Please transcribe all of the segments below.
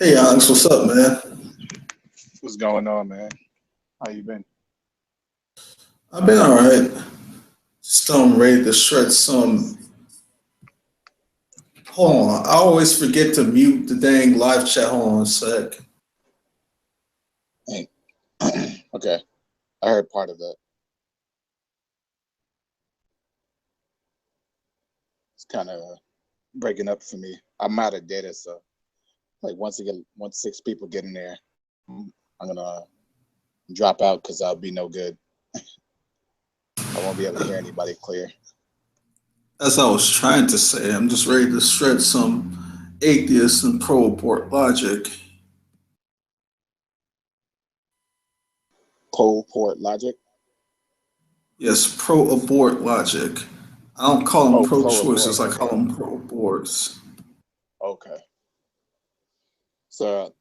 Hey Alex, what's up, man? What's going on, man? How you been? I've been all right. Just ready to shred some. Hold on, I always forget to mute the dang live chat. Hold on a sec. Hey. Okay, I heard part of that. It's kind of breaking up for me. I'm out of data, so like once 6 people get in there, I'm gonna drop out because I'll be no good. I won't be able to hear anybody clear. As I was trying to say, I'm just ready to shred some atheist and pro-abort logic. Pole port logic. Yes, pro-abort logic. I don't call them Oh, pro abort. pro-choices. I call Okay. them pro-aborts. Okay. So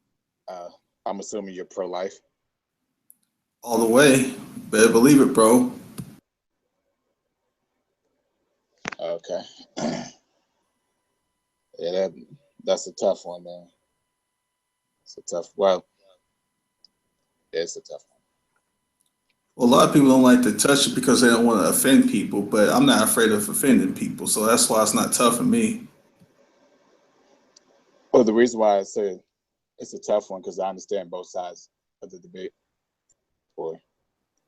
I'm assuming you're pro-life. All the way. Better believe it, bro. Okay. Yeah, that's a tough one, man. It's a tough. Well, it's a tough one. Well, a lot of people don't like to touch it because they don't want to offend people, but I'm not afraid of offending people, so that's why it's not tough for me. Well, the reason why I say it's a tough one because I understand both sides of the debate. Or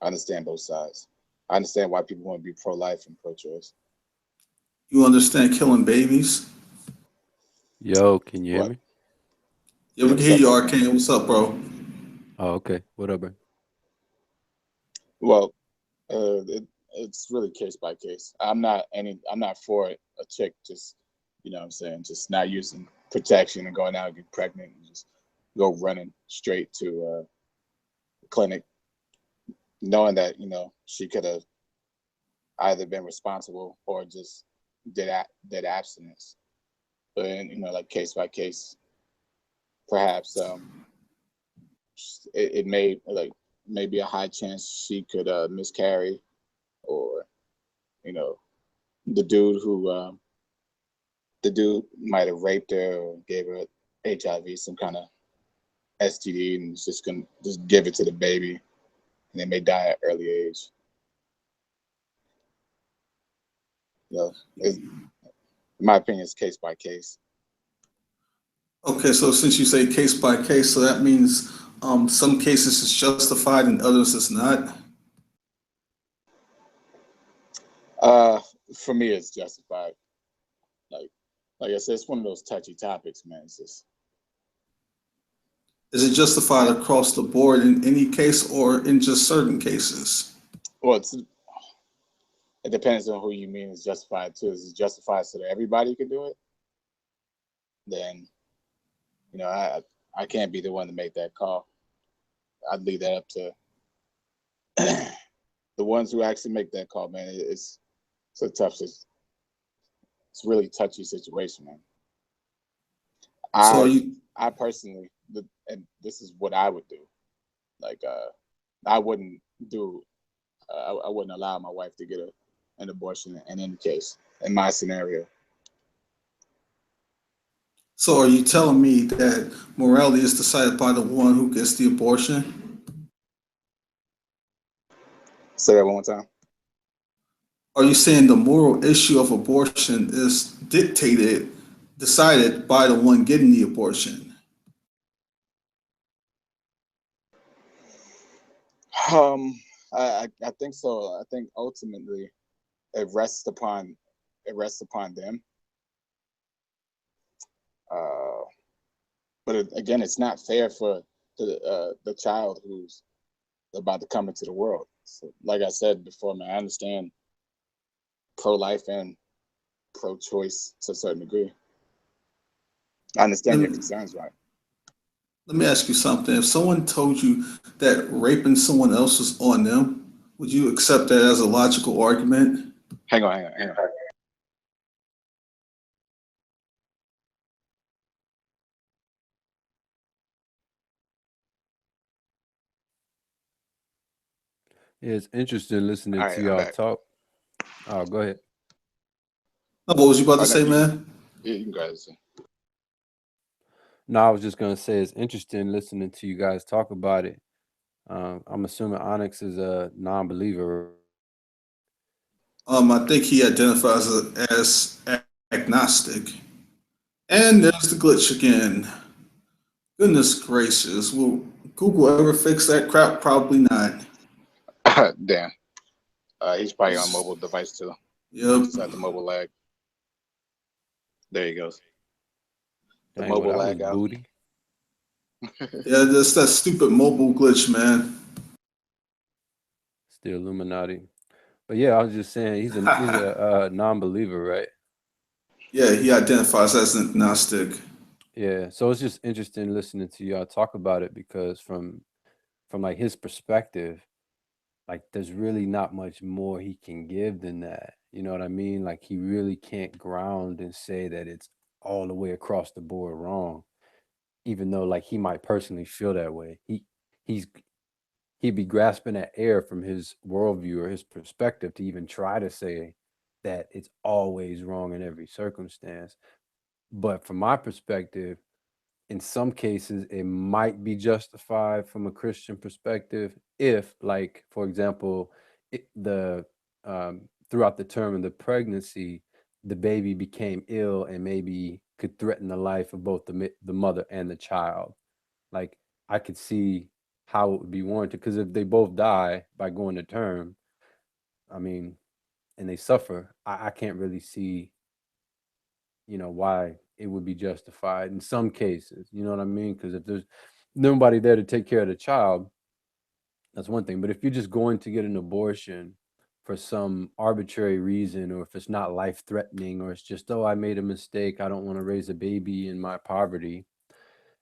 I understand both sides. I understand why people want to be pro-life and pro-choice. You understand killing babies? Yo, can you hear What? me? Yeah, Yeah, we can what's hear up, you, man? Arcane. What's up, bro? Oh, okay. What up, bro? Well, it's really case by case. I'm not for a chick just, what I'm saying, just not using protection and going out and get pregnant and just go running straight to the clinic, knowing that she could have either been responsible or just did abstinence. But like case by case, perhaps it may like maybe a high chance she could miscarry, or you know the dude who the dude might have raped her or gave her HIV, some kind of STD, and is just gonna just give it to the baby, and they may die at early age. In my opinion, it's case by case. Okay, so since you say case by case, so that means some cases is justified and others is not. Uh, for me, it's justified. Like, like I said, it's one of those touchy topics, man. It's just Is it justified across the board in any case or in just certain cases? well, it depends on who you mean is justified too. Is it justified so that everybody can do it? Then I can't be the one to make that call. I'd leave that up to the ones who actually make that call, man. It's a tough, it's really touchy situation, man. So are I you I personally, and this is what I would do. Like, I wouldn't do, I wouldn't allow my wife to get an abortion in any case in my scenario. so are you telling me that morality is decided by the one who gets the abortion? Say that one more time. Are you saying the moral issue of abortion is decided by the one getting the abortion? Um, I think so. I think ultimately it rests upon them. Uh, but again, it's not fair for the child who's about to come into the world. So, like I said before, man, I understand pro-life and pro-choice to a certain degree. I Let understand your me, concerns, right? let me ask you something. If someone told you that raping someone else is on them, would you accept that as a logical argument? Hang on. Yeah, it's interesting listening All to right, I'm y'all back. talk. Oh, go ahead. What was you about Oh to no, say, man? you can go ahead. No, I was just gonna say it's interesting listening to you guys talk about it. I'm assuming Onyx is a non-believer. I think he identifies as agnostic. And there's the glitch again. Goodness gracious. Will Google ever fix that crap? Probably not. Damn. He's probably on a mobile device too. Yep. Just got the mobile lag. There he goes. The Dang, well, mobile that was lag out. booty. Yeah, that's that stupid mobile glitch, man. It's the Illuminati. But yeah, I was just saying he's a non-believer, right? Yeah, he identifies as agnostic. Yeah. So it's just interesting listening to y'all talk about it because from like his perspective, like there's really not much more he can give than that. You know what I mean? Like he really can't ground and say that it's all the way across the board wrong, even though like he might personally feel that way. He's he'd be grasping at air from his worldview or his perspective to even try to say that it's always wrong in every circumstance. But from my perspective, in some cases it might be justified from a Christian perspective if, like, for example, the throughout the term of the pregnancy, the baby became ill and maybe could threaten the life of both the mother and the child. Like, I could see how it would be warranted, because if they both die by going to term, I mean, and they suffer, I can't really see, why it would be justified in some cases. You know what I mean? Because if there's nobody there to take care of the child, that's one thing. But if you're just going to get an abortion for some arbitrary reason, or if it's not life threatening, or it's just, oh, I made a mistake, I don't want to raise a baby in my poverty,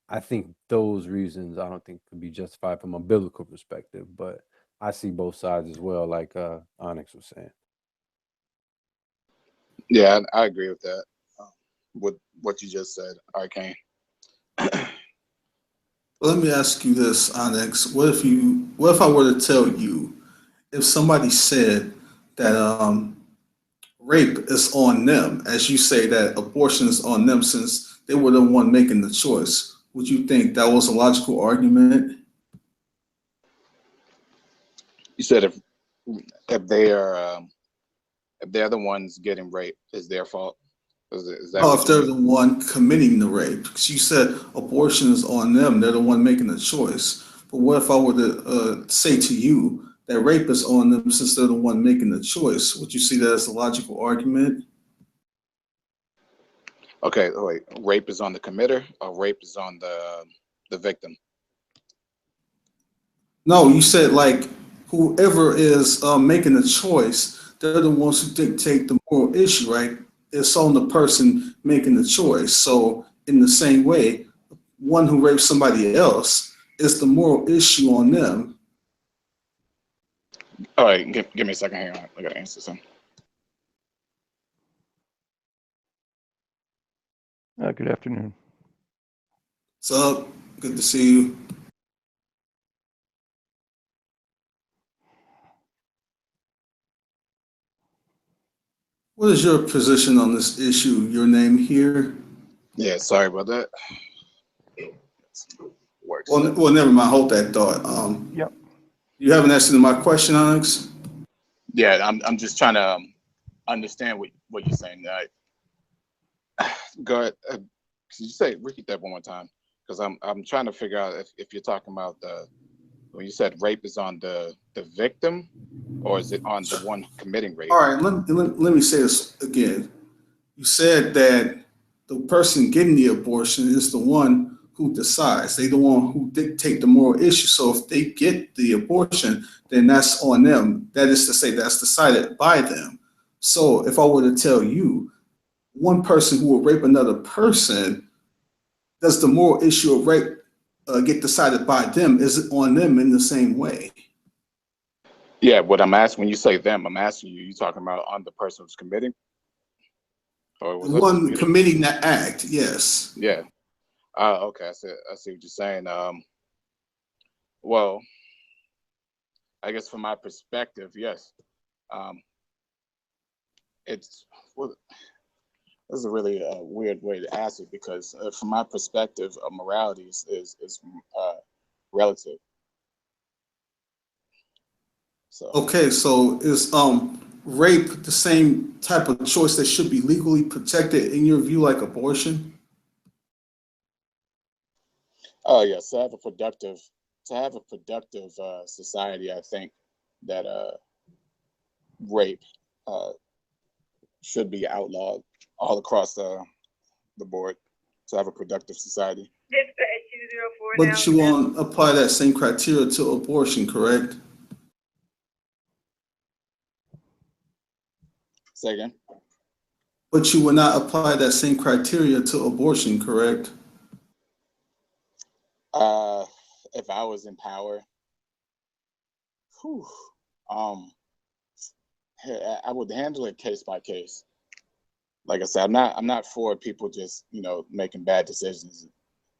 I think those reasons I don't think could be justified from a biblical perspective. But I see both sides as well, like Onyx was saying. Yeah, I agree with that. With what you just said, Arcane. Well, let me ask you this, Onyx. What if I were to tell you, if somebody said that rape is on them, as you say that abortion is on them since they were the one making the choice, would you think that was a logical argument? You said if they are if they're the ones getting raped, it's their fault. Is that No, what if you they're mean? the one committing the rape, because you said abortion is on them, they're the one making the choice. But what if I were to say to you that rape is on them since they're the one making the choice? Would you see that as a logical argument? Okay, wait. Rape is on the committer, or rape is on the victim? No, you said like whoever is making the choice, they're the ones who dictate the moral issue, right? It's on the person making the choice. So in the same way, one who rapes somebody else is the moral issue on them. All right, give me a second. Hang on, I gotta answer something. Good afternoon. What's up? Good to see you. What is your position on this issue? Your name here? Yeah, sorry about that. Works. Well, never mind. Hold that thought. Yep. You haven't answered my question, Onyx. Yeah, I'm just trying to understand what you're saying. Go ahead. Could you say repeat that one more time? Because I'm trying to figure out if you're talking about when you said rape is on the victim, or is it on the one committing rape? All right. Let me say this again. You said that the person getting the abortion is the one who decides. They the one who dictate the moral issue. So if they get the abortion, then that's on them. That is to say, that's decided by them. So if I were to tell you, one person who will rape another person, does the moral issue of rape get decided by them? Is it on them in the same way? Yeah, what I'm asking when you say them, I'm asking you talking about on the person who's committing, or The was I one confused? committing the act, yes. Yeah. Okay, I see what you're saying. Well, I guess from my perspective, yes. Um, it's well, this is a really weird way to ask it, because from my perspective, morality is relative. So Okay, so is rape the same type of choice that should be legally protected in your view, like abortion? oh yes, to have a productive society, I think that rape uh, should be outlawed all across the board to have a productive society. But you won't apply that same criteria to abortion, correct? Say again. But you would not apply that same criteria to abortion, correct? Uh, if I was in power, whew, um, I would handle it case by case. Like I said, I'm not for people just making bad decisions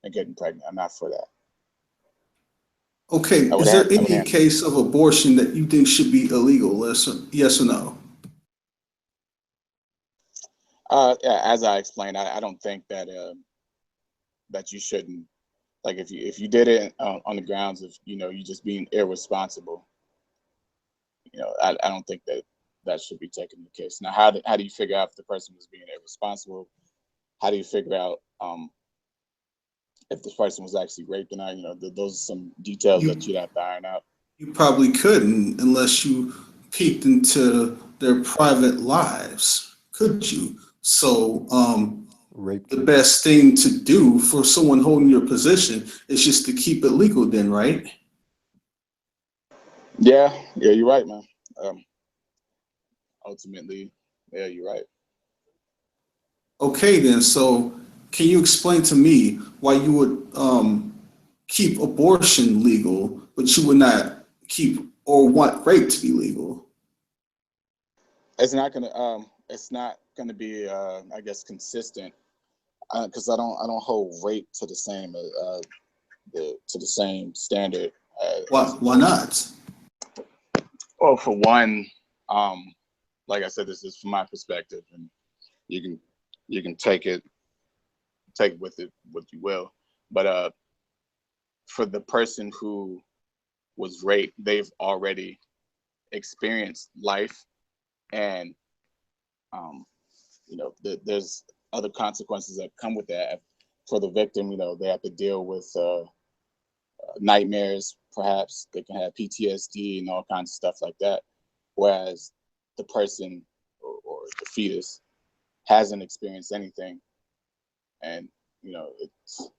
and getting pregnant. I'm not for that. Okay, I would is there I would any handle it. case of abortion that you think should be illegal? Yes or no? Yeah, as I explained, I don't think that that you shouldn't, like, if you did it on the grounds of you just being irresponsible. I don't think that that should be taken the case. Now, how do you figure out if the person was being irresponsible? How do you figure out if this person was actually raped or not? Those are some details that You you'd have to iron out. you probably couldn't unless you peeked into their private lives, could you? So Rape the kit. best thing to do for someone holding your position is just to keep it legal then, right? Yeah, you're right, man. Um, ultimately, yeah, you're right. Okay then, so can you explain to me why you would keep abortion legal, but you would not keep or want rape to be legal? It's not gonna be I guess consistent, because I don't hold rape to the same to the same standard as Why abortion. not? Well, for one, um, like I said, this is from my perspective, and you can take with it what you will. But for the person who was raped, they've already experienced life, and um, there's other consequences that come with that. For the victim, they have to deal with nightmares. Perhaps they can have PTSD and all kinds of stuff like that. Whereas the person, or the fetus, hasn't experienced anything, and it's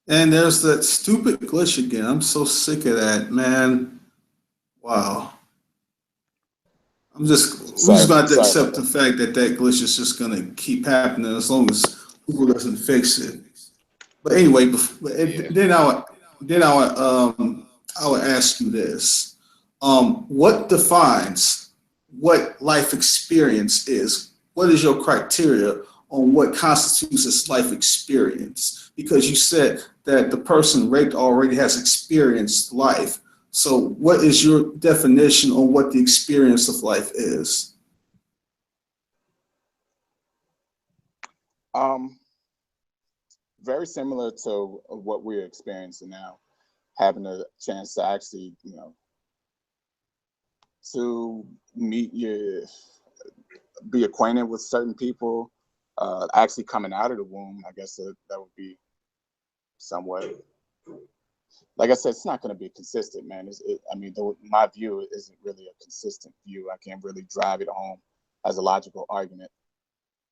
And there's that stupid glitch again. I'm so sick of that, man. Wow. We're just going to sorry about accept the that. fact that that glitch is just going to keep happening as long as Google doesn't fix it. But anyway, Yeah. I would ask you this: what defines what life experience is? What is your criteria on what constitutes as life experience? Because you said that the person raped already has experienced life. So, what is your definition on what the experience of life is? Um, very similar to what we're experiencing now, having a chance to actually, to meet your, be acquainted with certain people, actually coming out of the womb. I guess that would be somewhat. Like I said, it's not going to be consistent, man. I mean, my view isn't really a consistent view. I can't really drive it home as a logical argument,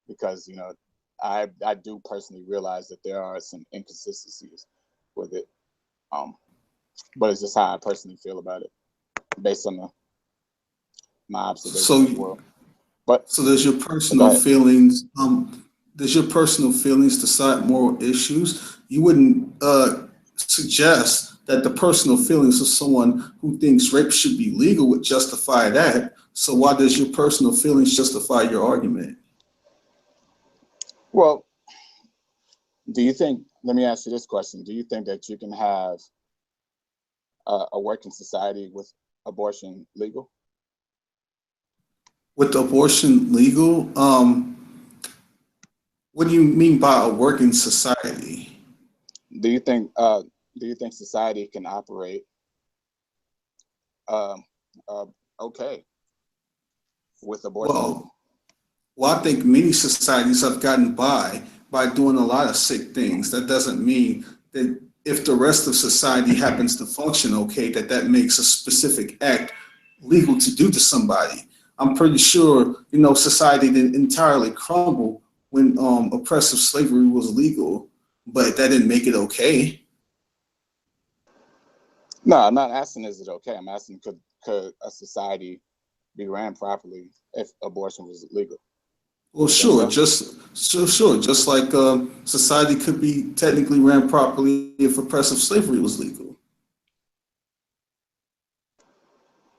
because I do personally realize that there are some inconsistencies with it. Um, but it's just how I personally feel about it, based on my observation of the So, world. But So does your go personal ahead. feelings decide moral issues? You wouldn't suggest that the personal feelings of someone who thinks rape should be legal would justify that. So why does your personal feelings justify your argument? Well, do you think? Let me ask you this question: do you think that you can have a working society with abortion legal? with abortion legal, what do you mean by a working society? Do you think society can operate uh, uh, okay with abortion legal? Well, I think many societies have gotten by doing a lot of sick things. That doesn't mean that if the rest of society happens to function okay, that makes a specific act legal to do to somebody. I'm pretty sure, society didn't entirely crumble when oppressive slavery was legal, but that didn't make it okay. No, I'm not asking is it okay. I'm asking could a society be ran properly if abortion was legal? Well, sure, just like society could be technically ran properly if oppressive slavery was legal,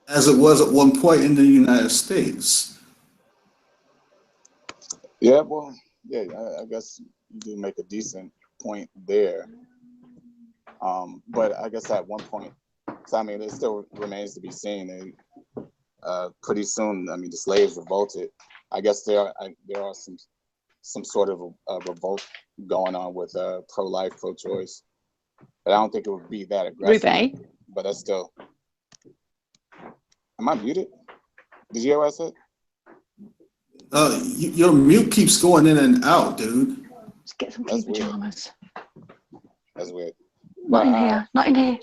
as it was at one point in the United States. Yeah, well, yeah, I guess you do make a decent point there. But I guess at one point, so I mean, it still remains to be seen. And pretty soon, I mean, the slaves revolted. I guess there are some sort of a revolt going on with pro-life, pro-choice, but I don't think it would be that aggressive. Ruby, But that's still. Am I muted? Did you hear what I said? Your mute keeps going in and out, dude. let's get some That's clean weird. pajamas. That's weird. Not in But, here. Not in here.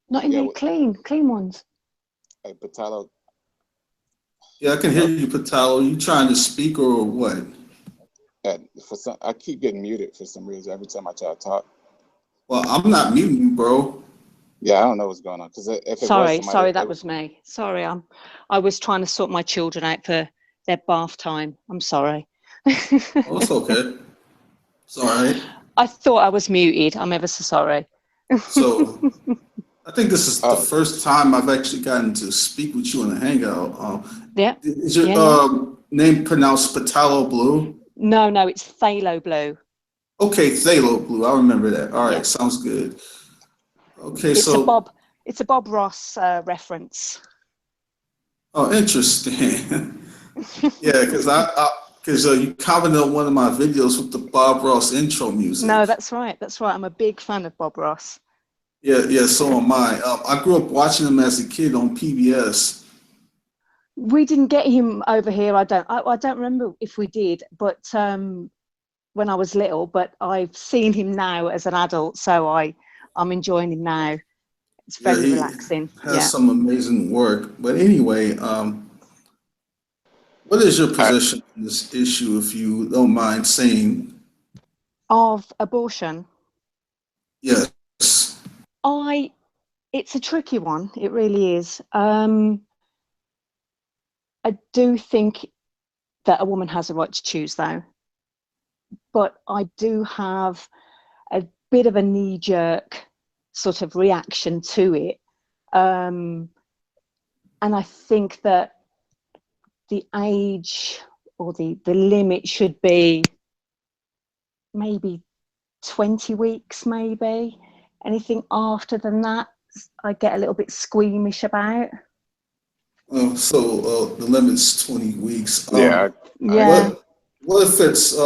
Not in yeah, here. Clean ones. Hey, Patalo, Yeah, I can hear you, Patalo. You trying to speak or what? I keep getting muted for some reason every time I try to talk. Well, I'm not muting you, bro. Yeah, I don't know what's going on. Because if it was Sorry, somebody, that was me. Sorry, I was trying to sort my children out for their bath time. I'm sorry. Oh, it's okay. It's all right. I thought I was muted. I'm ever so sorry. So I think this is the Oh. first time I've actually gotten to speak with you in a hangout. Yeah. Is your Yeah. name pronounced Patalo Blue? No, it's phthalo blue. Okay, Thalo Blue. I remember that. All right, Yeah. sounds good. Okay, It's so a Bob Ross reference. oh, interesting. Yeah, because you commented on one of my videos with the Bob Ross intro music. No, that's right. I'm a big fan of Bob Ross. Yeah, so am I. I grew up watching him as a kid on PBS. We didn't get him over here. I don't remember if we did, but when I was little. But I've seen him now as an adult, so I'm enjoying him now. It's very he relaxing. has some amazing work. But anyway, what is your position on this issue, if you don't mind saying? Of abortion. Yes. It's a tricky one. It really is. I do think that a woman has a right to choose, though. But I do have a bit of a knee-jerk sort of reaction to it. And I think that the age or the limit should be maybe 20 weeks, maybe. Anything after than that, I get a little bit squeamish about. So the limit's 20 weeks. Yeah. What if it's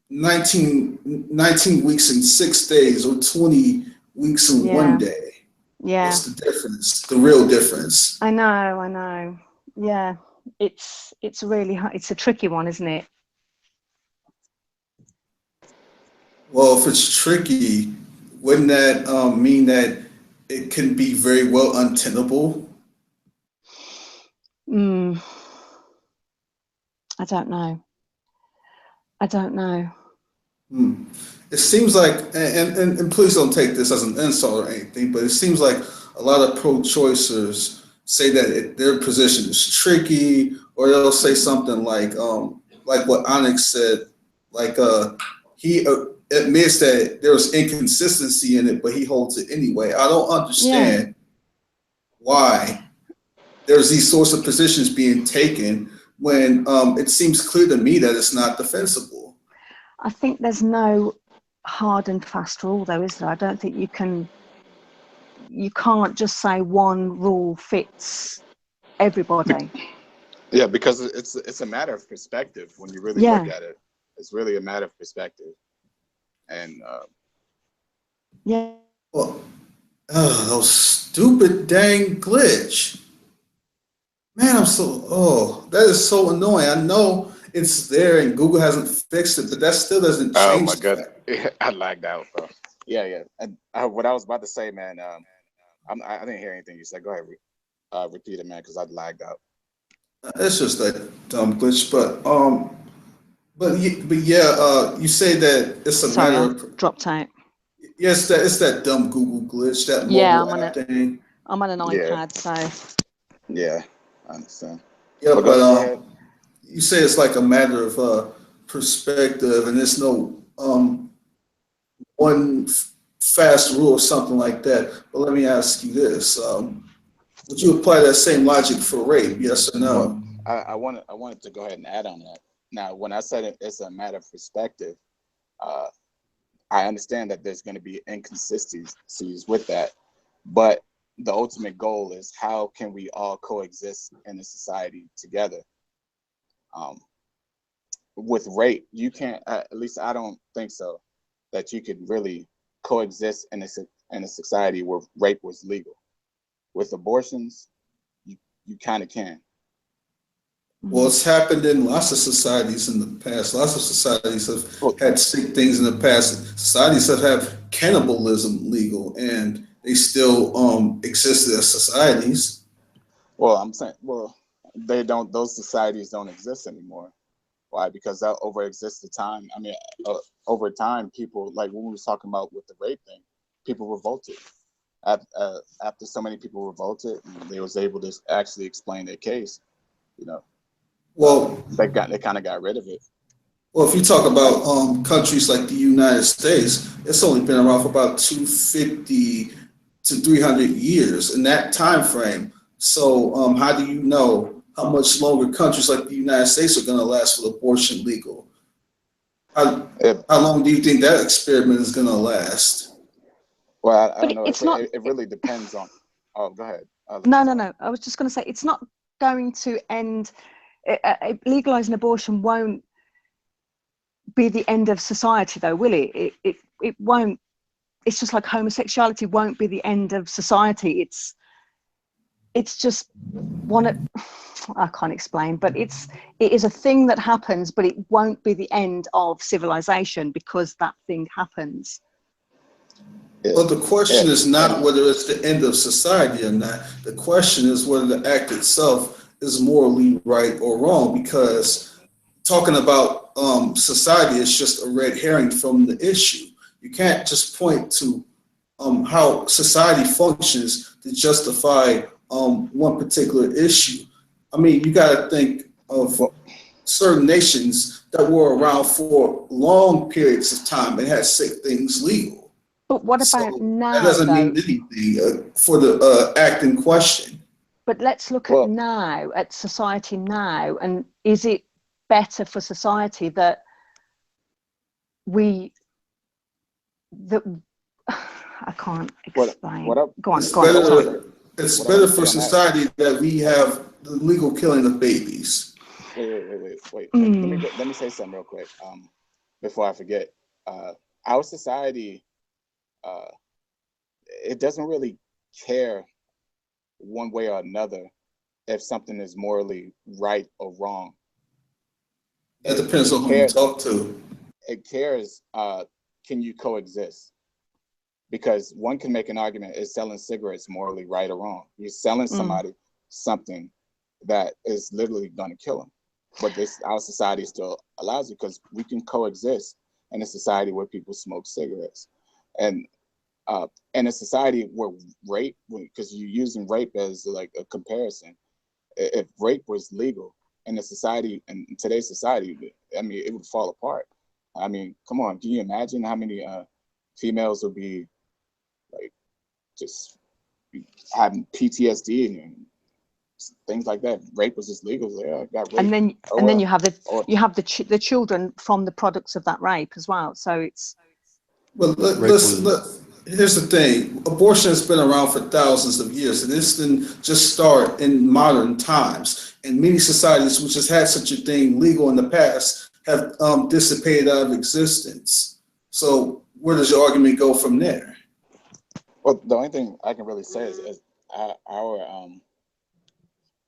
19 weeks and 6 days or 20 weeks and 1 day? Yeah. What's the difference? The real difference? I know. Yeah. It's really hard. It's a tricky one, isn't it? Well, if it's tricky, wouldn't that mean that it can be very well untenable? I don't know. It seems like, and please don't take this as an insult or anything, but it seems like a lot of pro-choicers say that their position is tricky, or they'll say something like what Onyx said, like he admits that there's inconsistency in it, but he holds it anyway. I don't understand why there's these sorts of positions being taken when it seems clear to me that it's not defensible. I think there's no hard and fast rule, though, is there? I don't think you can't just say one rule fits everybody. Yeah, because it's a matter of perspective when you really Yeah. look at it. It's really a matter of perspective, and Yeah. Well, those stupid dang glitch. Man, that is so annoying. I know it's there and Google hasn't fixed it, but that still doesn't oh change my the god, fact. I lagged out, bro. Yeah, yeah. And what I was about to say, man, I didn't hear anything you said. Go ahead, repeat it, man, because I lagged out. It's just that dumb glitch, but yeah, you say that it's a Sorry, matter I of dropped out. yes, that it's that dumb Google glitch, that Yeah, mobile app thing. I'm on an Yeah, iPad, so yeah, I understand. Yeah, But but go ahead. you say it's like a matter of perspective, and there's no one fast rule or something like that. But let me ask you this: would you apply that same logic for rape? Yes or Well, no? I wanted to go ahead and add on that. Now, when I said it's a matter of perspective, uh, I understand that there's going to be inconsistencies with that, but the ultimate goal is how can we all coexist in a society together? Um, with rape, you can't. At least I don't think so. That you could really coexist in a society where rape was legal. With abortions, you kind of can. Well, it's happened in lots of societies in the past. Lots of societies have Well, had sick things in the past. Societies that have cannibalism legal, and they still existed as societies. well, I'm saying, well, they don't. Those societies don't exist anymore. Why? Because that over exists the time. I mean, over time, people like when we was talking about with the rape thing, people revolted. After so many people revolted, and they was able to actually explain their case. You know, Well, they kind of got rid of it. Well, if you talk about countries like the United States, it's only been around for about 250 to 300 years in that time frame. So, how do you know how much longer countries like the United States are going to last with abortion legal? How, It, how long do you think that experiment is going to last? well, I but don't know. it's not. It really depends on. Oh, go ahead. I'll let No, you no, talk. no. I was just going to say it's not going to end. Legalizing abortion won't be the end of society, though, will it? It won't. It's just like homosexuality won't be the end of society. It's just one of, I can't explain, but it is a thing that happens, but it won't be the end of civilization because that thing happens. Yeah, Well, the question yeah, is not whether it's the end of society or not. The question is whether the act itself is morally right or wrong, because talking about society is just a red herring from the issue. You can't just point to how society functions to justify one particular issue. I mean, you got to think of well, certain nations that were around for long periods of time and had sick things legal. But what about So that now, doesn't though? mean anything for the act in question. But let's look at well, now, at society now, and is it better for society that we that I can't what explain. I Go on, It's go on. what I want to Sorry. say, better. It's what I want better to say for on that. society that we have the legal killing of babies. Wait. Mm. Let me say something real quick. Before I forget. Our society, uh, it doesn't really care one way or another if something is morally right or wrong. That It depends it on who you care talk to. it cares. Can you coexist? Because one can make an argument: is selling cigarettes morally right or wrong? You're selling Mm. somebody something that is literally going to kill them, but our society still allows it because we can coexist in a society where people smoke cigarettes, and in a society where rape, because you're using rape as like a comparison. If rape was legal in a society, in today's society, I mean, it would fall apart. I mean, come on, can you imagine how many females would be like just having PTSD and things like that? Rape was just legal. So, yeah, I got And raped. then Oh and then well. you have Or the children from the products of that rape as well. So it's But Rape was here's the thing. Abortion has been around for thousands of years, and this didn't just start in modern times. And many societies which has had such a thing legal in the past have dissipated out of existence. So where does your argument go from there? Well, the only thing I can really say is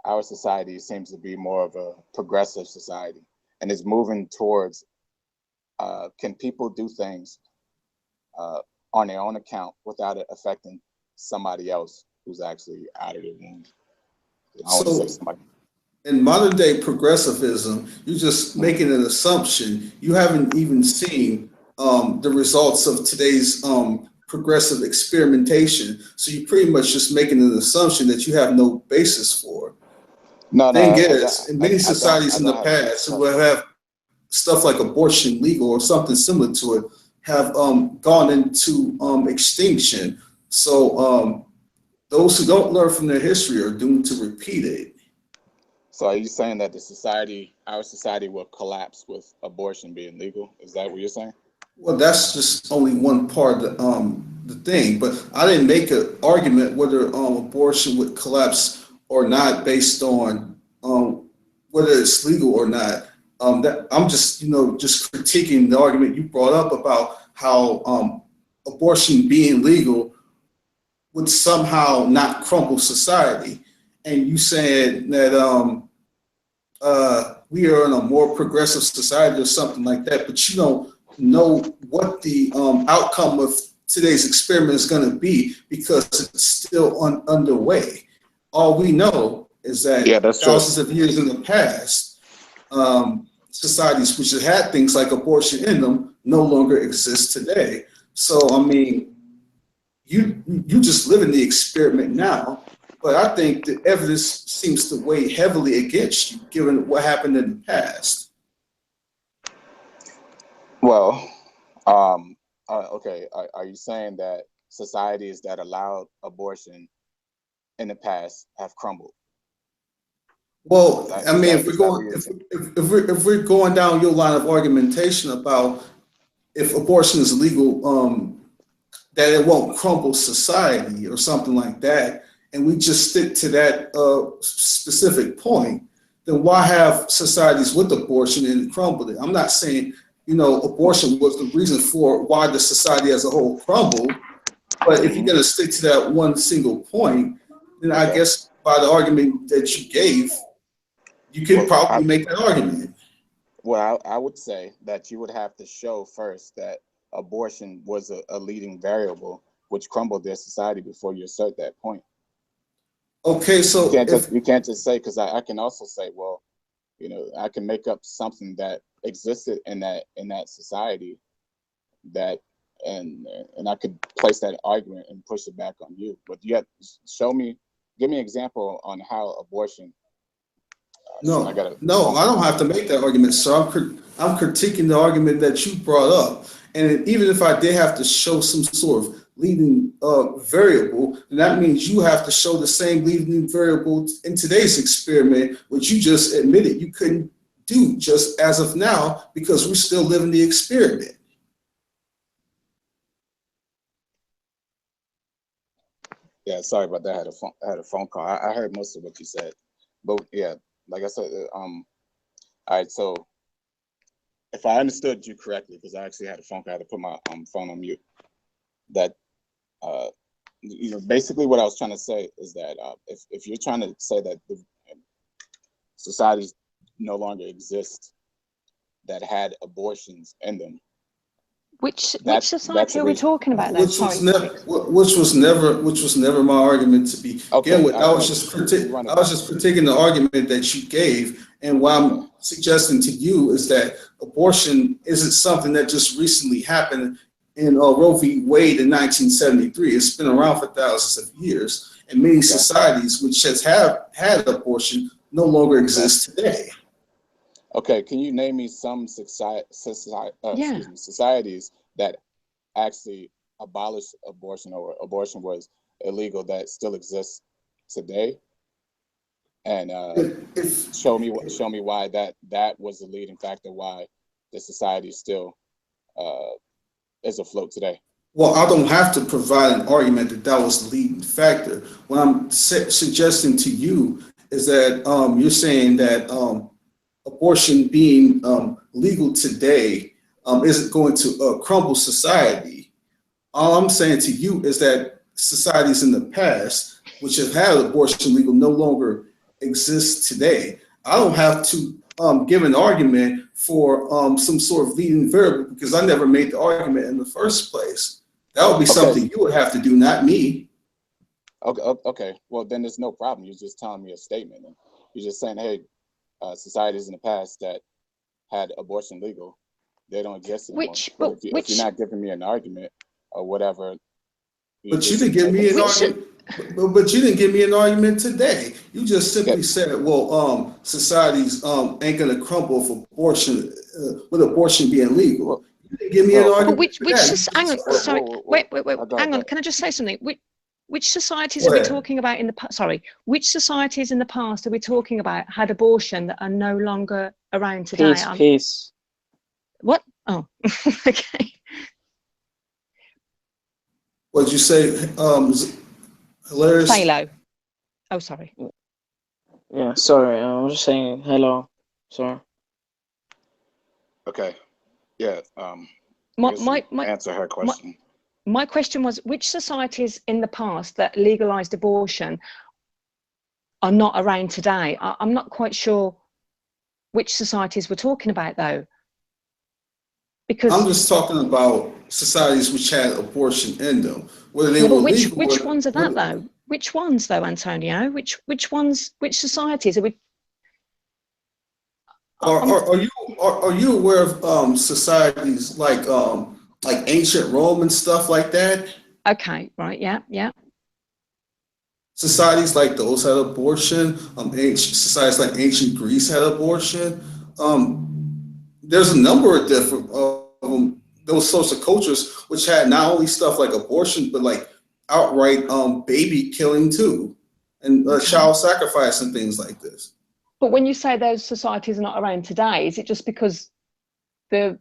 our society seems to be more of a progressive society, and is moving towards can people do things on their own account without it affecting somebody else who's actually out of the womb. I want to say So somebody. in modern day progressivism, you're just making an assumption. You haven't even seen the results of today's progressive experimentation. So you're pretty much just making an assumption that you have no basis for. No, Thing I is, in many societies in the past who will have stuff like abortion legal or something similar to it have gone into extinction. So those who don't learn from their history are doomed to repeat it. So are you saying that our society will collapse with abortion being legal? Is that what you're saying? Well, that's just only one part of the thing. But I didn't make an argument whether abortion would collapse or not based on whether it's legal or not. That I'm just just critiquing the argument you brought up about how abortion being legal would somehow not crumble society, and you said that we are in a more progressive society or something like that, but you don't know what the outcome of today's experiment is going to be because it's still underway. All we know is that That's true. thousands of years in the past, societies which have had things like abortion in them no longer exist today. So, I mean, you just live in the experiment now, but I think the evidence seems to weigh heavily against you, given what happened in the past. Well, okay. Are you saying that societies that allowed abortion in the past have crumbled? Well, I mean, if we're going down your line of argumentation about if abortion is legal, that it won't crumble society or something like that, and we just stick to that specific point, then why have societies with abortion and it crumbled it? I'm not saying abortion was the reason for why the society as a whole crumbled, but if you're going to stick to that one single point, then I guess by the argument that you gave, you could probably make that argument. Well, I would say that you would have to show first that abortion was a leading variable which crumbled their society before you assert that point. Okay, so you can't just say, because I can also say, well, I can make up something that existed in that society that and I could place that argument and push it back on you. But you have to give me an example on how abortion. No, I don't have to make that argument, sir. I'm critiquing the argument that you brought up. And even if I did have to show some sort of leading variable, then that means you have to show the same leading variable in today's experiment, which you just admitted you couldn't do just as of now because we're still living the experiment. Yeah, sorry about that. I had a phone call. I heard most of what you said, but yeah, like I said, all right. So if I understood you correctly, because I actually had a phone call, I had to put my phone on mute. That basically what I was trying to say is that if you're trying to say that the societies no longer exist that had abortions in them. Which society are we talking about? Which was never my argument to be. Again, I was just critiquing the argument that you gave, and what I'm suggesting to you is that abortion isn't something that just recently happened in Roe v. Wade in 1973. It's been around for thousands of years, and many societies which have had abortion no longer exist today. Okay, can you name me some societies that actually abolished abortion or abortion was illegal that still exists today? And show me why that was the leading factor why the society still is afloat today. Well, I don't have to provide an argument that that was the leading factor. What I'm suggesting to you is that you're saying that abortion being legal today isn't going to crumble society. All I'm saying to you is that societies in the past, which have had abortion legal, no longer exist today. I don't have to give an argument for some sort of leading variable because I never made the argument in the first place. That would be something you would have to do, not me. Okay. Well, then there's no problem. You're just telling me a statement. You're just saying, hey, societies in the past that had abortion legal, they don't exist anymore. If you're not giving me an argument or whatever. But you didn't give me an argument. But you didn't give me an argument today. You just simply said, well, societies ain't going to crumble with abortion being legal. You didn't give me an argument. Hang on, sorry, wait. Hang on, can I just say something? Which societies are we talking about in the past? Sorry, which societies in the past are we talking about had abortion that are no longer around today? Peace. What? Oh, okay. What did you say? Hilarious. Phalo. Oh, sorry. Yeah, sorry. I was just saying hello. Sorry. Okay. Yeah. My answer her question. My question was, which societies in the past that legalized abortion are not around today? I'm not quite sure which societies we're talking about, though. Because I'm just talking about societies which had abortion in them. Whether they were legal. Which ones are that, though? Which ones, though, Antonio? Which societies are we? Are you aware of societies like ancient Rome and stuff like that? Okay, right, yeah. Societies like those had abortion. Societies like ancient Greece had abortion. There's a number of different those sorts of cultures which had not only stuff like abortion, but like outright baby killing too, and child sacrifice and things like this. But when you say those societies are not around today, is it just because the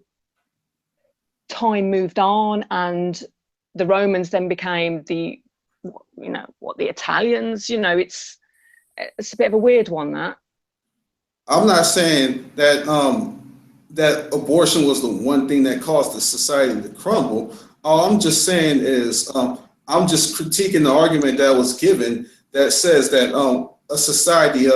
time moved on and the Romans then became the Italians? It's a bit of a weird one, that. I'm not saying that that abortion was the one thing that caused the society to crumble. All I'm just saying is I'm just critiquing the argument that was given that says that a society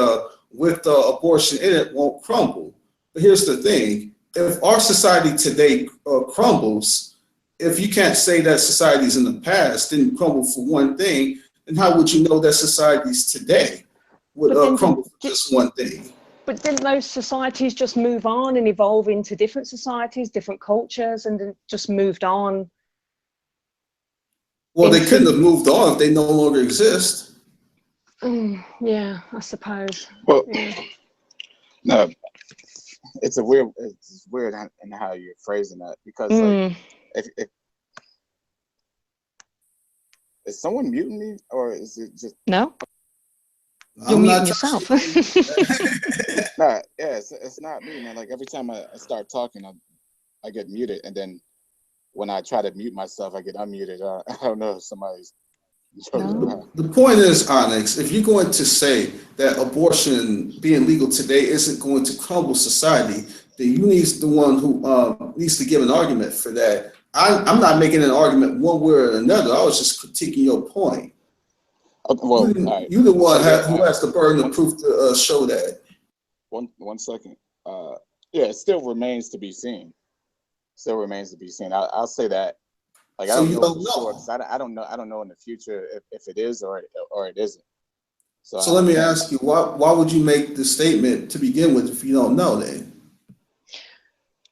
with abortion in it won't crumble. But here's the thing. If our society today crumbles, if you can't say that societies in the past didn't crumble for one thing, then how would you know that societies today would crumble for just one thing? But didn't those societies just move on and evolve into different societies, different cultures, and then just moved on? Well, they couldn't have moved on if they no longer exist. Yeah, I suppose. Well, yeah. No, it's weird in how you're phrasing that, because like, if is someone muting me, or is it just no? You're muting yourself. Nah, yeah, it's not me, man. Like every time I start talking, I get muted, and then when I try to mute myself, I get unmuted. I don't know if somebody's. No. The point is, Onyx, if you're going to say that abortion being legal today isn't going to crumble society, then you need the one who needs to give an argument for that. I'm not making an argument one way or another. I was just critiquing your point. Okay, well, you're the one who has the burden of proof to show that. One second. Yeah, it still remains to be seen. I'll say that. Like, So I don't you know don't for sure, know. 'cause I don't know in the future if it is or it isn't. So let me ask you, why would you make the statement to begin with if you don't know then?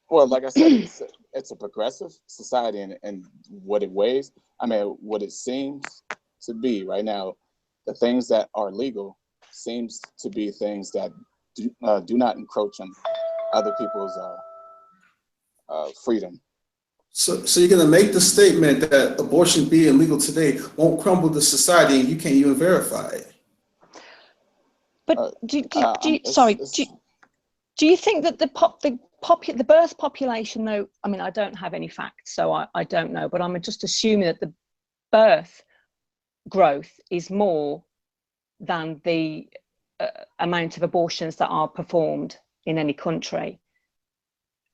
Well, like I said, it's a progressive society, and what it seems to be right now, the things that are legal seems to be things that do not encroach on other people's freedom. So you're going to make the statement that abortion being legal today won't crumble the society, and you can't even verify it. But do you think that the the birth population, though, I mean, I don't have any facts, so I don't know, but I'm just assuming that the birth growth is more than the amount of abortions that are performed in any country.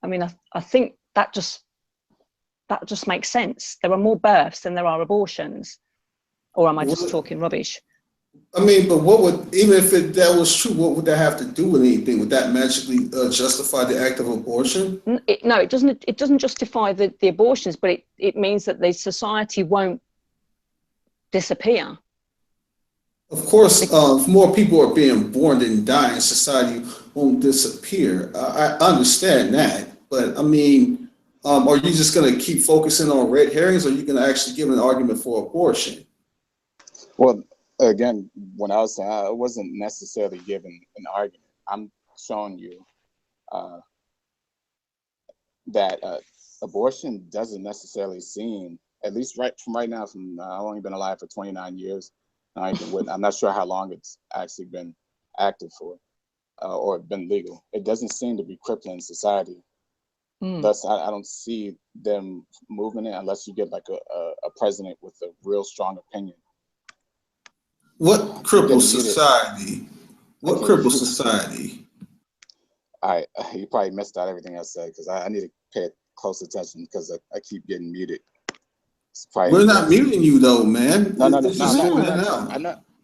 I mean, I think that just makes sense. There are more births than there are abortions. Or am I just talking rubbish? I mean, but what would, even if that was true, what would that have to do with anything? Would that magically justify the act of abortion? No, it doesn't. It doesn't justify the abortions, but it means that the society won't disappear. Of course, if more people are being born than dying, society won't disappear. I understand that, but I mean, are you just going to keep focusing on red herrings, or are you going to actually give an argument for abortion? Well, again, when I was saying, I wasn't necessarily giving an argument. I'm showing you that abortion doesn't necessarily seem, at least right now, I've only been alive for 29 years. I'm not sure how long it's actually been active for or been legal. It doesn't seem to be crippling society. Thus, I don't see them moving it unless you get like a president with a real strong opinion. What cripples society? What cripples society? You probably missed out everything I said because I need to pay close attention because I keep getting muted. We're not muting you though, man. No.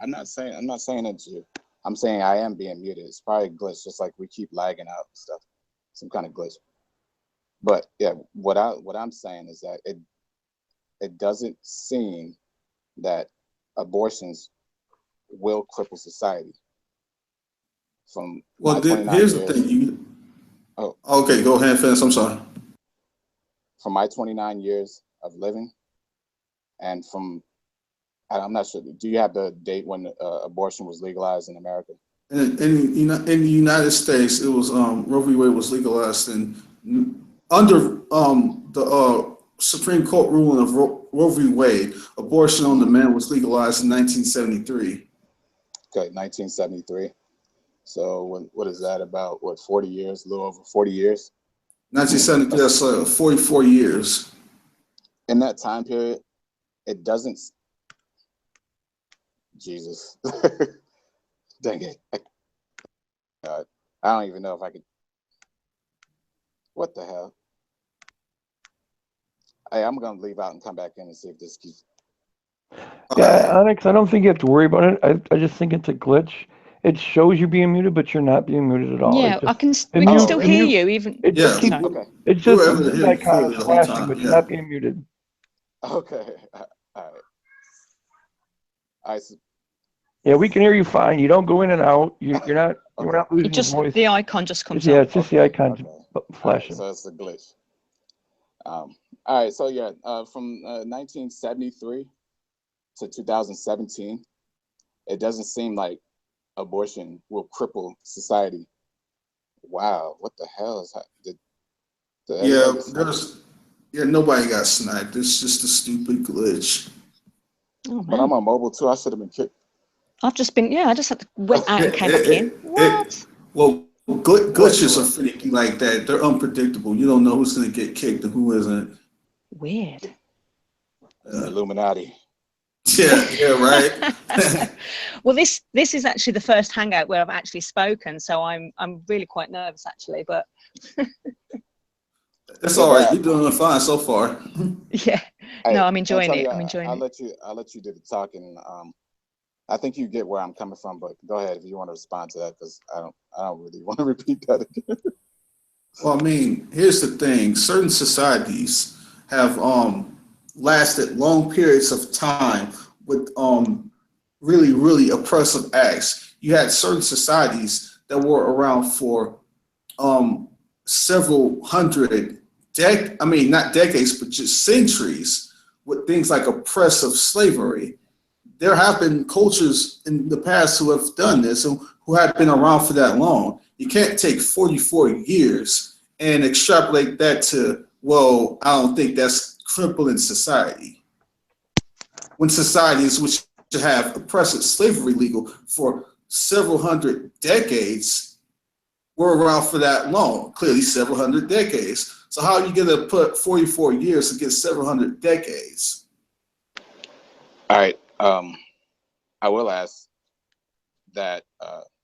I'm not saying it to you. I'm saying I am being muted. It's probably a glitch, just like we keep lagging out and stuff. Some kind of glitch. But yeah, what I'm saying is that it doesn't seem that abortions will cripple society. Here's the thing. Okay, go ahead and finish. I'm sorry. From my 29 years of living, and I'm not sure. Do you have the date when abortion was legalized in America? In the United States, it was Roe v. Wade was legalized under the Supreme Court ruling of Roe v. Wade. Abortion on demand was legalized in 1973. Okay, 1973. So what is that about? 40 years? A little over 40 years? 1973. That's 44 years. In that time period, it doesn't. Jesus, dang it! I don't even know if I could. What the hell? I'm gonna leave out and come back in and see if this keeps. Yeah, Onyx, I don't think you have to worry about it. I just think it's a glitch. It shows you being muted, but you're not being muted at all. Yeah, we can still hear you even. It just keeps. Okay. It's just the icon is flashing, but you're not being muted. Okay. All right. Yeah, we can hear you fine. You don't go in and out. You're not losing your voice. The icon just comes Yeah, up. it's just the icon flashing. So it's a glitch. All right. So yeah, from 1973 to 2017, it doesn't seem like abortion will cripple society. Wow, what the hell is that? Nobody got sniped. It's just a stupid glitch. Oh, but I'm on mobile too. I should have been kicked. I just had to went out and came back in. What? Well, glitches are finicky like that. They're unpredictable. You don't know who's going to get kicked and who isn't. Weird. Illuminati. Yeah, right. Well, this is actually the first hangout where I've actually spoken, so I'm really quite nervous actually, but that's all right. You're doing fine so far. Yeah. No, I'm enjoying it. I'm enjoying it. I'll let you do the talking. I think you get where I'm coming from, but go ahead if you want to respond to that, because I don't really want to repeat that again. Well, I mean, here's the thing. Certain societies have lasted long periods of time with really, really oppressive acts. You had certain societies that were around for several hundred not decades, but just centuries, with things like oppressive slavery. There have been cultures in the past who have done this, who have been around for that long. You can't take 44 years and extrapolate that to, well, I don't think that's crippling society. When societies which have oppressive slavery legal for several hundred decades, were around for that long, clearly several hundred decades. So how are you going to put 44 years against several hundred decades? All right. I will ask that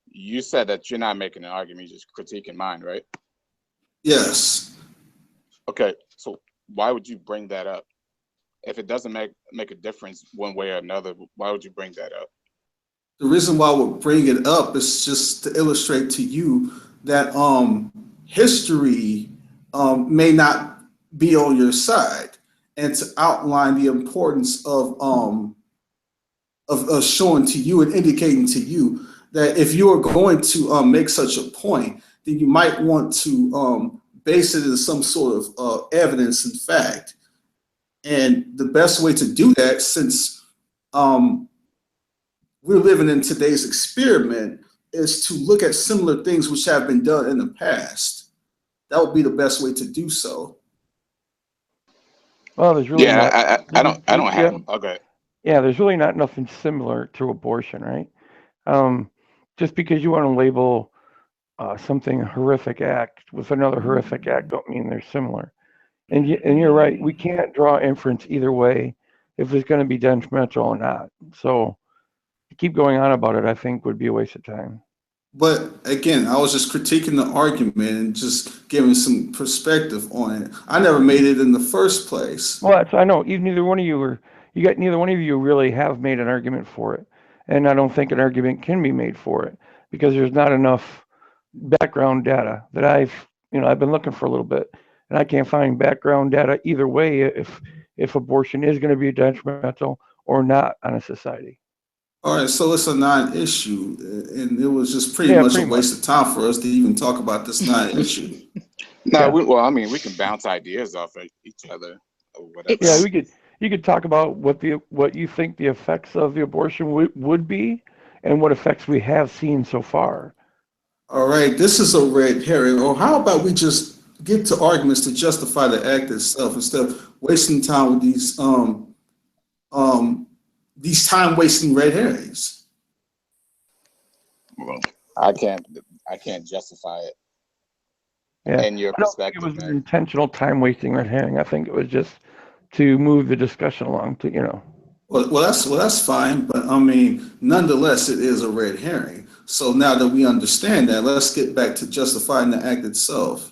you said that you're not making an argument, you're just critiquing mine, right? Yes. Okay. So why would you bring that up? If it doesn't make a difference one way or another, why would you bring that up? The reason why I would bring it up is just to illustrate to you that history may not be on your side, and to outline the importance of showing to you and indicating to you that if you are going to make such a point, then you might want to base it in some sort of evidence and fact. And the best way to do that, since we're living in today's experiment, is to look at similar things which have been done in the past. That would be the best way to do so. Well, there's really not. I don't have. Okay. Yeah, there's really not nothing similar to abortion, right? Just because you want to label something a horrific act with another horrific act, don't mean they're similar. And you're right. We can't draw inference either way if it's going to be detrimental or not. So to keep going on about it, I think would be a waste of time. But again, I was just critiquing the argument and just giving some perspective on it. I never made it in the first place. Well, I know neither one of you really have made an argument for it, and I don't think an argument can be made for it because there's not enough background data that I've been looking for a little bit, and I can't find background data either way if abortion is going to be detrimental or not on a society. All right, so it's a non-issue, and it was just pretty much a waste of time for us to even talk about this non-issue. No, we can bounce ideas off of each other or whatever. Yeah, you could talk about what you think the effects of the abortion would be, and what effects we have seen so far. All right, this is a red herring. Or how about we just get to arguments to justify the act itself instead of wasting time with these time-wasting red herrings? Well, I can't justify it. Yeah, in your I don't perspective. think it was an intentional time-wasting red herring. I think it was just to move the discussion along. Well, that's fine, but I mean, nonetheless, it is a red herring. So now that we understand that, let's get back to justifying the act itself.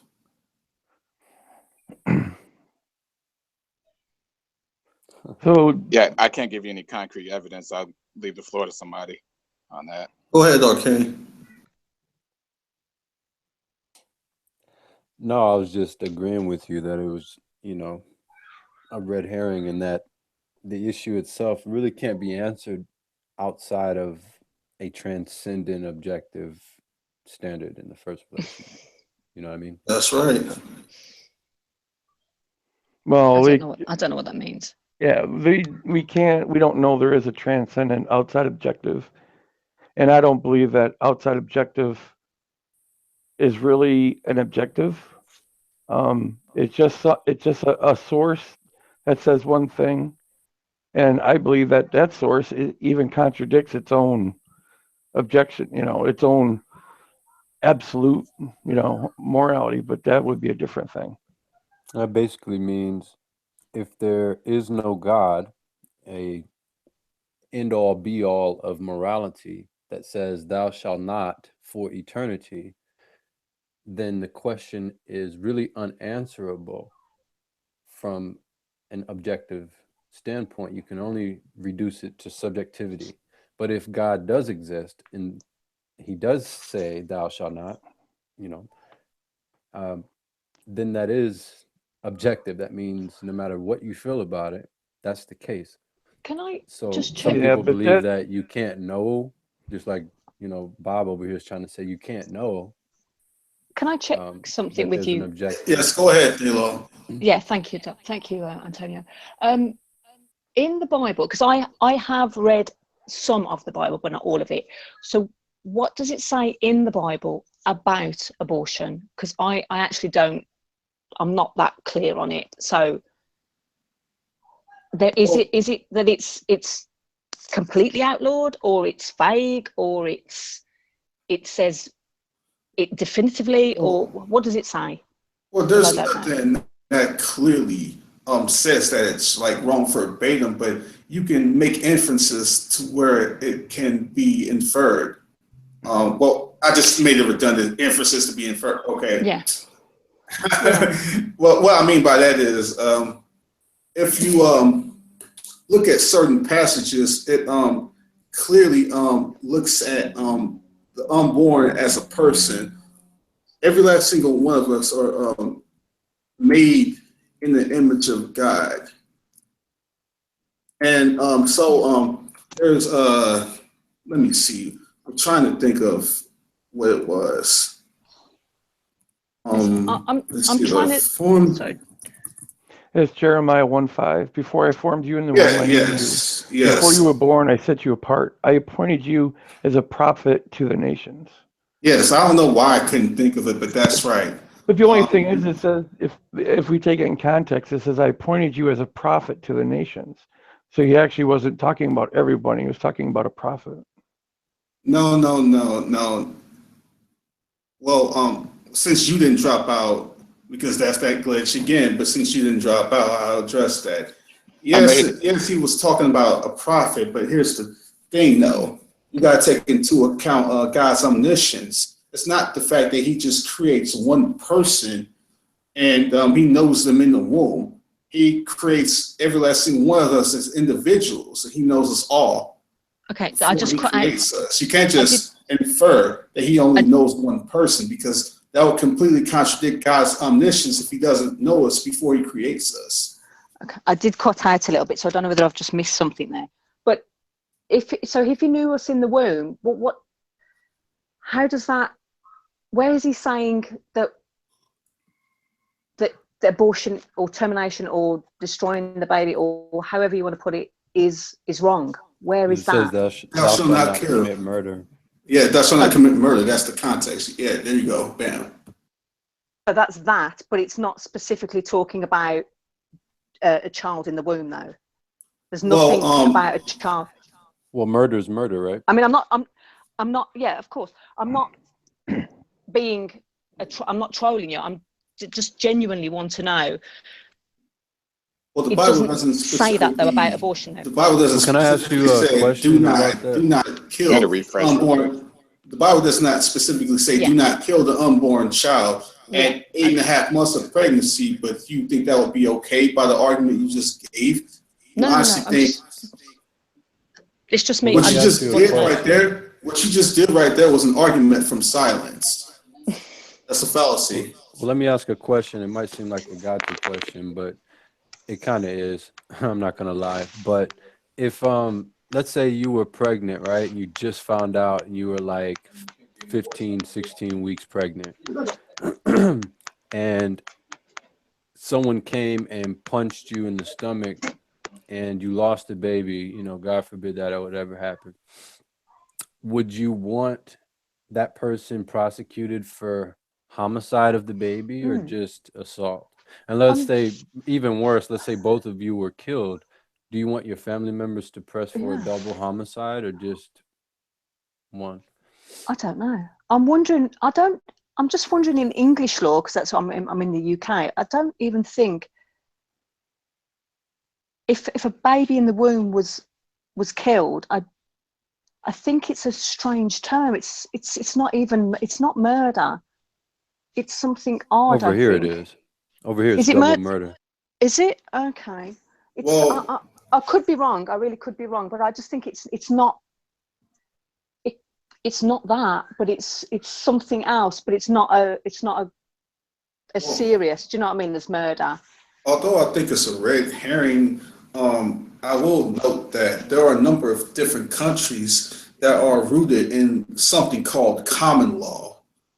So yeah, I can't give you any concrete evidence. I'll leave the floor to somebody on that. Go ahead, okay. No, I was just agreeing with you that it was, a red herring, and that the issue itself really can't be answered outside of a transcendent objective standard in the first place. You know what I mean? That's right. Well, I don't know what that means. Yeah, we don't know there is a transcendent outside objective, and I don't believe that outside objective is really an objective. It's just a source that says one thing, and I believe that source even contradicts its own objection, its own absolute, morality. But that would be a different thing. That basically means if there is no God, a end-all be-all of morality that says thou shalt not for eternity, then the question is really unanswerable from an objective standpoint. You can only reduce it to subjectivity. But if God does exist and he does say thou shalt not, then that is objective. That means no matter what you feel about it, that's the case. Can I So just some check? people believe that you can't know, just like Bob over here is trying to say you can't know. Can I check something with you? Yes, go ahead, Dilo. Yeah, thank you, Antonio. In the Bible, because I have read some of the Bible, but not all of it. So what does it say in the Bible about abortion? Because I actually don't. I'm not that clear on it. So is it that it's completely outlawed, or it's vague, or it says it definitively, or Well, what does it say? well, 'Cause there's I don't know. nothing that clearly says that it's like wrong verbatim, but you can make inferences to where it can be inferred. Well, I just made a redundant inferences to be inferred. Okay. Yeah. Yeah. Well, what I mean by that is, if you look at certain passages, it clearly looks at the unborn as a person. Every last single one of us are made in the image of God, and so there's let me see. I'm trying to think of what it was. Let's I'm see. trying to. Form. Sorry. It's Jeremiah 1:5. Before I formed you in the womb, Yeah. I knew you. Yes. Before you Yes. were born, I set you apart. I appointed you as a prophet to the nations. Yes. I don't know why I couldn't think of it, but that's right. But the only thing is, it says, if we take it in context, it says, I appointed you as a prophet to the nations. So he actually wasn't talking about everybody. He was talking about a prophet. No. Well, since you didn't drop out, because that's that glitch again, but since you didn't drop out, I'll address that. Yes, he was talking about a prophet, but here's the thing, though. You got to take into account God's omniscience. It's not the fact that he just creates one person and he knows them in the womb. He creates every last single one of us as individuals, and he knows us all. Okay, so I just He cut creates us. You can't just infer that he only knows one person, because that would completely contradict God's omniscience if he doesn't know us before he creates us. Okay, I did cut out a little bit, so I don't know whether I've just missed something there. But if he knew us in the womb, what? How does that? Where is he saying that the abortion or termination or destroying the baby, or however you want to put it, is wrong? Where is It says that? thou shalt not commit murder. Yeah, thou shalt not commit murder. That's the context. Yeah, there you go. Bam. So that's that, but it's not specifically talking about a child in the womb, though. There's nothing about a child. Well, murder is murder, right? I mean, I'm not. Yeah, of course, I'm not being. I'm not trolling you. I'm just genuinely want to know. Well, the It Bible doesn't doesn't say that though about specifically. abortion. Though. The Bible doesn't Can I ask you specifically a say, question about that? do not kill Gotta refresh it. unborn. The Bible does not specifically say, Yeah. do not kill the unborn child Yeah. at 8.5 months of pregnancy. But you think that would be okay by the argument you just gave? You No. honestly think It's just me. what Let you me just ask you a did right question. there? What you just did right there was an argument from silence. That's a fallacy. Well, let me ask a question. It might seem like a gotcha question, but it kind of is. I'm not gonna lie. But if let's say you were pregnant, right? And you just found out and you were like 15, 16 weeks pregnant. And someone came and punched you in the stomach and you lost the baby, you know, God forbid that would ever happen. Would you want that person prosecuted for homicide of the baby or just assault? And let's say, even worse, let's say both of you were killed. Do you want your family members to press for a double homicide or just one? I don't know. I'm wondering. I'm just wondering in English law, because that's what I'm in the UK. I don't even think if a baby in the womb was killed. I think it's a strange term. It's not even. It's not murder. It's something odd. Over here it is. Over here is it's it double murder. Is it okay? It's. Well, I could be wrong. I really could be wrong, but I just think it's not. It's not that, but it's something else. But it's not a serious. Do you know what I mean? As murder. although I think it's a red herring, I will note that there are a number of different countries that are rooted in something called common law.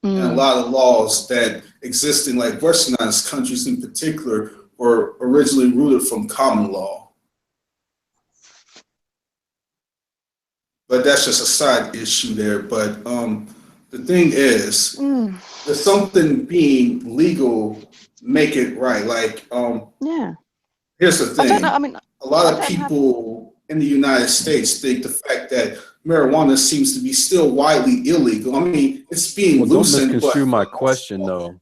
And a lot of laws that exist in like westernized countries in particular were originally rooted from common law. But that's just a side issue there. But the thing is, there's something being legal make it right. Like, Yeah. here's the thing. I don't know. I mean, A lot I of don't have. people in the United States think the fact that marijuana seems to be still widely illegal. I mean, it's being Well, don't loosened, but misconstrue my question though.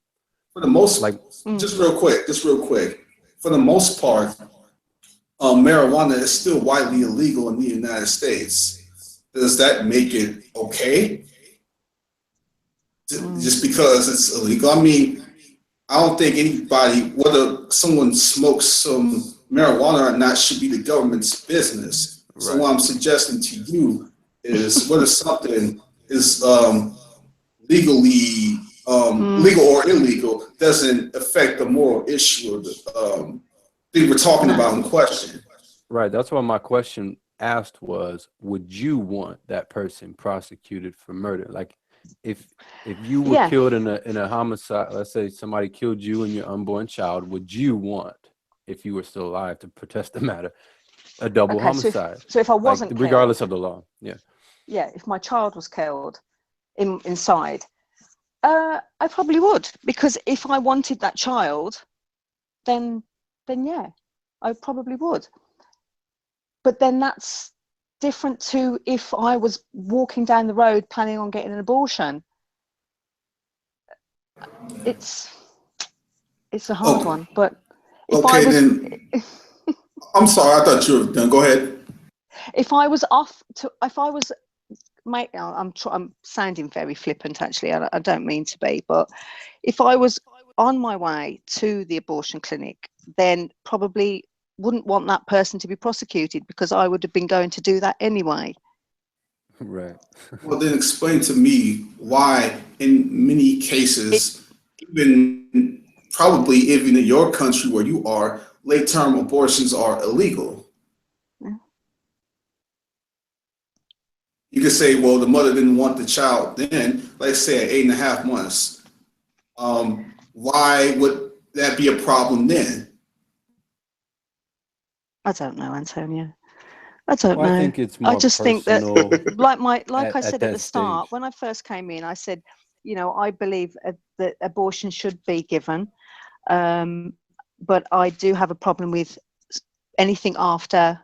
for the most, Like, just real quick, for the most part, marijuana is still widely illegal in the United States. Does that make it okay? Just because it's illegal? I mean, I don't think anybody, whether someone smokes some marijuana or not, should be the government's business. So right. what I'm suggesting to you is whether something is legally legal or illegal doesn't affect the moral issue of the thing we're talking about in question. Right. That's why my question asked was, would you want that person prosecuted for murder? Like, if you were Yeah. killed in a homicide, let's say somebody killed you and your unborn child, would you want, if you were still alive, to protest the matter, a double Okay, homicide? so if I Like, wasn't regardless killed, of the law. Yeah. yeah, if my child was killed inside, I probably would, because if I wanted that child, then yeah, I probably would. But then that's different to if I was walking down the road planning on getting an abortion. It's a hard Okay. one, but if Okay, I was, then I'm sorry. I thought you were done. Go ahead. if I was off to, if I was, I'm sounding very flippant actually. I don't mean to be, but if I was on my way to the abortion clinic, then probably wouldn't want that person to be prosecuted because I would have been going to do that anyway. Right. Well, then explain to me why, in many cases, even probably even in your country where you are, late-term abortions are illegal. Yeah. You could say, well, the mother didn't want the child then, let's say at 8.5 months. Why would that be a problem then? I don't know, Antonio. I don't Well, I know. think it's I more just think that, personal like I at said at that the start, stage. when I first came in, I said, you know, I believe that abortion should be given, but I do have a problem with anything after.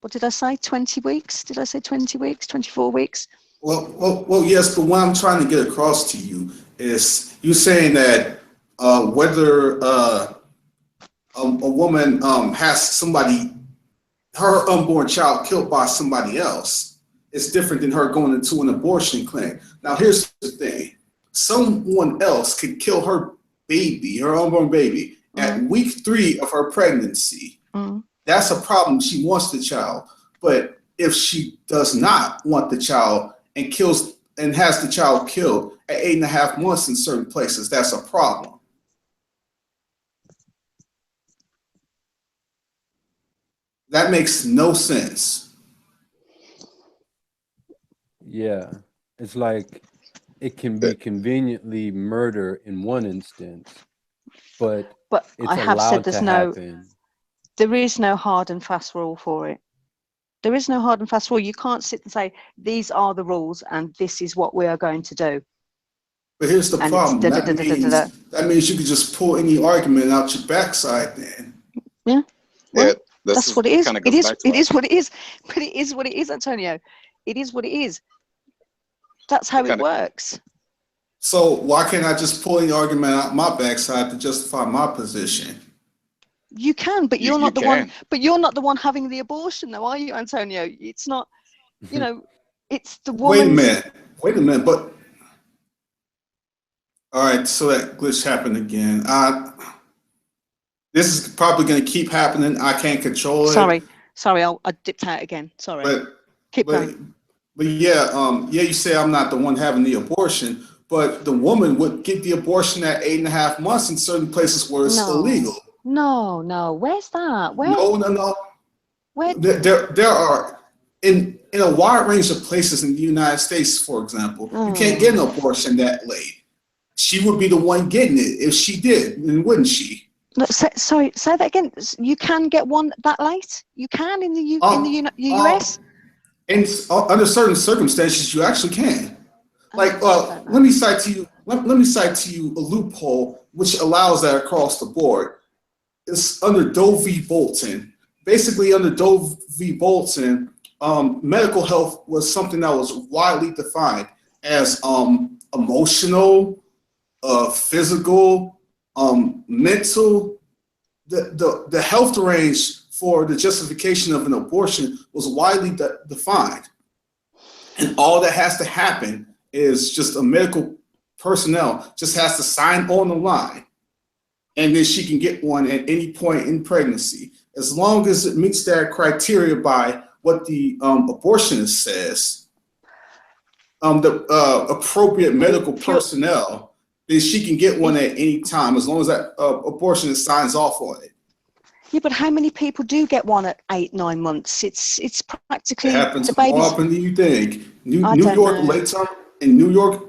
What did I say? 20 weeks? Did I say 20 weeks? 24 weeks? Well, yes, but what I'm trying to get across to you is you saying that whether a woman has somebody, her unborn child killed by somebody else, it's different than her going into an abortion clinic. Now, here's the thing. Someone else could kill her baby, her unborn baby, at week 3 of her pregnancy. That's a problem. She wants the child. But if she does not want the child and kills and has the child killed at 8.5 months in certain places, that's a problem. That makes no sense. Yeah. It's like it can be conveniently murder in one instance, but it's I have said allowed to happen. there is no hard and fast rule for it. There is no hard and fast rule. You can't sit and say, these are the rules and this is what we are going to do. But here's the And problem. it's That means you could just pull any argument out your backside then. Yeah. Well, Yeah, that's what it is. It is what it is. But it is what it is, Antonio. It is what it is. That's how it works. So why can't I just pull any argument out my backside to justify my position? You can, but you're not the can. one. But you're not the one having the abortion, though, are you, Antonio? It's not. You know, it's the woman. Wait a minute. But all right, so that glitch happened again. This is probably going to keep happening. I can't control it. Sorry, I dipped out again. Sorry. Keep going. But yeah, you say I'm not the one having the abortion, but the woman would get the abortion at 8.5 months in certain places where it's illegal. No. Where's that? Where? No. Where? There are in a wide range of places in the United States, for example, you can't get an abortion that late. She would be the one getting it if she did, wouldn't she? No, sorry, say that again. You can get one that late. You can in the US. Under certain circumstances, you actually can. Like, let me cite to you a loophole which allows that across the board. It's under Doe v. Bolton. Basically, under Doe v. Bolton, medical health was something that was widely defined as emotional, physical, mental. The health range for the justification of an abortion was widely defined. And all that has to happen is just a medical personnel just has to sign on the line, and then she can get one at any point in pregnancy, as long as it meets that criteria by what the abortionist says, the appropriate medical personnel, then she can get one at any time, as long as that abortionist signs off on it. Yeah, but how many people do get one at 8-9 months? It's practically It happens the more baby's. often than you think. New I don't York know. late term in New York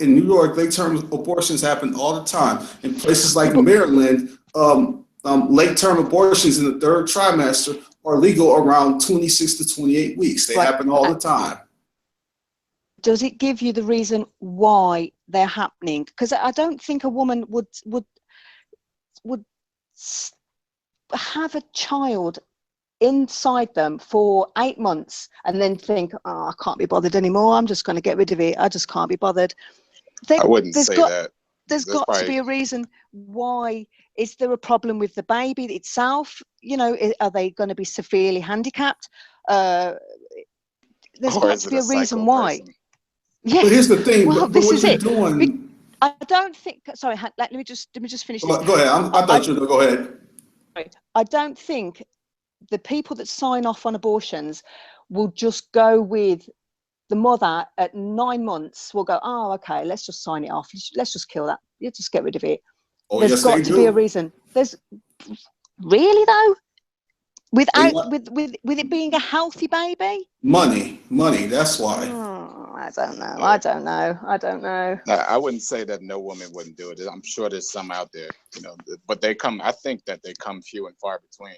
late term abortions happen all the time. In places like Maryland, late term abortions in the third trimester are legal around 26 to 28 weeks. They Right. happen all the time. Does it give you the reason why they're happening? Because I don't think a woman would have a child inside them for 8 months and then think, oh, I can't be bothered anymore. I'm just going to get rid of it. I just can't be bothered. I wouldn't say that. There's That's got to be a reason why. Is there a problem with the baby itself? You know, are they going to be severely handicapped? There's got to be a reason why. Yeah. But here's the thing. Well, but this what is you're it. doing. I don't think. Sorry, let me just finish this. Go ahead. I thought you were going to go ahead. I don't think the people that sign off on abortions will just go with the mother at 9 months. Will go, oh, okay, let's just sign it off. Let's just kill that. You just get rid of it. Oh, There's yes, got they to do. be a reason. There's really though, with it being a healthy baby. Money. That's why. Oh, I don't know. No, I wouldn't say that no woman wouldn't do it. I'm sure there's some out there, you know, but they come. I think that they come few and far between.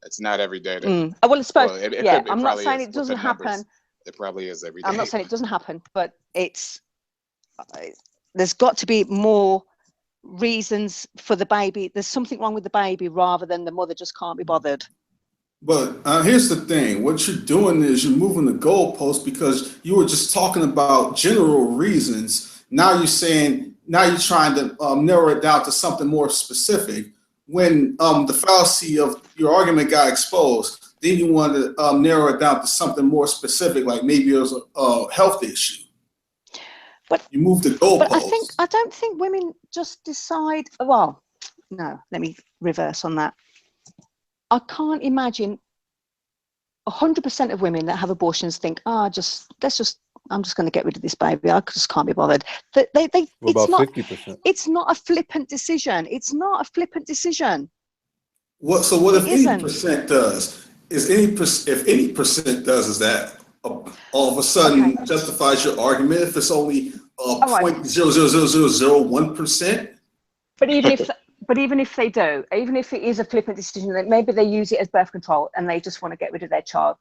It's not every day. That, well, I suppose. well, it Yeah, could, I'm not saying is, it doesn't happen. numbers, it probably is every day. I'm not saying it doesn't happen, but there's got to be more reasons for the baby. There's something wrong with the baby rather than the mother just can't be bothered. But here's the thing. What you're doing is you're moving the goalpost, because you were just talking about general reasons. Now you're trying to narrow it down to something more specific. When the fallacy of your argument got exposed, then you want to narrow it down to something more specific, like maybe it was a health issue. But you move the goalpost. But I don't think women just decide. Well, no. Let me reverse on that. I can't imagine 100% of women that have abortions think, I'm just going to get rid of this baby. I just can't be bothered. What about 50%? It's not a flippant decision. It's not a flippant decision. So what if any percent does? If any percent does, is that all of a sudden justifies your argument? If it's only 0.00001%? But even if they do, even if it is a flippant decision, that maybe they use it as birth control and they just want to get rid of their child.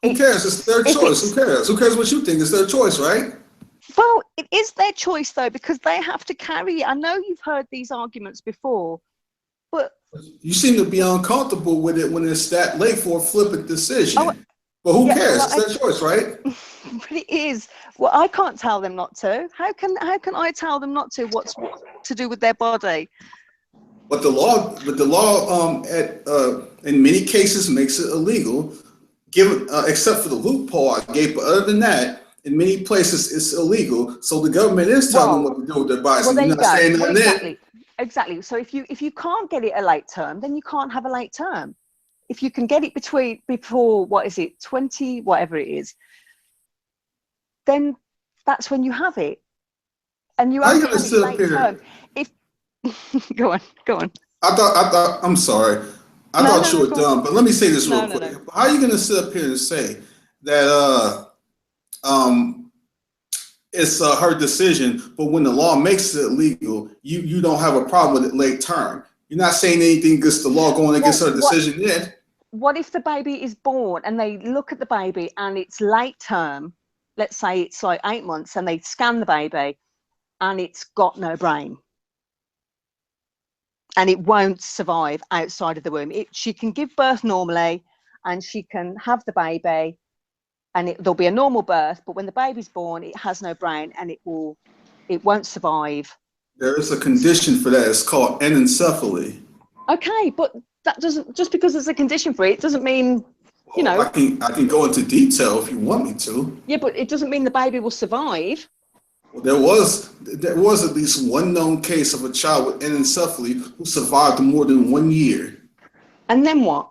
Who cares? It's their choice. Who cares? Who cares what you think? It's their choice, right? Well, it is their choice though, because they have to carry it. I know you've heard these arguments before, but you seem to be uncomfortable with it when it's that late for a flippant decision. But who cares? It's their choice, right? But it is. Well, I can't tell them not to. How can I tell them not to? What's to do with their body? But the law, in many cases makes it illegal, except for the loophole I gave. But other than that, in many places it's illegal. So the government is telling them what to do with their bodies. Well, there you go. Exactly. Exactly. So if you can't get it a late term, then you can't have a late term. If you can get it before 20, whatever it is, then that's when you have it. And you only have it late term. Go on. I'm sorry. I thought you were dumb, but let me say this real quick. No. How are you going to sit up here and say that it's her decision, but when the law makes it illegal, you don't have a problem with it late term? You're not saying anything against the law going against her decision yet. What if the baby is born and they look at the baby and it's late term? Let's say it's like 8 months, and they scan the baby and it's got no brain. And it won't survive outside of the womb. She can give birth normally, and she can have the baby, and there'll be a normal birth. But when the baby's born, it has no brain, and it won't survive. There is a condition for that. It's called anencephaly. Okay, but that doesn't, just because there's a condition for it doesn't mean, you know. I can go into detail if you want me to. Yeah, but it doesn't mean the baby will survive. Well, there was at least one known case of a child with anencephaly who survived more than 1 year. And then what?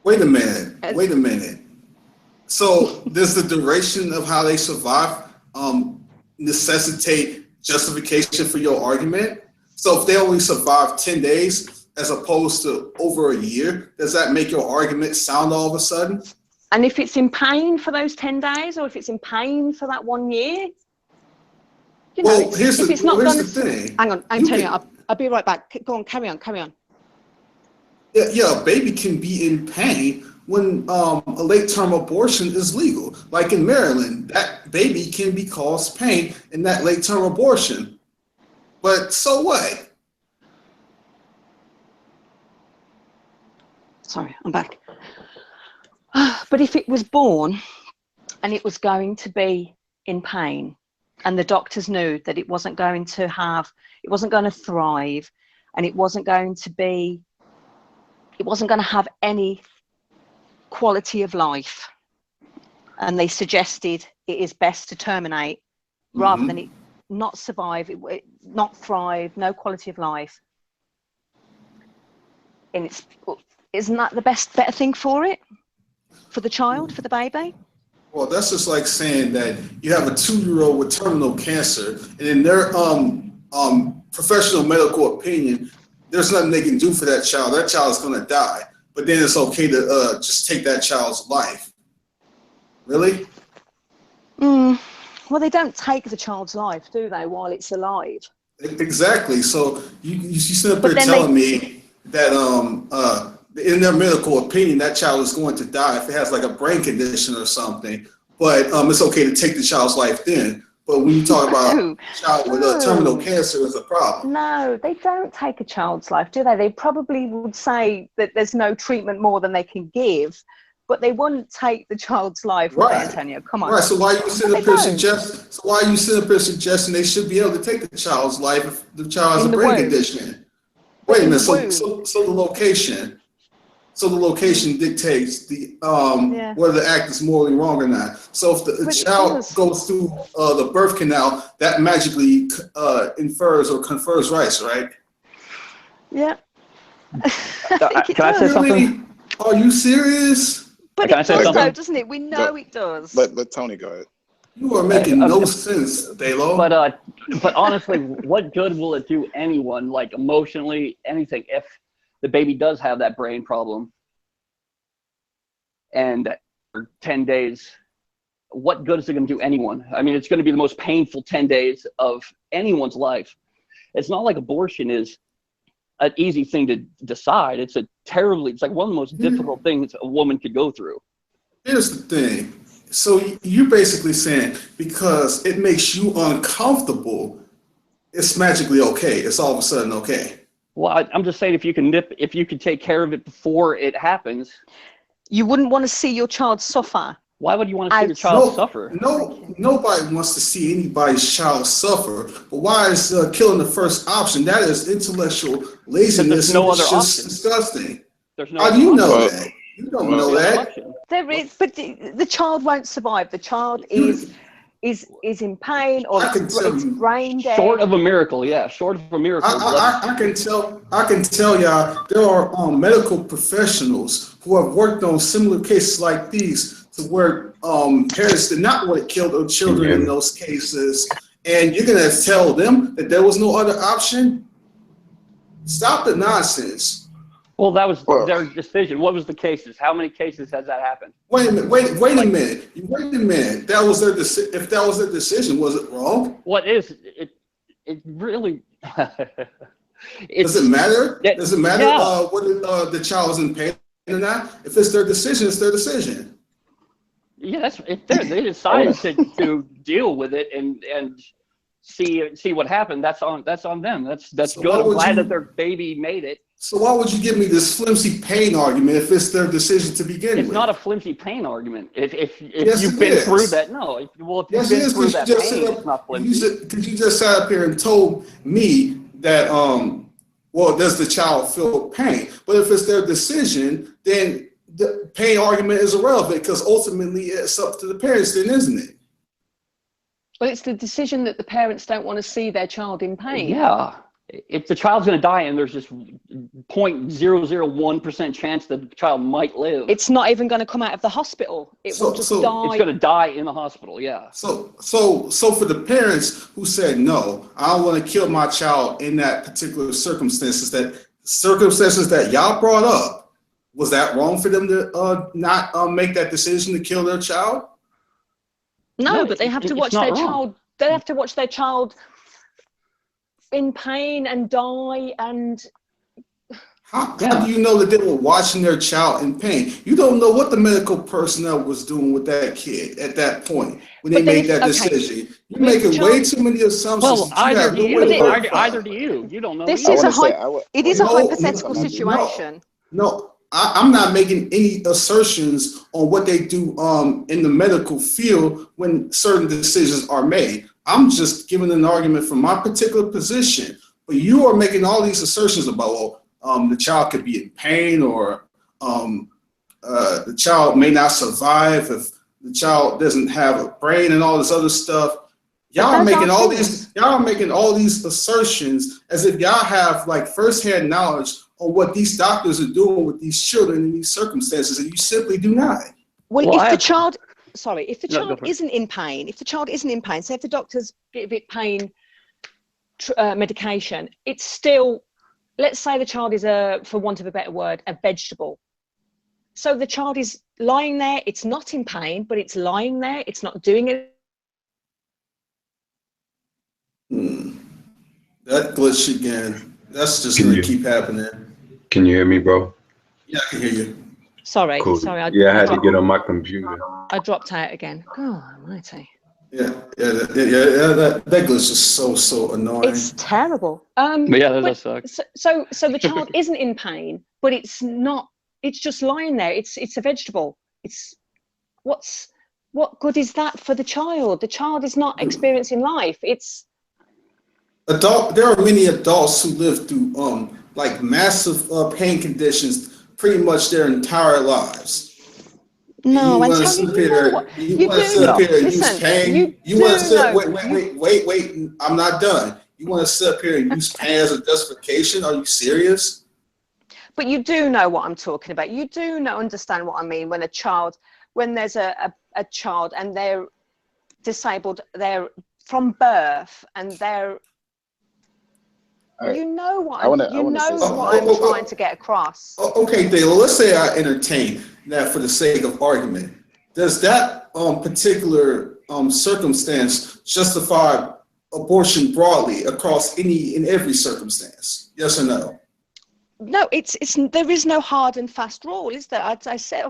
Wait a minute. So does the duration of how they survive necessitate justification for your argument? So if they only survive 10 days as opposed to over a year, does that make your argument sound all of a sudden? And if it's in pain for those 10 days, or if it's in pain for that 1 year, you know, Well, here's the thing. Hang on, I'm telling you, I'll be right back. Go on, carry on. Yeah, a baby can be in pain when a late-term abortion is legal. Like in Maryland, that baby can be caused pain in that late-term abortion. But so what? Sorry, I'm back. But if it was born and it was going to be in pain, and the doctors knew that it wasn't going to thrive, and it wasn't going to have any quality of life, and they suggested it is best to terminate rather than it not survive, it not thrive, no quality of life, and isn't that the better thing for it? For the child, for the baby? Well, that's just like saying that you have a 2-year-old with terminal cancer, and in their professional medical opinion, there's nothing they can do for that child. That child is going to die. But then it's okay to just take that child's life. Really? Well, they don't take the child's life, do they, while it's alive? Exactly. So you sit up there telling me that in their medical opinion, that child is going to die if it has like a brain condition or something. But it's okay to take the child's life then. But when you talk about a child with terminal cancer, is a problem. No, they don't take a child's life, do they? They probably would say that there's no treatment more than they can give, but they wouldn't take the child's life, would they, Antonio? Come on. Right. So why are you sitting up here suggesting they should be able to take the child's life if the child has a brain condition? Wait a minute. So the location. So the location dictates whether the act is morally wrong or not. So if the child goes through the birth canal, that magically infers or confers rights, right? Yeah. Can I say something? Are you serious? But it does, though, doesn't it? We know it does. Let Tony go ahead. You are making no sense, Dalo. But honestly, what good will it do anyone, like emotionally, anything, if the baby does have that brain problem and for 10 days, what good is it going to do anyone? I mean, it's going to be the most painful 10 days of anyone's life. It's not like abortion is an easy thing to decide. It's like one of the most difficult things a woman could go through. Here's the thing. So you're basically saying because it makes you uncomfortable, it's magically okay. It's all of a sudden okay. Well, I'm just saying if you can take care of it before it happens. You wouldn't want to see your child suffer. Why would you want to see your child suffer? No, nobody wants to see anybody's child suffer. But why is killing the first option? That is intellectual laziness. No other it's just option. Disgusting. There's no How do you know that? You don't know that. There is, but the child won't survive. The child is in pain or it's brain dead. Short of a miracle, yeah. Short of a miracle. I can tell y'all there are medical professionals who have worked on similar cases like these to where parents did not want to kill their children in those cases, and you're gonna tell them that there was no other option? Stop the nonsense. Well, that was their decision. What was the cases? How many cases has that happened? Wait a minute. That was their decision. If that was their decision, was it wrong? What is it? It really. Does it matter? Does it matter whether the child is in pain or not? If it's their decision, it's their decision. Yes, they decided to deal with it and see what happened, that's on them. That's So good. why I'm would glad you- that their baby made it. So why would you give me this flimsy pain argument if it's their decision to begin It's with? not a flimsy pain argument. If Yes, you've it been is. through that, no. If you've Yes, it been is, through because that you just pain, sit it's not up, flimsy. because you just sat up here and told me that, well, does the child feel pain? But if it's their decision, then the pain argument is irrelevant, because ultimately it's up to the parents then, isn't it? Well, it's the decision that the parents don't want to see their child in pain. Yeah. If the child's going to die and there's just 0.001% chance that the child might live, It's not even going to come out of the hospital. It will just die. it's going to die in the hospital. Yeah. So for the parents who said, no, I don't want to kill my child in that particular circumstances that y'all brought up, was that wrong for them to not make that decision to kill their child? No, No, but they have to it's watch not their wrong. child. They have to watch their child in pain and die. And How do you know that they were watching their child in pain? You don't know what the medical personnel was doing with that kid at that point when they But then made if- that okay. decision. You're But if the making way child- too many assumptions. Well, that you either have do no you. way to But verify. Either do you. You don't know. this I is wanna a say- it is a No, hypothetical no, no. situation. No, I'm not making any assertions on what they do in the medical field when certain decisions are made. I'm just giving an argument from my particular position. But you are making all these assertions about, the child could be in pain, or the child may not survive if the child doesn't have a brain, and all this other stuff. Y'all are those making are all things. these assertions as if y'all have like firsthand knowledge on what these doctors are doing with these children in these circumstances, and you simply do not. Well, Well, if I the have- child, sorry, if the No, go child for it. isn't in pain, say if the doctors give it pain medication, it's still, let's say the child is for want of a better word, a vegetable. So the child is lying there, it's not in pain, but it's lying there, it's not doing it. That glitch again. That's just Can gonna you- keep happening. Can you hear me, bro? Yeah, I can hear you. Sorry, Cool. sorry, Yeah, I had to get on my computer. I dropped out again. God almighty. That glitch is so annoying. It's terrible. But yeah, that but- does suck. So the child isn't in pain, but it's not, it's just lying there. It's a vegetable. What good is that for the child? The child is not experiencing life. There are many adults who live through like massive pain conditions pretty much their entire lives. No, you want to Antonio, sit you know here, what? you You want to do sit know. up here and use Listen, pain. you want to do sit. know. Wait. I'm not done. You want to sit up here and use pain as a justification? Are you serious? But you do know what I'm talking about. You do understand what I mean when there's a child and they're disabled, they're from birth and they're. All right. You know what I wanna I'm say something. trying to get across. Okay, Dale. Let's say I entertain that for the sake of argument. Does that particular circumstance justify abortion broadly across any and every circumstance? Yes or no? No, it's there is no hard and fast rule, is there? I've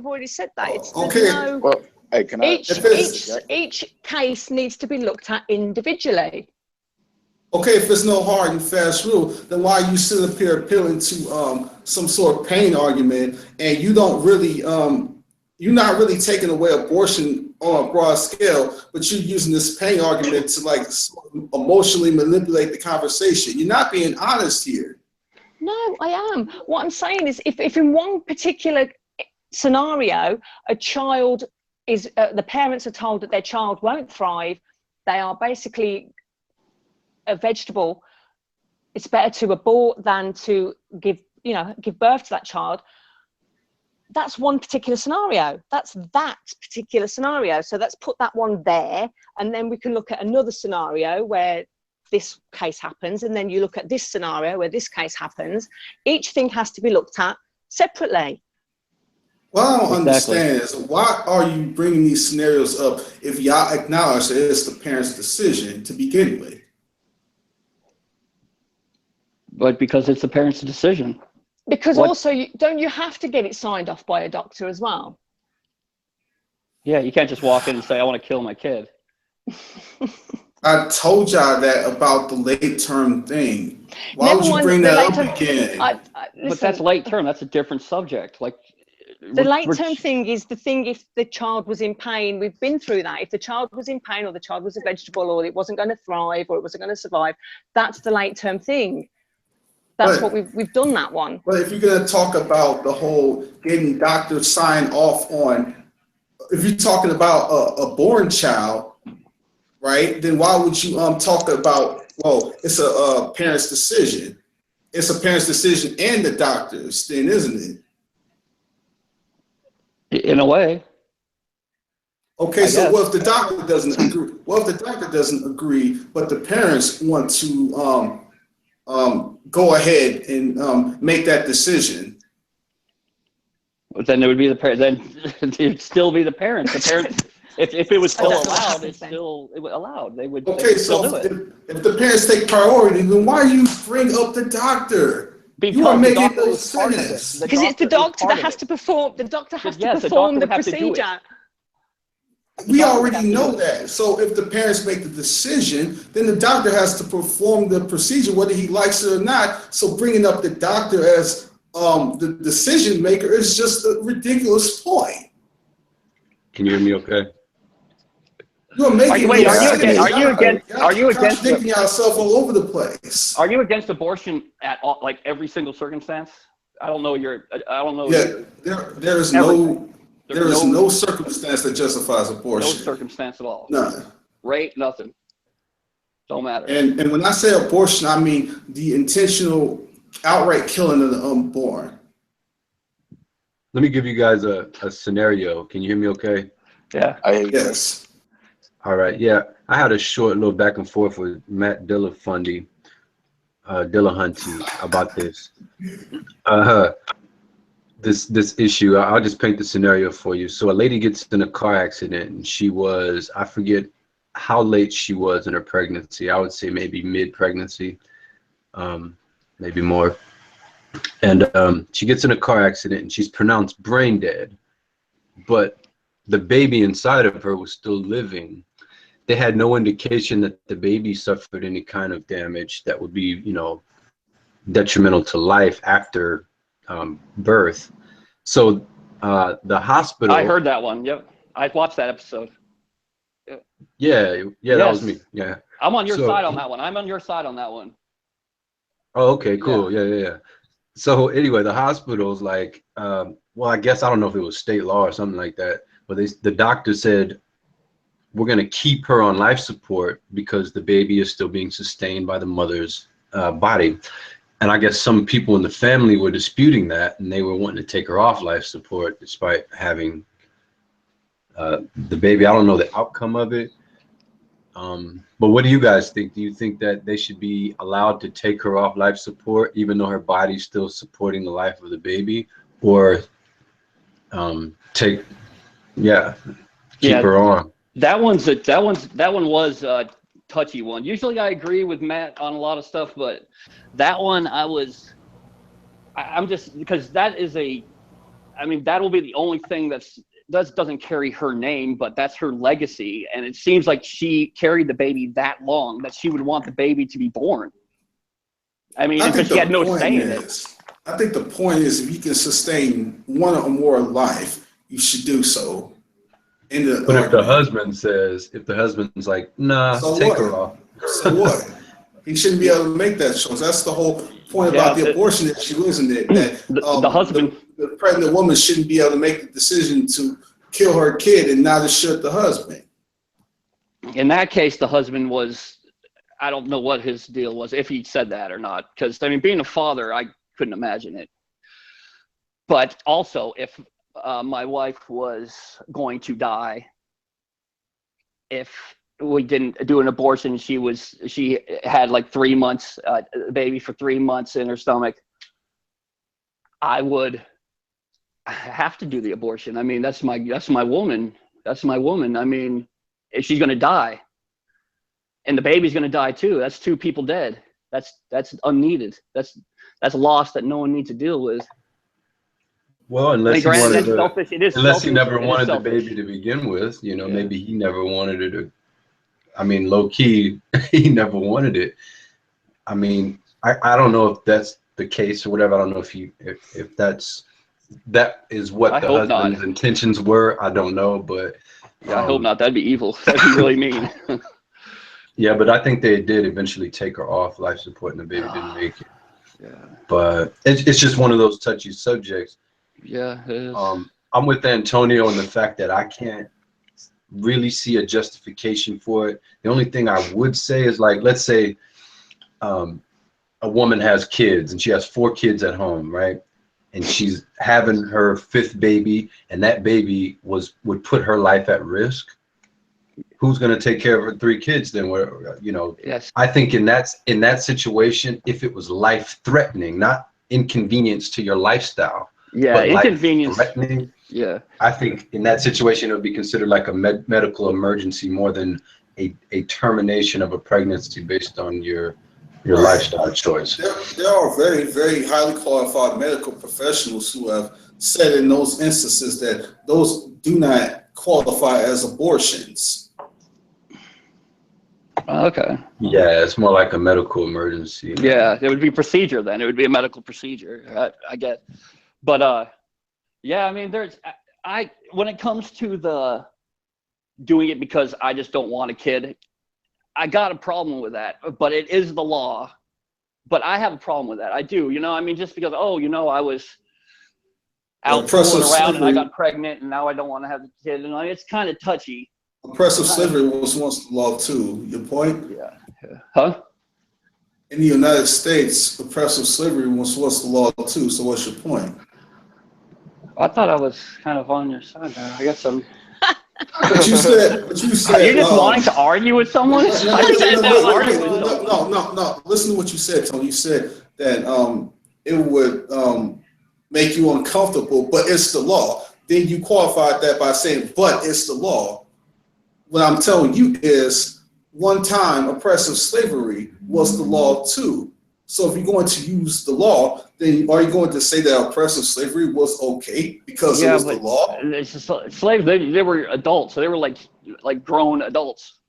already said that. Okay. Well, hey, can I? Each case needs to be looked at individually. Okay, if there's no hard and fast rule, then why are you sitting up here appealing to some sort of pain argument, and you don't really you're not really taking away abortion on a broad scale, but you're using this pain argument to like emotionally manipulate the conversation. You're not being honest here. No, I am. What I'm saying is, if in one particular scenario, a child is, the parents are told that their child won't thrive, they are basically a vegetable, it's better to abort than to give birth to that child. That's one particular scenario. That's that particular scenario. So let's put that one there, and then we can look at another scenario where this case happens, and then you look at this scenario where this case happens. Each thing has to be looked at separately. What I don't Exactly. understand is, why are you bringing these scenarios up if y'all acknowledge that it's the parent's decision to begin with? But because it's the parent's decision. Because What- also, don't you have to get it signed off by a doctor as well? Yeah, you can't just walk in and say, I want to kill my kid. I told y'all that about the late term thing. Why Never would you mind bring the that late up term. again? But that's Listen, late term. That's a different subject. Like the late term thing is the thing if the child was in pain. We've been through that. If the child was in pain, or the child was a vegetable, or it wasn't going to thrive, or it wasn't going to survive, that's the late term thing. That's what we've done that one. But if you're going to talk about the whole getting doctors sign off on, if you're talking about a born child, right, then why would you talk about, well, it's a parent's decision. It's a parent's decision and the doctor's then, isn't it? In a way. Okay, I so guess. what if the doctor doesn't agree? What if the doctor doesn't agree, but the parents want to go ahead and make that decision? Then it would be the parent. Then it'd still be the parents. The parents. If it was still allowed, it's still allowed. They would. Okay, they would still so do it. if the parents take priority, then why you bring up the doctor? Because you are the making doctor no is part of it. sense. Because it's the doctor that has to perform. The doctor has to perform the procedure. We already know that. So if the parents make the decision, then the doctor has to perform the procedure, whether he likes it or not. So bringing up the doctor as the decision maker is just a ridiculous point. Can you hear me okay? You're making wait, no are you sense. against contradicting yourself all over the place? Are you against abortion at all, like every single circumstance? I don't know. I don't know. Yeah, there is no circumstance that justifies abortion. No circumstance at all. None. Rape, nothing. Don't matter. And when I say abortion, I mean the intentional, outright killing of the unborn. Let me give you guys a scenario. Can you hear me okay? Yeah. Yes. All right. Yeah. I had a short little back and forth with Matt Dillahunty about this. This issue. I'll just paint the scenario for you. So a lady gets in a car accident and she was, I forget how late she was in her pregnancy. I would say maybe mid-pregnancy, maybe more. And she gets in a car accident and she's pronounced brain dead, but the baby inside of her was still living. They had no indication that the baby suffered any kind of damage that would be, detrimental to life after birth. So the hospital. I heard that one. Yep, I watched that episode. Yeah, yes. That was me. Yeah, I'm on your side on that one. I'm on your side on that one. Oh, okay, cool. Yeah. So anyway, the hospital's like, well, I guess I don't know if it was state law or something like that, but the doctor said, we're going to keep her on life support because the baby is still being sustained by the mother's body. And I guess some people in the family were disputing that, and they were wanting to take her off life support despite having the baby. I don't know the outcome of it. But what do you guys think? Do you think that they should be allowed to take her off life support even though her body's still supporting the life of the baby, or keep her on? That one was a touchy one. Usually I agree with Matt on a lot of stuff, but that one I'm just, because that will be the only thing that doesn't carry her name, but that's her legacy. And it seems like she carried the baby that long that she would want the baby to be born. I mean, because she had no say in it. I think the point is, if you can sustain one or more life, you should do so. But if the husband's like, nah, so take what? her off. So what? He shouldn't be able to make that choice. That's the whole point about the abortion issue, isn't it? That the husband, the pregnant woman shouldn't be able to make the decision to kill her kid, and neither should the husband. In that case, the husband was, I don't know what his deal was, if he said that or not. Because, I mean, being a father, I couldn't imagine it. But also, if my wife was going to die, if we didn't do an abortion, she had like 3 months, a baby for 3 months in her stomach, I would have to do the abortion. I mean, that's my woman. That's my woman. I mean, if she's going to die and the baby's going to die too, that's 2 people dead. That's unneeded. That's a loss that no one needs to deal with. Well, unless he never wanted the baby to begin with, maybe he never wanted her to I mean, low key, he never wanted it. I mean, I don't know if that's the case or whatever. I don't know if that is what I the hope not. husband's intentions were. I don't know, but Yeah, I hope not. That'd be evil. That'd be really mean. yeah, but I think they did eventually take her off life support, and the baby didn't make it. Yeah. But it's just one of those touchy subjects. Yeah, it is. I'm with Antonio in the fact that I can't really see a justification for it. The only thing I would say is, like, let's say a woman has kids and she has 4 kids at home, right? And she's having her 5th baby, and that baby would put her life at risk. Who's going to take care of her 3 kids then? Where, you know, Yes. I think in that situation, if it was life threatening, not inconvenience to your lifestyle, Yeah, but inconvenience. life threatening, Yeah. I think in that situation it would be considered like a medical emergency more than a termination of a pregnancy based on your lifestyle choice. There are very, very highly qualified medical professionals who have said in those instances that those do not qualify as abortions. Okay. Yeah, it's more like a medical emergency. Yeah, it would be procedure then. It would be a medical procedure. I get. But yeah, I mean, when it comes to the doing it because I just don't want a kid, I got a problem with that. But it is the law. But I have a problem with that. I do. You know, I mean, just because, oh, you know, I was out fooling around and I got pregnant and now I don't want to have the kid. And it's kind of touchy. Oppressive slavery was once the law too. Your point? Yeah. Huh? In the United States, oppressive slavery was once the law too. So what's your point? I thought I was kind of on your side now. I guess I'm. But you said. Are you just wanting to argue with someone? No. Listen to what you said, Tony. You said that it would make you uncomfortable, but it's the law. Then you qualified that by saying, but it's the law. What I'm telling you is, one time oppressive slavery was the law too. So if you're going to use the law, then are you going to say that oppressive slavery was okay because it was the law? It's just, slaves, they were adults, so they were like grown adults.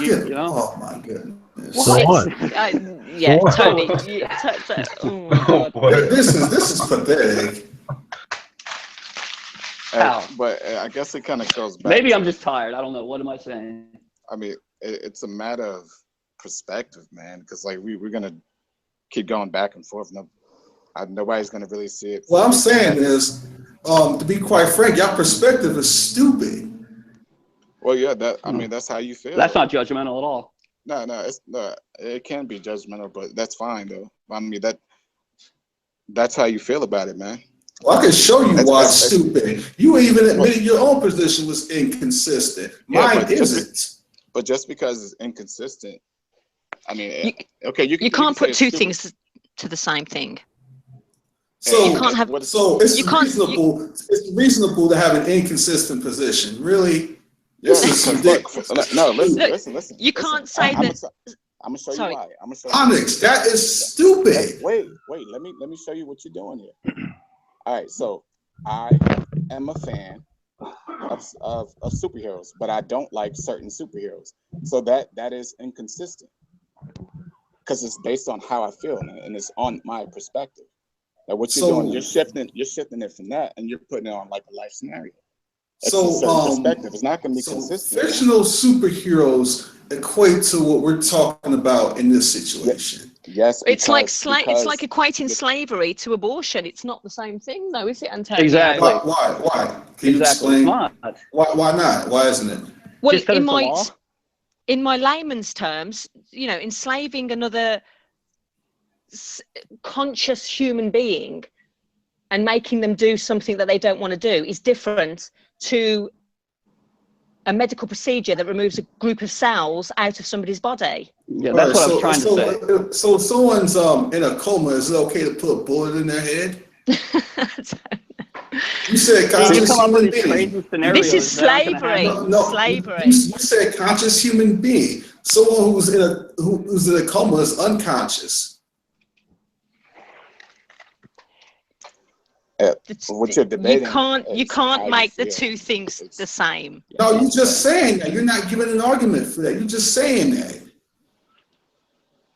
You know? Oh my goodness! So what? Yeah, What? Tony. Oh my God. This is pathetic. But I guess it kind of goes back. Maybe I'm just tired. I don't know. What am I saying? I mean, it's a matter of perspective, man. Because like we're gonna keep going back and forth. Nobody's gonna really see it. What I'm saying is, to be quite frank, your perspective is stupid. Well, yeah, I mean, that's how you feel. That's not judgmental at all. No, it can be judgmental, but that's fine though. I mean, that's how you feel about it, man. Well, I can show you why it's stupid. You even admitted your own position was inconsistent. Mine isn't. But just because it's inconsistent, I mean, okay, you can't put two things to the same thing. So you can't have. So it's reasonable. It's reasonable to have an inconsistent position. Really, this is ridiculous. No, listen. You can't say that. I'm gonna show you why. I'm gonna show you. Onyx, that is stupid. Wait. Let me show you what you're doing here. All right, so I am a fan of superheroes, but I don't like certain superheroes. So that is inconsistent because it's based on how I feel and it's on my perspective. Now, what you're doing, you're shifting it from that, and you're putting it on like a life scenario. It's a certain perspective. It's not going to be consistent. Fictional superheroes equate to what we're talking about in this situation. Yes, it's like equating slavery to abortion. It's not the same thing, though, is it, Antonio? Exactly. Why? Can you explain? Why not? Why isn't it? Well, in my layman's terms, you know, enslaving another conscious human being and making them do something that they don't want to do is different to a medical procedure that removes a group of cells out of somebody's body. Yeah, that's what I was trying to say. So if someone's in a coma, is it okay to put a bullet in their head? You said conscious human being. This is slavery. Slavery. You said conscious human being. Someone who's in a coma is unconscious. what you're debating. You can't how make you the feel. two things the same. No, you're just saying that. You're not giving an argument for that. You're just saying that.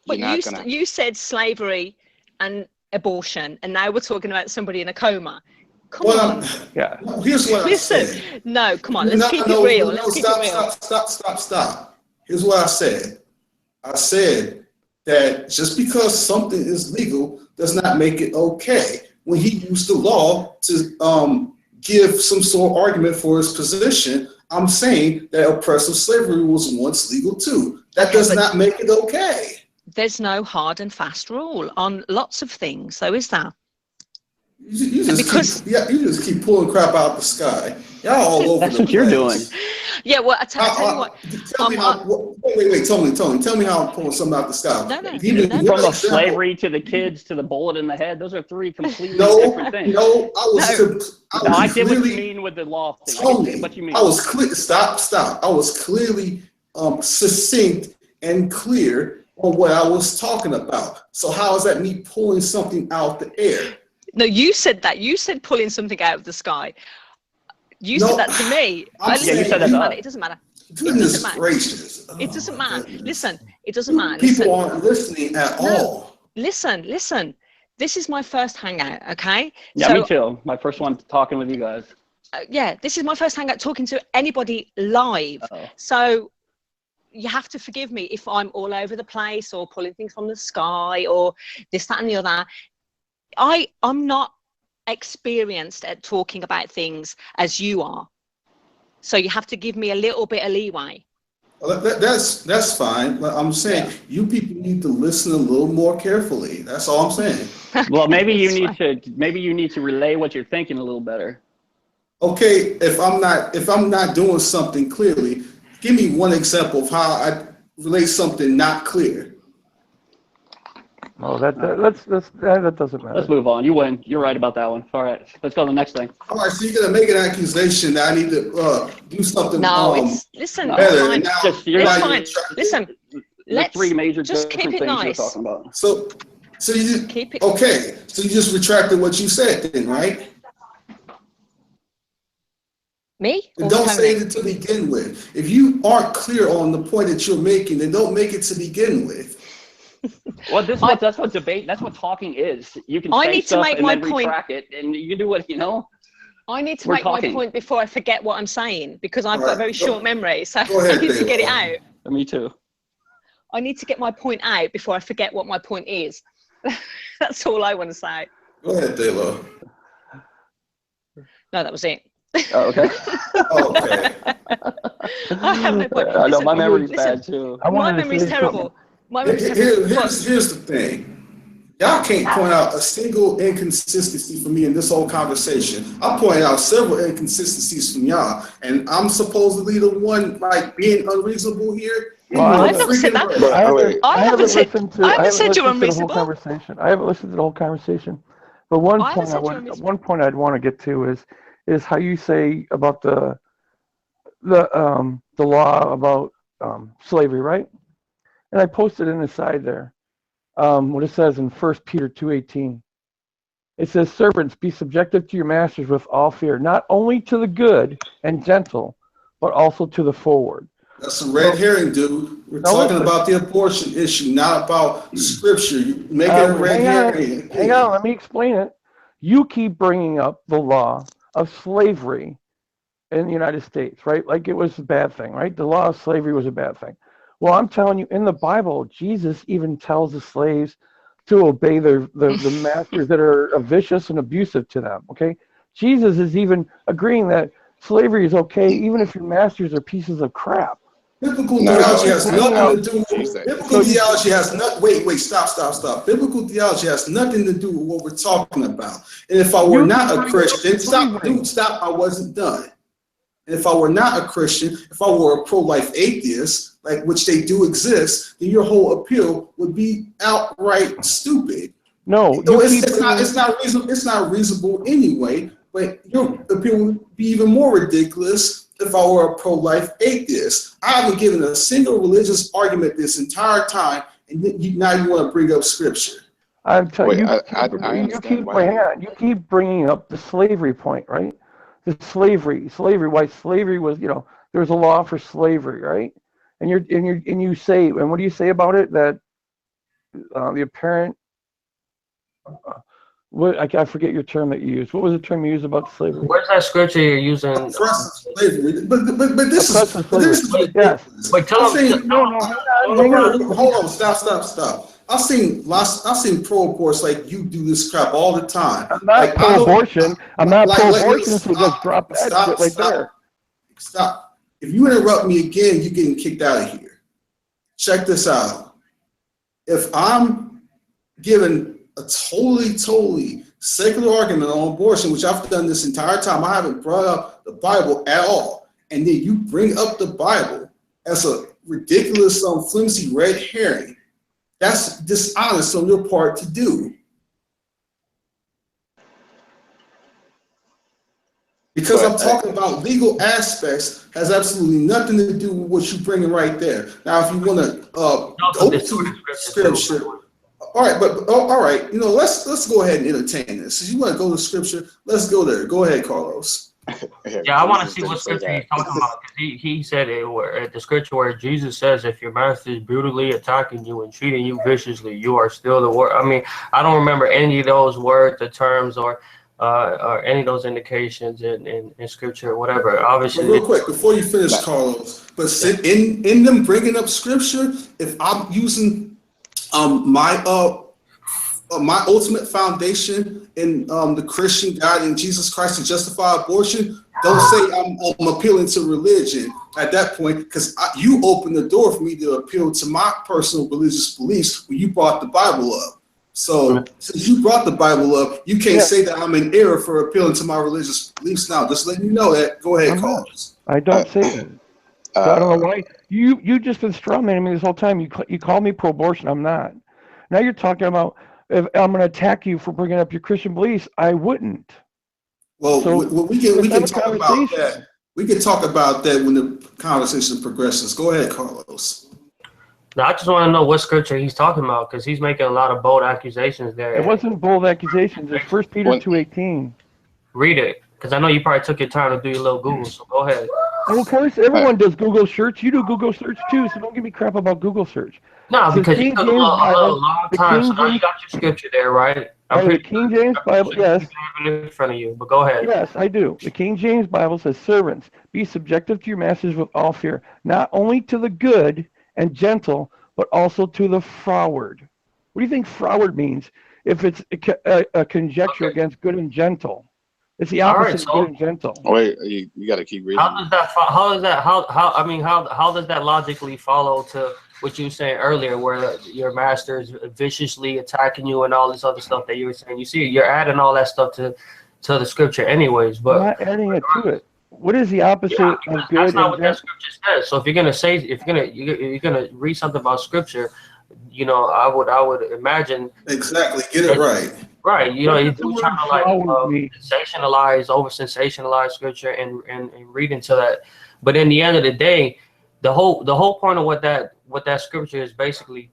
But You're not gonna- you said slavery and abortion, and now we're talking about somebody in a coma. Come on. Yeah. Here's what I Listen, said. no, come on, let's keep it real. Let's keep it real. Stop. Here's what I said. I said that just because something is legal does not make it okay. When he used the law to give some sort of argument for his position, I'm saying that oppressive slavery was once legal too. That does not make it okay. There's no hard and fast rule on lots of things, though, is there? You just keep pulling crap out the sky. Y'all all over That's the what you're doing. place. Yeah, well, I tell you what. Tell me how. Wait, Tony. Tell me how I'm pulling something out the sky. No. From the slavery to the kids to the bullet in the head, those are three completely different things. No, I get what you mean with the law thing. Tony, what you mean. I was clear. Stop. I was clearly succinct and clear on what I was talking about. So how is that me pulling something out the air? No, you said that. You said pulling something out of the sky. You said that to me. You said that. It doesn't matter. Goodness gracious. It doesn't matter. Listen, it doesn't matter. People aren't listening at all. Listen. This is my first hangout, okay? Yeah, me too. My first one talking with you guys. Yeah, this is my first hangout talking to anybody live. Uh-oh. So you have to forgive me if I'm all over the place or pulling things from the sky or this, that, and the other. I'm not experienced at talking about things as you are. So you have to give me a little bit of leeway. Well, that's fine. But I'm saying you people need to listen a little more carefully. That's all I'm saying. Well, maybe you need to relay what you're thinking a little better. Okay, if I'm not doing something clearly, give me one example of how I relate something not clear. Oh, that doesn't matter. Let's move on. You win. You're right about that one. All right, let's go to the next thing. All right, so you're gonna make an accusation that I need to do something. Listen, better. It's fine. Listen, let's three major just keep it things nice. you're talking about. So you keep it. Okay, so you just retracted what you said then, right? Me? And don't say it to begin with. If you aren't clear on the point that you're making, then don't make it to begin with. Well, that's what debate. That's what talking is. You can say stuff and then retract it, and you can do what you know. I need to make my point before I forget what I'm saying because I've got a very short memory, so I need to get it out. Me too. I need to get my point out before I forget what my point is. That's all I want to say. Go ahead, Dalo. No, that was it. Oh, okay. Okay. I have no point. I know my memory's bad too. My memory's terrible. Here's the thing. Y'all can't point out a single inconsistency for me in this whole conversation. I pointed out several inconsistencies from y'all, and I'm supposedly the one like being unreasonable here. Well, I've never said that. I haven't said you're unreasonable. I haven't listened to the whole conversation. But one point I'd want to get to is how you say about the law about slavery, right? And I posted in the side there what it says in 1 Peter 2:18. It says, "Servants, be subjective to your masters with all fear, not only to the good and gentle, but also to the forward." That's a red herring, dude. We're talking about the abortion issue, not about scripture. You make it a red herring. Hang on, let me explain it. You keep bringing up the law of slavery in the United States, right? Like it was a bad thing, right? The law of slavery was a bad thing. Well, I'm telling you, in the Bible, Jesus even tells the slaves to obey the masters that are vicious and abusive to them, okay? Jesus is even agreeing that slavery is okay even if your masters are pieces of crap. Biblical theology has nothing to do with biblical theology has not wait, stop. Biblical theology has nothing to do with what we're talking about. And if I were not a Christian, stop, I wasn't done. And if I were not a Christian, if I were a pro-life atheist, like which they do exist, then your whole appeal would be outright stupid. No, it's not reasonable anyway, but your appeal would be even more ridiculous if I were a pro-life atheist. I haven't given a single religious argument this entire time, and now you want to bring up scripture. I'm telling Wait, you, I understand why you. you keep bringing up the slavery point, right? The slavery, why slavery was, there was a law for slavery, right? And you say, and what do you say about it? That the apparent, I forget your term that you used. What was the term you used about slavery? Where's that scripture you're using? Oppressive slavery. But this is Oppressive slavery. ridiculous. Yes. Wait, tell I've him. seen, No, hang on. hold on, stop. I've seen pro-abortion like you do this crap all the time. I'm not Like I don't. pro-abortion. I'm not pro-abortion, so just Stop, drop that shit right there. Stop. If you interrupt me again, you're getting kicked out of here. Check this out. If I'm given a totally secular argument on abortion, which I've done this entire time, I haven't brought up the Bible at all, and then you bring up the Bible as a ridiculous, flimsy red herring, that's dishonest on your part to do. Because I'm talking about legal aspects has absolutely nothing to do with what you're bringing right there. Now, if you want to go to scripture, all right, all right, let's go ahead and entertain this. If you want to go to scripture, let's go there. Go ahead, Carlos. Yeah, I want to see what scripture he's talking about, because he said the scripture where Jesus says, if your master is brutally attacking you and treating you viciously, you are still the word. I mean, I don't remember any of those words, the terms, or any of those indications in scripture or whatever. Obviously, but real quick before you finish, Carlos, but in them bringing up scripture, if I'm using my ultimate foundation in the Christian God in Jesus Christ to justify abortion, don't say I'm appealing to religion at that point, because you opened the door for me to appeal to my personal religious beliefs when you brought the Bible up. So since you brought the Bible up, you can't say that I'm in error for appealing to my religious beliefs now. Just letting you know that. Go ahead, Carlos. I don't say that. I don't know why. You just been strawmanning me this whole time. You call me pro-abortion. I'm not. Now you're talking about if I'm going to attack you for bringing up your Christian beliefs. I wouldn't. Well, so we can talk about that. We can talk about that when the conversation progresses. Go ahead, Carlos. Now, I just want to know what scripture he's talking about, because he's making a lot of bold accusations there. It wasn't bold accusations. It's 1 Peter 2:18. Read it, because I know you probably took your time to do your little Google, so go ahead. And of course, everyone does Google search. You do Google search too, so don't give me crap about Google search. No, So because you King took James a Bible, long the time, King so now you James- got your scripture there, right? the King James Bible, yes. You have it in front of you, but go ahead. Yes, I do. The King James Bible says, servants, be subjective to your masters with all fear, not only to the good and gentle, but also to the froward. What do you think froward means? If it's a conjecture against good and gentle. It's the opposite of good and gentle. Wait, you got to keep reading. How does that logically follow to what you were saying earlier, where your master is viciously attacking you and all this other stuff that you were saying? You see, you're adding all that stuff to the scripture anyways, but I'm not adding it to it. What is the opposite of good? That's not what that scripture says. So if you're gonna read something about scripture, I would imagine exactly. Get it right. Right. He's trying to over sensationalize scripture and read into that. But in the end of the day, the whole point of what that scripture is basically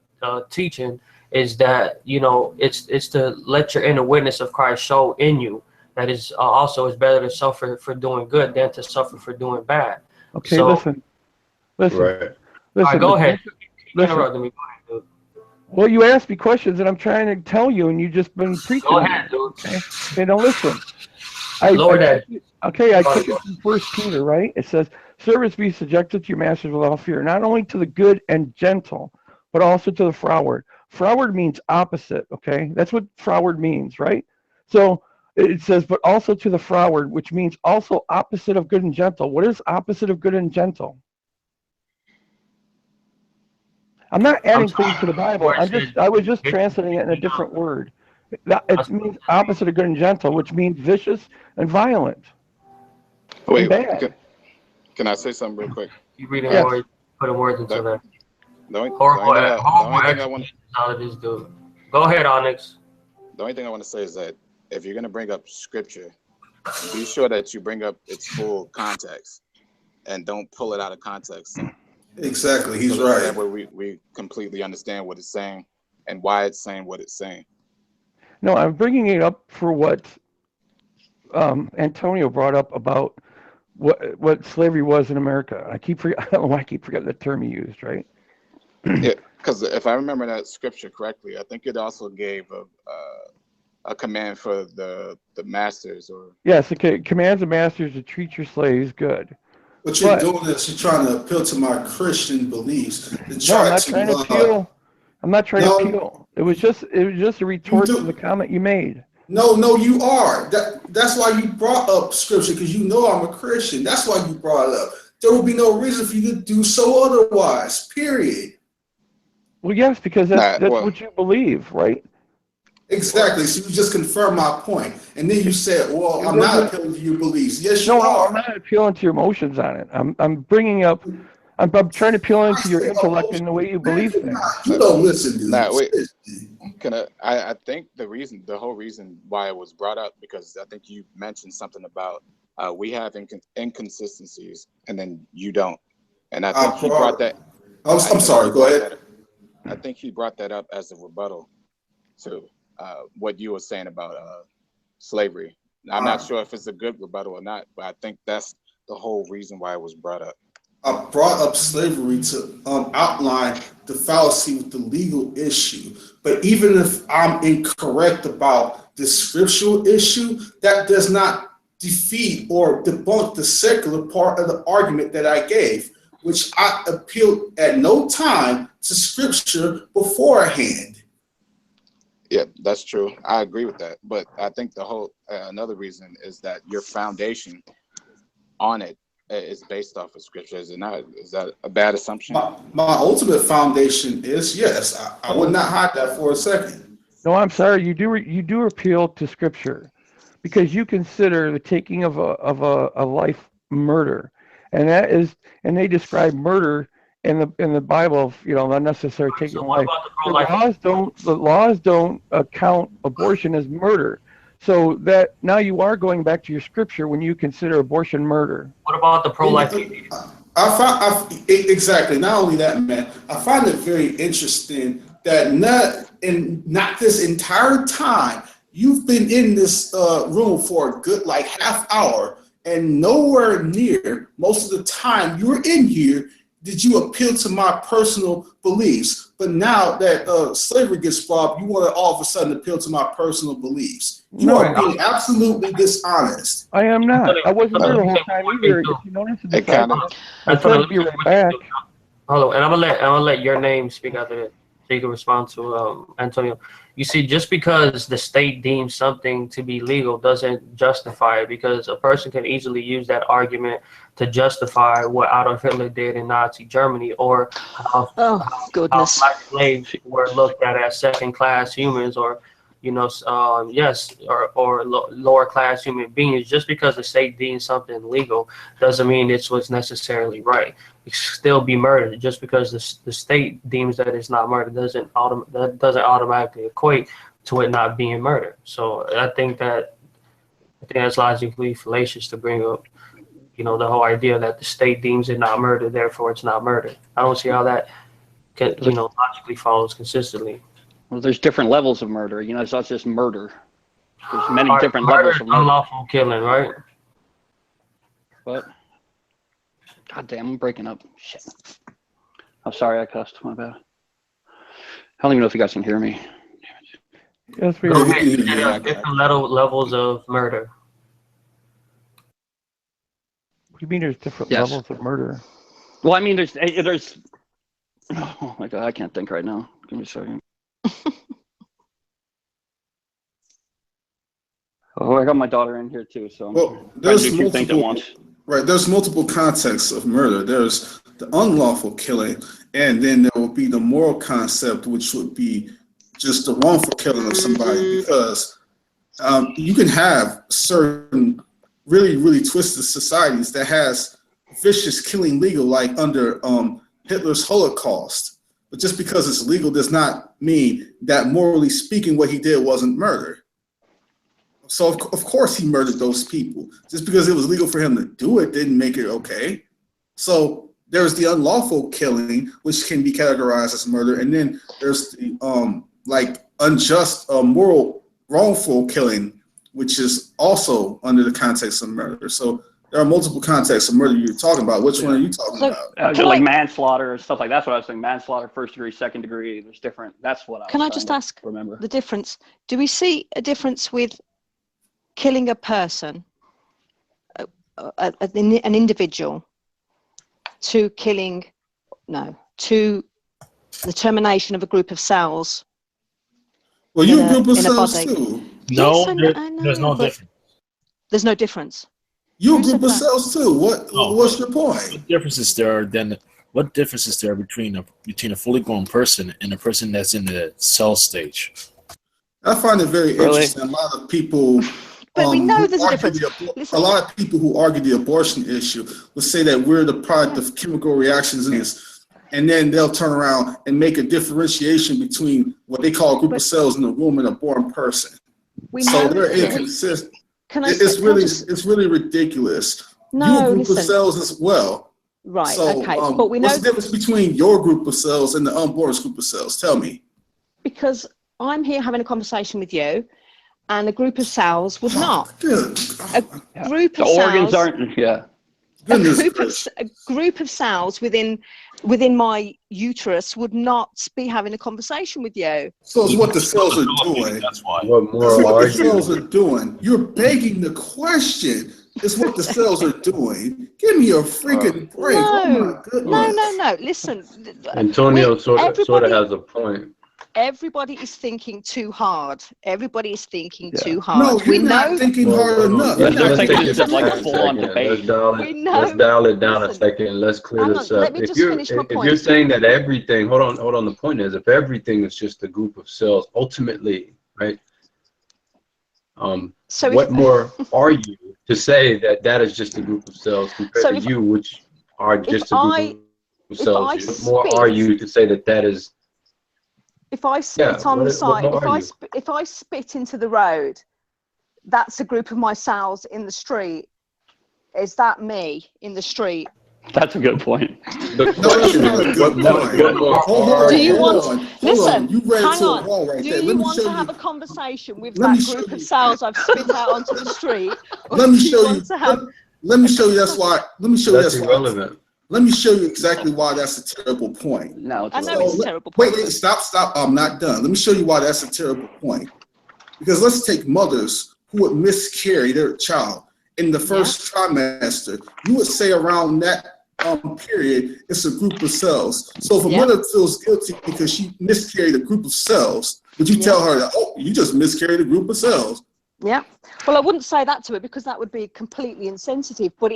teaching is that it's to let your inner witness of Christ show in you. That is also it's better to suffer for doing good than to suffer for doing bad. Okay, so, listen. Right. Listen. All right, go ahead. Listen. Interrupting me. Go ahead, dude. Well, you asked me questions and I'm trying to tell you, and you've just been preaching. Go ahead, dude. Okay, now listen. I took it from 1 Peter, right? It says, servants be subjected to your masters without fear, not only to the good and gentle, but also to the froward. Froward means opposite, okay? That's what froward means, right? So it says, but also to the froward, which means also opposite of good and gentle. What is opposite of good and gentle? I'm not adding things to the Bible. I was just translating it in a different word. It means opposite of good and gentle, which means vicious and violent. Wait, bad. Can I say something real quick? You reading more, putting words into that. The only thing I want out of this dude. Go ahead, Onyx. The only thing I want to say is that if you're going to bring up scripture, be sure that you bring up its full context and don't pull it out of context. Exactly, he's right. That way we completely understand what it's saying and why it's saying what it's saying. No, I'm bringing it up for what Antonio brought up about what slavery was in America. I don't know why I keep forgetting the term he used, right? Yeah, because if I remember that scripture correctly, I think it also gave a command for the masters, or Yes, it commands the masters to treat your slaves good. What you're doing is you're trying to appeal to my Christian beliefs. No, I'm not trying to appeal. I'm not trying to appeal. It was just a retort to the comment you made. No, you are. That's why you brought up scripture, because you know I'm a Christian. That's why you brought it up. There will be no reason for you to do so otherwise, period. Well, yes, because that's what you believe, right? Exactly. So you just confirmed my point. And then you said, well, I'm not appealing to your beliefs. Yes, you are. No, I'm not appealing to your emotions on it. I'm bringing up, I'm trying to appeal into your intellect and the way you believe things. You don't listen, dude. I think the whole reason why it was brought up, because I think you mentioned something about we have inconsistencies and then you don't. And I think he brought that. I'm sorry, go ahead. I think he brought that up as a rebuttal to what you were saying about slavery. I'm not sure if it's a good rebuttal or not, but I think that's the whole reason why it was brought up. I brought up slavery to outline the fallacy with the legal issue. But even if I'm incorrect about the scriptural issue, that does not defeat or debunk the secular part of the argument that I gave, which I appealed at no time to scripture beforehand. Yeah, that's true. I agree with that. But I think the whole another reason is that your foundation on it is based off of scripture. Is it not? Is that a bad assumption? My ultimate foundation is yes. I would not hide that for a second. No, I'm sorry. You do appeal to scripture because you consider the taking of a life murder, and they describe murder in the Bible, unnecessary taking of life. The laws don't count abortion as murder. So that now you are going back to your scripture when you consider abortion murder. What about the pro-life? Exactly. Not only that, man, I find it very interesting that not this entire time you've been in this room for a good half hour, and nowhere near most of the time you're in here did you appeal to my personal beliefs. But now that slavery gets brought up, you want to all of a sudden appeal to my personal beliefs. You are being absolutely dishonest. I am not. I wasn't there the whole time either. If you notice, I tried to be right back. Hold on, and I'm gonna let your name speak after that, so you can respond to Antonio. You see, just because the state deems something to be legal doesn't justify it, because a person can easily use that argument to justify what Adolf Hitler did in Nazi Germany, or how black slaves were looked at as second-class humans, or or lower class human beings. Just because the state deems something legal doesn't mean it's what's necessarily right. It should still be murder. Just because the state deems that it's not murder doesn't automatically equate to it not being murder. So I think that's logically fallacious to bring up, the whole idea that the state deems it not murder, therefore it's not murder. I don't see how that can, logically follows consistently. Well, there's different levels of murder. It's not just murder. There's many different levels of murder. Unlawful killing, right? What? God damn, I'm breaking up. Shit. I'm sorry I cussed. My bad. I don't even know if you guys can hear me. Yes, we are. Different levels of murder. What do you mean there's different levels of murder? Well, I mean, there's. Oh my God, I can't think right now. Give me a second. Oh, I got my daughter in here too, so there's there's multiple contexts of murder. There's the unlawful killing, and then there will be the moral concept, which would be just the wrongful killing of somebody, because you can have certain really, really twisted societies that has vicious killing legal, like under Hitler's Holocaust. But just because it's legal does not mean that morally speaking what he did wasn't murder. So of course he murdered those people. Just because it was legal for him to do it didn't make it okay. So there's the unlawful killing, which can be categorized as murder, and then there's the unjust moral wrongful killing, which is also under the context of murder. So there are multiple contexts of murder you're talking about. Which one are you talking about? Like manslaughter and stuff like that. That's what I was saying. Manslaughter, first degree, second degree. There's different. That's what I was Can I trying just to ask remember. the difference? Do we see a difference with killing a person, an individual, to killing, to the termination of a group of cells? Well, you're a group of cells body. too. No, Yes, I know, there's no difference. There's no difference. You're a Who group said of that? cells too. What's your point? What difference is there then? What difference is there between a fully grown person and a person that's in the cell stage? I find it very interesting. A lot of people, but we know who there's a argue difference. a lot of people who argue the abortion issue will say that we're the product of chemical reactions in this, and then they'll turn around and make a differentiation between what they call a group of cells in a woman, a born person. So they're inconsistent. It's really ridiculous. No, you're a group of cells as well. Right. So, okay. But we know what's the difference between your group of cells and the unborn group of cells? Tell me. Because I'm here having a conversation with you, and a group of cells would not. Good. A group of the cells. organs aren't. Yeah. A group of cells within my uterus would not be having a conversation with you. So it's what the cells are doing. That's why. What more That's what are the cells are doing. You're begging the question. It's what the cells are doing. Give me a freaking break. Oh my goodness. No. Listen. Antonio sort of has a point. Everybody is thinking too hard. Everybody is thinking too hard. No, you're not thinking hard enough. Let's take this as like a full-on debate. Let's dial it down a second. Let's clear this up. If you're saying that everything, hold on. The point is, if everything is just a group of cells, ultimately, right? So what more are you to say that is just a group of cells compared to you, which are just a group of cells? What more are you to say that is? If I spit on the side, if I spit into the road, that's a group of my cells in the street. Is that me in the street? That's a good point. No, that's not a good point. Do you want? Listen, you ran hang to a on. wall right Do there. you want to have a conversation with that group of cells I've spit out onto the street? Let me show you. Let me show you. That's why. Let me show you. That's irrelevant. Let me show you exactly why that's a terrible point. No, I know it's a terrible point. Wait, stop. I'm not done. Let me show you why that's a terrible point. Because let's take mothers who would miscarry their child in the first trimester. You would say around that period, it's a group of cells. So if a mother feels guilty because she miscarried a group of cells, would you tell her that, oh, you just miscarried a group of cells? Yeah. Well, I wouldn't say that to her because that would be completely insensitive, but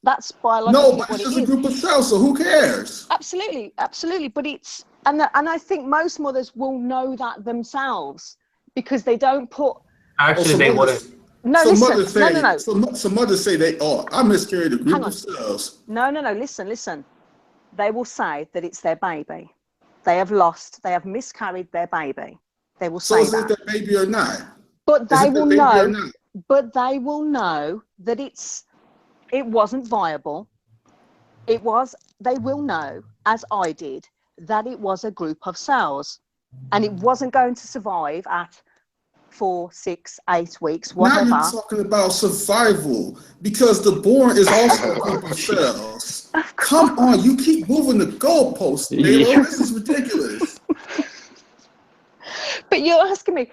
that's biologically No, but it's just a group of cells, so who cares? Absolutely. But it's, and I think most mothers will know that themselves because they don't put. Actually, they wouldn't. No, so listen. No. So mothers say I miscarried a group of cells. No. Listen. They will say that it's their baby. They have miscarried their baby. They will say that. So is it their baby or not? But they will know. But they will know that it wasn't viable. They will know, as I did, that it was a group of cells, and it wasn't going to survive at 4, 6, 8 weeks, whatever. Now you're talking about survival because the born is also a group of cells. Come on, you keep moving the goalposts, Taylor. This is ridiculous. But you're asking me.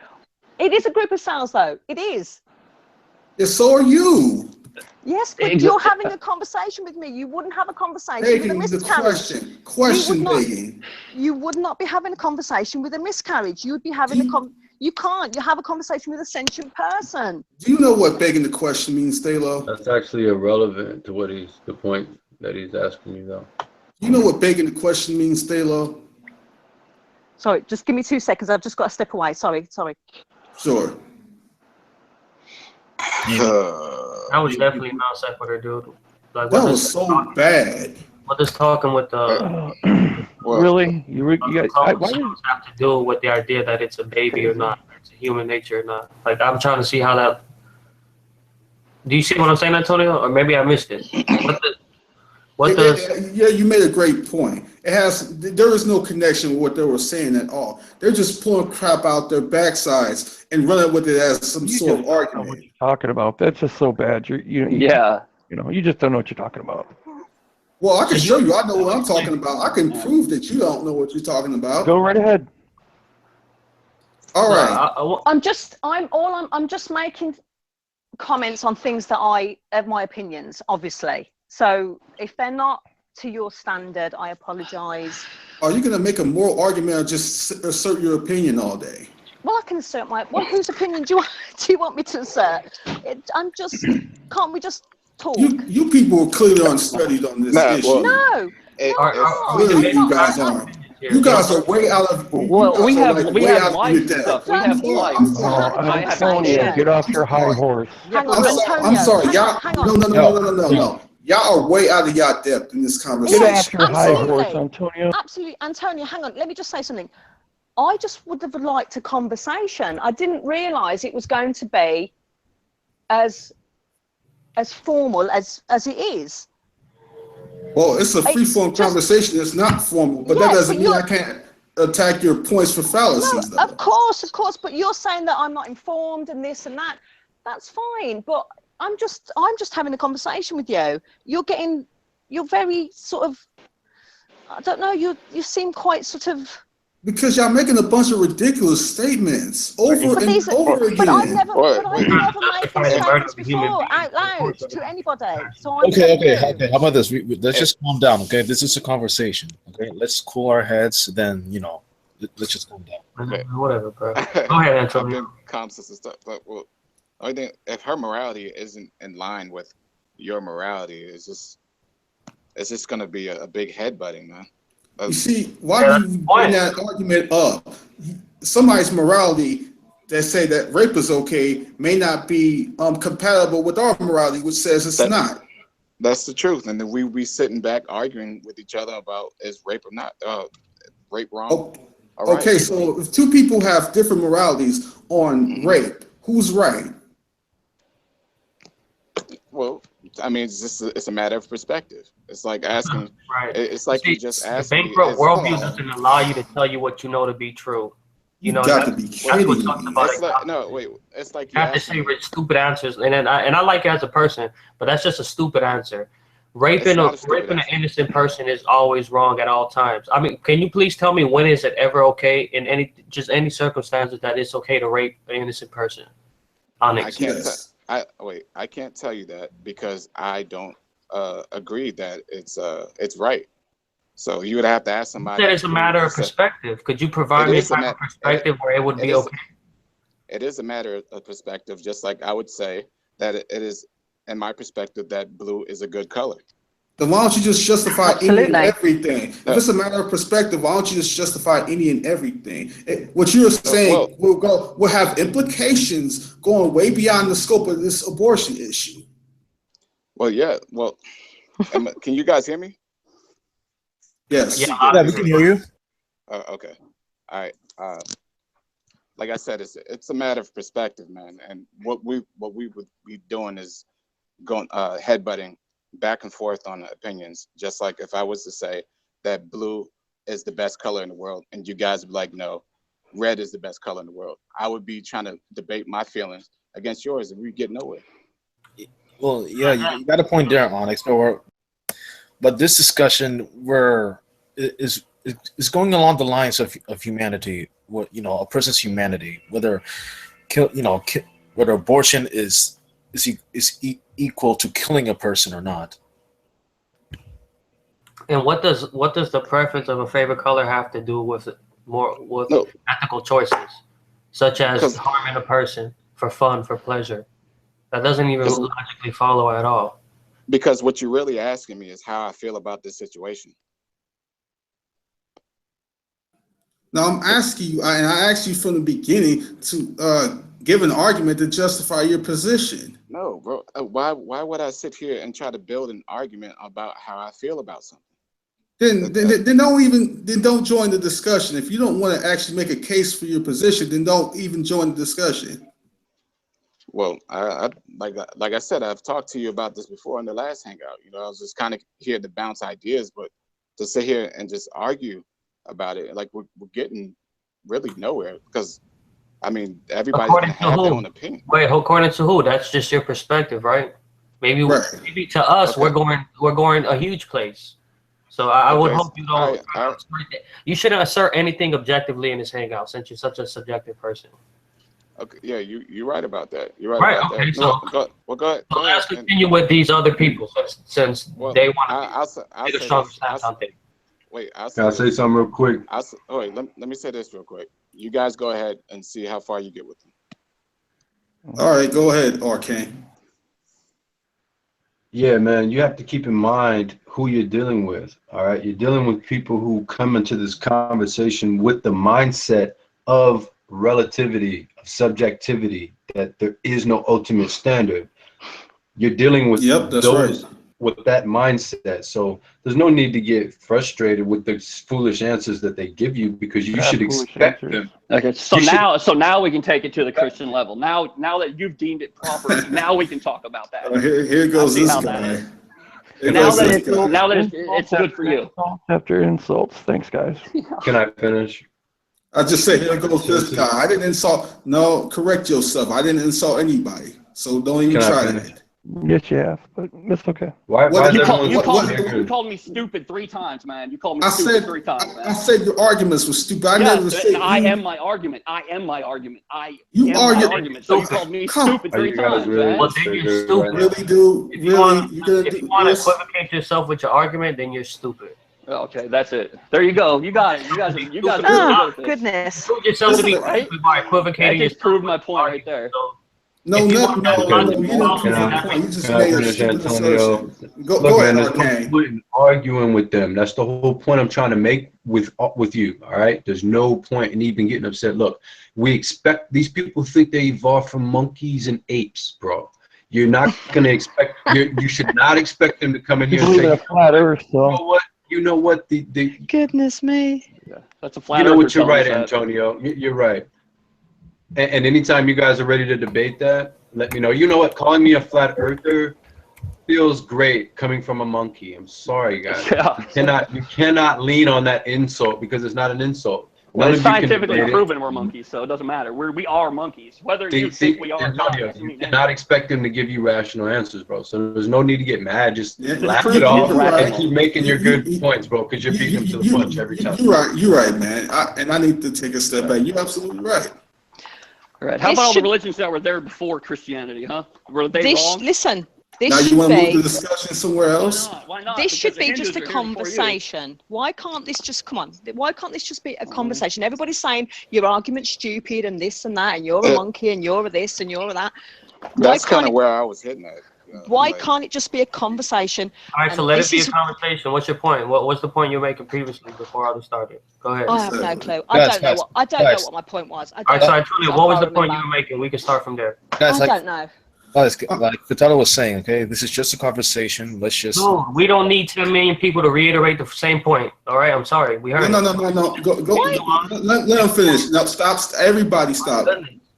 It is a group of cells, though. It is. Yeah, so are you. Yes, but you're having a conversation with me. You wouldn't have a conversation with a miscarriage. Question begging. You would not be having a conversation with a miscarriage. You would be having You can't. You have a conversation with a sentient person. Do you know what begging the question means, Taylor? That's actually irrelevant to the point that he's asking me, though. Do you know what begging the question means, Taylor? Sorry, just give me 2 seconds. I've just got to step away. Sorry. Sure. That was definitely non sequitur, dude. Like, that was so bad. What is talking with the really? You guys? Why does have to do with the idea that it's a baby or not? It's a human nature or not? Like, I'm trying to see how that. Do you see what I'm saying, Antonio? Or maybe I missed it. What does Yeah, you made a great point. There is no connection with what they were saying at all. They're just pulling crap out their backsides and running with it as some You sort just of don't know what argument. you're talking about. That's just so bad. Yeah. You just don't know what you're talking about. Well, I can show you. I know what I'm talking about. I can prove that you don't know what you're talking about. Go right ahead. All right. I'm just making comments on things that I have my opinions, obviously. So if they're not to your standard, I apologize. Are you going to make a moral argument or just assert your opinion all day? Well, I can assert whose opinion do you want me to assert? Can't we just talk? You people are clearly unstudied on this issue. No. Clearly, you guys aren't. You guys are way out of. Well, we have life stuff. We have life. Antonio, get off your high horse. Hang on, Antonio. I'm sorry, y'all. Hang on. No. Y'all are way out of y'all depth in this conversation. Get off your high horse, Antonio. Absolutely, Antonio. Hang on. Let me just say something. I just would have liked a conversation. I didn't realise it was going to be as formal as it is. Well, it's a free-form conversation. It's not formal, but that doesn't mean I can't attack your points for fallacies. No, of course. But you're saying that I'm not informed and this and that. That's fine. But I'm just having a conversation with you. You're very sort of, I don't know. You seem quite sort of. Because y'all making a bunch of ridiculous statements over and over again. But I've never made these statements before out loud to anybody. So I'm okay. How about this? Let's just calm down, okay? This is a conversation, okay? Let's cool our heads, then, let's just calm down. Okay. Whatever, bro. Go ahead, Antonio. I've been calm since the start, but I think if her morality isn't in line with your morality, it's just gonna be a big headbutting, man. You see, why do you bring that argument up? Somebody's morality that say that rape is okay may not be compatible with our morality, which says it's not. That's the truth, and then we be sitting back arguing with each other about is rape or not, rape wrong. Okay, right. So if two people have different moralities on rape, who's right? Well, I mean, it's a matter of perspective. It's like asking. Right. It's like you just asked. The bankrupt worldview doesn't allow you to tell you what you know to be true. You got to be kidding me. It's like you have to say stupid answers, and I like you as a person, but that's just a stupid answer. Raping an innocent person is always wrong at all times. I mean, can you please tell me when is it ever okay in any circumstances that it's okay to rape an innocent person? Onyx. I can't tell you that because I don't agree that it's right. So you would have to ask somebody. That is a matter of perspective. Could you provide me a type of perspective where it would be okay? It is a matter of perspective, just like I would say that it is, in my perspective, that blue is a good color. Then why don't you just justify any and everything? If it's a matter of perspective, why don't you just justify any and everything? What you're saying will have implications going way beyond the scope of this abortion issue. Well, yeah. Well, can you guys hear me? Yes. Yeah, we can hear you. Okay. All right. Like I said, it's a matter of perspective, man. And what we would be doing is going headbutting back and forth on opinions. Just like if I was to say that blue is the best color in the world, and you guys would be like, no, red is the best color in the world. I would be trying to debate my feelings against yours, and we get nowhere. Well, yeah, you got a point there, Onyx. But this discussion is going along the lines of humanity. What a person's humanity, whether abortion is equal to killing a person or not. And what does the preference of a favorite color have to do with ethical choices, such as harming a person for fun, for pleasure? That doesn't even logically follow at all. Because what you're really asking me is how I feel about this situation. Now I'm asking you, and I asked you from the beginning to give an argument to justify your position. No, bro. Why would I sit here and try to build an argument about how I feel about something? Then don't join the discussion. If you don't want to actually make a case for your position, then don't even join the discussion. Well, I like I said, I've talked to you about this before in the last hangout. You know, I was just kind of here to bounce ideas, but to sit here and just argue about it, like we're getting really nowhere, because I mean everybody's According gonna to have their who? own opinion. Wait, according to who? That's just your perspective, right? Maybe Right. maybe to us, Okay. we're going a huge place. So I would Okay. hope you don't. You shouldn't assert anything objectively in this hangout since you're such a subjective person. Okay, yeah, you're right about that. You're right, Right. about Okay. that. So, No, go ahead. so let's continue with these other people since Well, they want I'll to say take a strong this. stance on things. Wait, I'll Can I say this. something real quick? Oh wait, let me say this real quick. You guys go ahead and see how far you get with them. All right, go ahead, Arcane. Yeah, man, you have to keep in mind who you're dealing with. All right, you're dealing with people who come into this conversation with the mindset of relativity, of subjectivity, that there is no ultimate standard. You're dealing with those with that mindset. So there's no need to get frustrated with the foolish answers that they give you, because you should expect them. Okay, so now we can take it to the Christian level. Now that you've deemed it proper, now we can talk about that. Here goes this guy. Now that it's good for you. After insults, thanks, guys. Can I finish? I just say, here goes this guy. I didn't insult. No, correct yourself. I didn't insult anybody. So don't even try that. Yes, you have, but that's okay. You called me stupid 3 times, man. You called me stupid 3 times, man. I said your arguments were stupid. I never said. I am my argument. I am my argument. You are your argument. So you called me stupid 3 times, man. Well, then you're stupid. Really, dude? If you want to equivocate yourself with your argument, then you're stupid. Okay, that's it. There you go. You got it. You guys are oh, goodness. Prove yourself to be stupid by equivocating. That just proved my point right there. No, you didn't prove your point. You just made a stupid assertion. Go ahead, Arcane. Arguing with them. That's the whole point I'm trying to make with you. All right. There's no point in even getting upset. Look, we expect these people think they evolved from monkeys and apes, bro. You're not gonna expect. You should not expect them to come in here and say, flat Earth, so. You know what? The goodness me. Yeah, that's a flat Earth. You know what? You're right, that. Antonio. You're right. And anytime you guys are ready to debate that, let me know. You know what? Calling me a flat earther feels great coming from a monkey. I'm sorry, guys. Yeah. You cannot lean on that insult, because it's not an insult. Well, it's scientifically proven we're monkeys, so it doesn't matter. We are monkeys. Whether you think we are or not. You cannot expect them to give you rational answers, bro. So there's no need to get mad. Just laugh it off and keep making your good points, bro, because you're beating them to the punch every time. You're right, man. I need to take a step back. You're absolutely right. All right. How about all the religions that were there before Christianity, huh? Were they wrong? Listen, this now should you want to be, move the discussion somewhere else? Why not? This should be just a conversation. Why can't this just, come on, why can't this just be a conversation? Everybody's saying your argument's stupid and this and that, and you're a monkey and you're a this and you're a that. That's kind of where I was hitting at. Why can't it just be a conversation? All right, so let it be a conversation. What's your point? What's the point you're making previously before all this started? Go ahead. I have no clue. I don't know what my point was. All right, so Antonio, what was the point you were making? We can start from there. Guys, I don't know. Like Vitalo was saying, okay, this is just a conversation. Let's just. No, we don't need 10 million people to reiterate the same point. All right, I'm sorry. We heard. No. Go. Let him finish. No, stop. Everybody stop.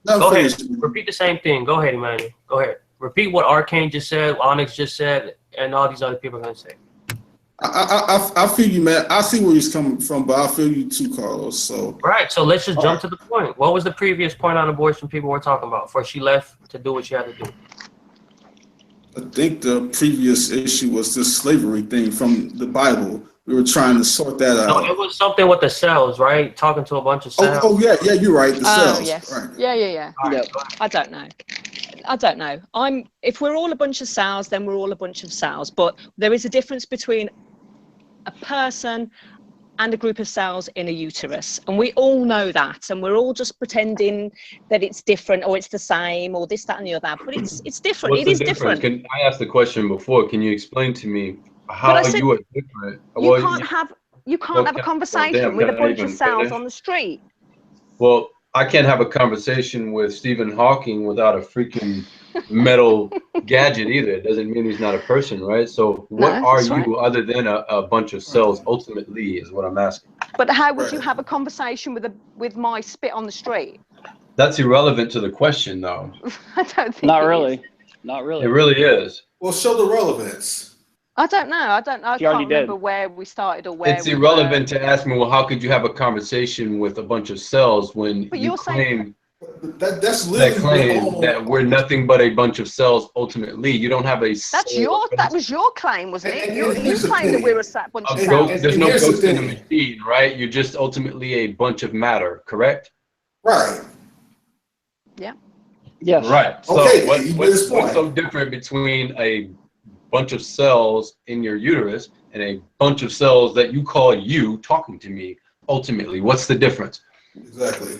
Go ahead. Repeat the same thing. Go ahead, Emmanuel. Go ahead. Repeat what Arcane just said, Onyx just said, and all these other people are going to say. I feel you, man. I see where he's coming from, but I feel you too, Carlos. So right. So let's just jump to the point. What was the previous point on abortion people were talking about before she left to do what she had to do? I think the previous issue was this slavery thing from the Bible. We were trying to sort that out. No, it was something with the cells, right? Talking to a bunch of cells. Oh yeah, you're right. The cells. Yes. Right. Yeah. Right, I don't know. If we're all a bunch of cells, then we're all a bunch of cells. But there is a difference between a person and a group of cells in a uterus, and we all know that, and we're all just pretending that it's different or it's the same or this, that, and the other. But it's different. What's it is the difference? different. I asked the question before. Can you explain to me how you are different? You can't have a conversation with a bunch of cells on the street. Well, I can't have a conversation with Stephen Hawking without a freaking metal gadget either. It doesn't mean he's not a person, right? So what are you other than a bunch of cells ultimately is what I'm asking. But how would you have a conversation with my spit on the street? That's irrelevant to the question, though. I don't think Not it really. is. Not It really. really is. Well, show the relevance. I don't know. I She can't already remember did. where we started or where It's we irrelevant were. to ask me, well, how could you have a conversation with a bunch of cells when But you you're saying claim That's that literally your claim own. that we're nothing but a bunch of cells ultimately? You don't have a that was your claim, wasn't it? And You here's the claimed that thing. we were a bunch of a cells. ghost. There's and no here's the ghost in a thing. machine, right? You're just ultimately a bunch of matter, correct? Right. Yes. Right. So Okay, you made his what's so point. different between a bunch of cells in your uterus and a bunch of cells that you call you talking to me? Ultimately, what's the difference? Exactly.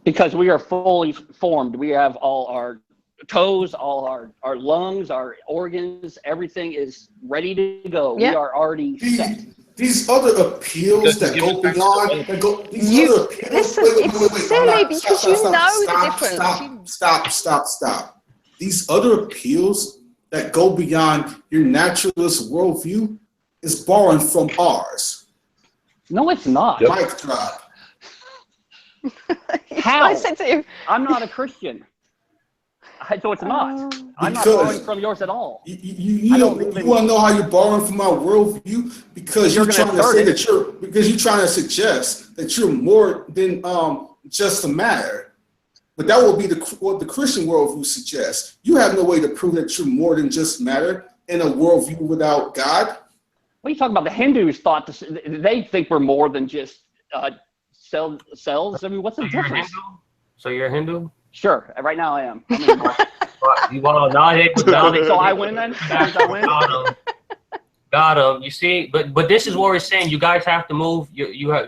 Because we are fully formed. We have all our toes, all our lungs, our organs, everything is ready to go. Yeah. We are already set. These other appeals that go beyond, these other appeals. Listen, it's silly because you know the difference. Stop. These other appeals that go beyond your naturalist worldview is borrowing from ours. No, it's not. Yep. Mic drop. How? I said to you, I'm not a Christian. So it's not. I'm not Because- borrowing from yours at all. You I don't know, even- you want to know how you're borrowing from our worldview because You're you're gonna trying to assert say it. that you're trying to suggest that you're more than just a matter. But that will be what the Christian worldview suggests. You have no way to prove that you're more than just matter in a worldview without God. What are you talking about? The Hindus thought this, they think we're more than just cells. I mean, what's the So you're a difference? Hindu? So you're a Hindu? Sure. Right now I am. I'm in You want to So I win then? That means I win? Got him. You see, but this is what we're saying. You guys have to move.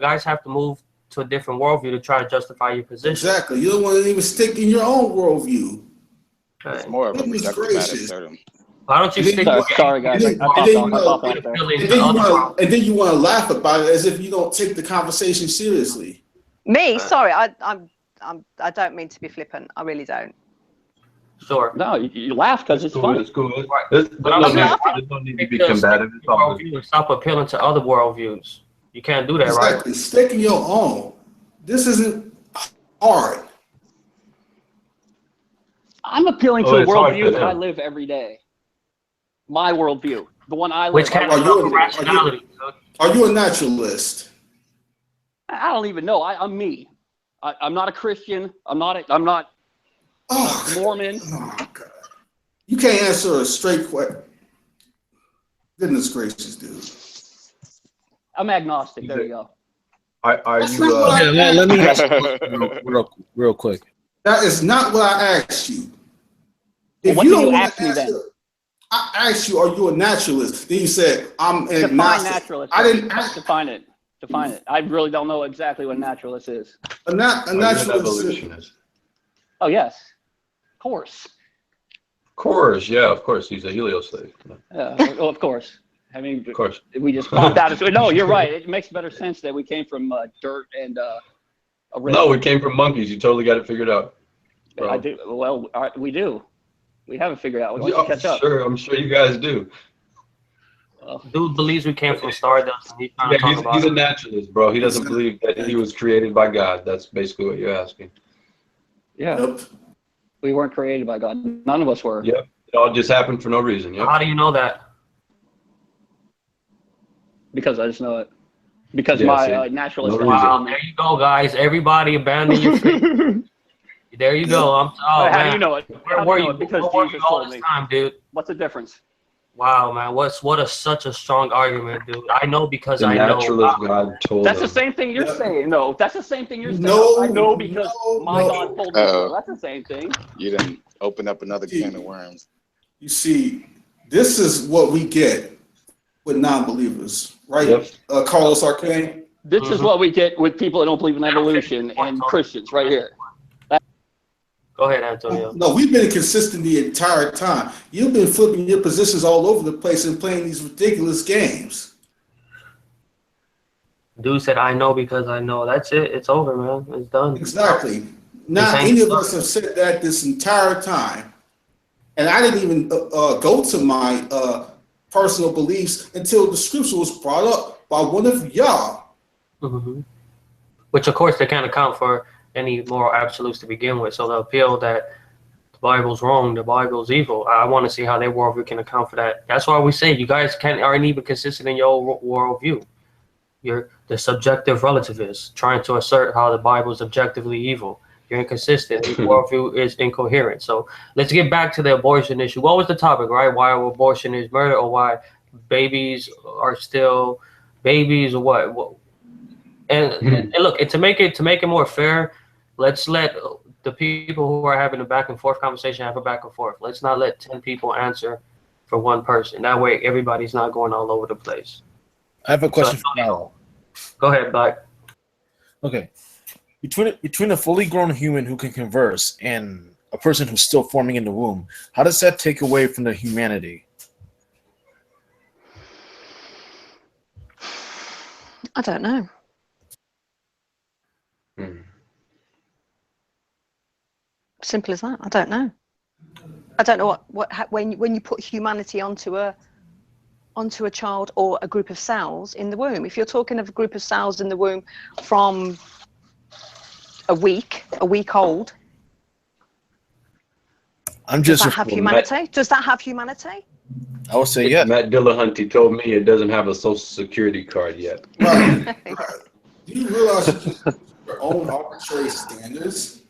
Guys have to move to a different worldview to try to justify your position. Exactly. You don't want to even stick in your own worldview. It's more of a Goodness reductive matter gracious. term. Why don't you stick? Sorry guys. I popped off there. And then you want to laugh about it as if you don't take the conversation seriously. me? Sorry, I don't mean to be flippant. I really don't. Sure. No, you laugh because it's funny. It's cool. Right. There's I'm no laughing. need to be combative. It's all good. Worldview and stop appealing to other worldviews. You can't do that, Exactly. Stick in your own. This isn't hard. I'm appealing to Oh, the it's hard for worldview that I them. live every day. My worldview, the one I live. Which kind Are of you- rationality? Are you a naturalist? I don't even know. I'm me. I'm not a Christian. I'm not Oh, Mormon. oh God. You can't answer a straight question. Goodness gracious, dude. I'm agnostic. There you go. Are That's you? not what I- Let me ask you real quick. That is not what I asked you. Well, what did you wanna ask me then? I asked you, are you a naturalist? Then you said, I'm Define agnostic. naturalist. I didn't ask. Define it. Define it. I really don't know exactly what a naturalist is. A Are you an naturalist. evolutionist? Oh yes, of course. Of course, yeah, of course. He's a helioslave. Yeah, well, of course. I mean, Of course. we just popped out. No, you're right. It makes better sense that we came from dirt and a river. No, we came from monkeys. You totally got it figured out. I do. Well, we do. We haven't figured out. We want to catch up. Sure, I'm sure you guys do. Dude believes we came from Stardust, and he's trying to Yeah, talk about he's a it. naturalist, bro. He doesn't believe that he was created by God. That's basically what you're asking. Yeah, Yep. we weren't created by God. None of us were. Yep. It all just happened for no reason. Yep. How do you know that? Because I just know it. Because Yeah, my see, naturalist. no Wow, reason. there you go, guys. Everybody abandon your faith. There you go. How Man. do you know it? Where How do were you know you? it? Because Where were Jesus you all told this me. time, dude? What's the difference? Wow, man. Such a strong argument, dude. I know because The I know. naturalist God told That's the him. same thing you're saying. No, that's the same thing you're saying. No, I know because my no. God told me. Uh-oh. So. That's the same thing. You didn't open up another can of worms. You see, this is what we get with non-believers, right? Yep. Carlos Arcane. This is what we get with people that don't believe in evolution and Christians right here. Go ahead, Antonio. No, we've been consistent the entire time. You've been flipping your positions all over the place and playing these ridiculous games. Dude said, I know because I know. That's it. It's over, man. It's done. Exactly. Not any of us have said that this entire time. And I didn't even go to my personal beliefs until the scripture was brought up by one of y'all. Mm-hmm. Which, of course, they can't account for any moral absolutes to begin with. So the appeal that the Bible's wrong, the Bible's evil, I want to see how their worldview can account for that. That's why we say you guys aren't even consistent in your worldview. You're the subjective relativist, trying to assert how the Bible is objectively evil. You're inconsistent. Your worldview is incoherent. So let's get back to the abortion issue. What was the topic, right? Why abortion is murder, or why babies are still babies, or what? And look, and to make it more fair, let's let the people who are having a back and forth conversation have a back and forth. Let's not let 10 people answer for one person. That way, everybody's not going all over the place. I have a question for Val. Go ahead, Black. Okay. Between a fully grown human who can converse and a person who's still forming in the womb, how does that take away from the humanity? I don't know. Simple as that. I don't know. I don't know when you put humanity onto a child or a group of cells in the womb. If you're talking of a group of cells in the womb from a week old, does that have humanity? Does that have humanity? I would say yeah. Matt Dillahunty told me it doesn't have a social security card yet. Right. Right. Do you realize you can use your own arbitrary standards?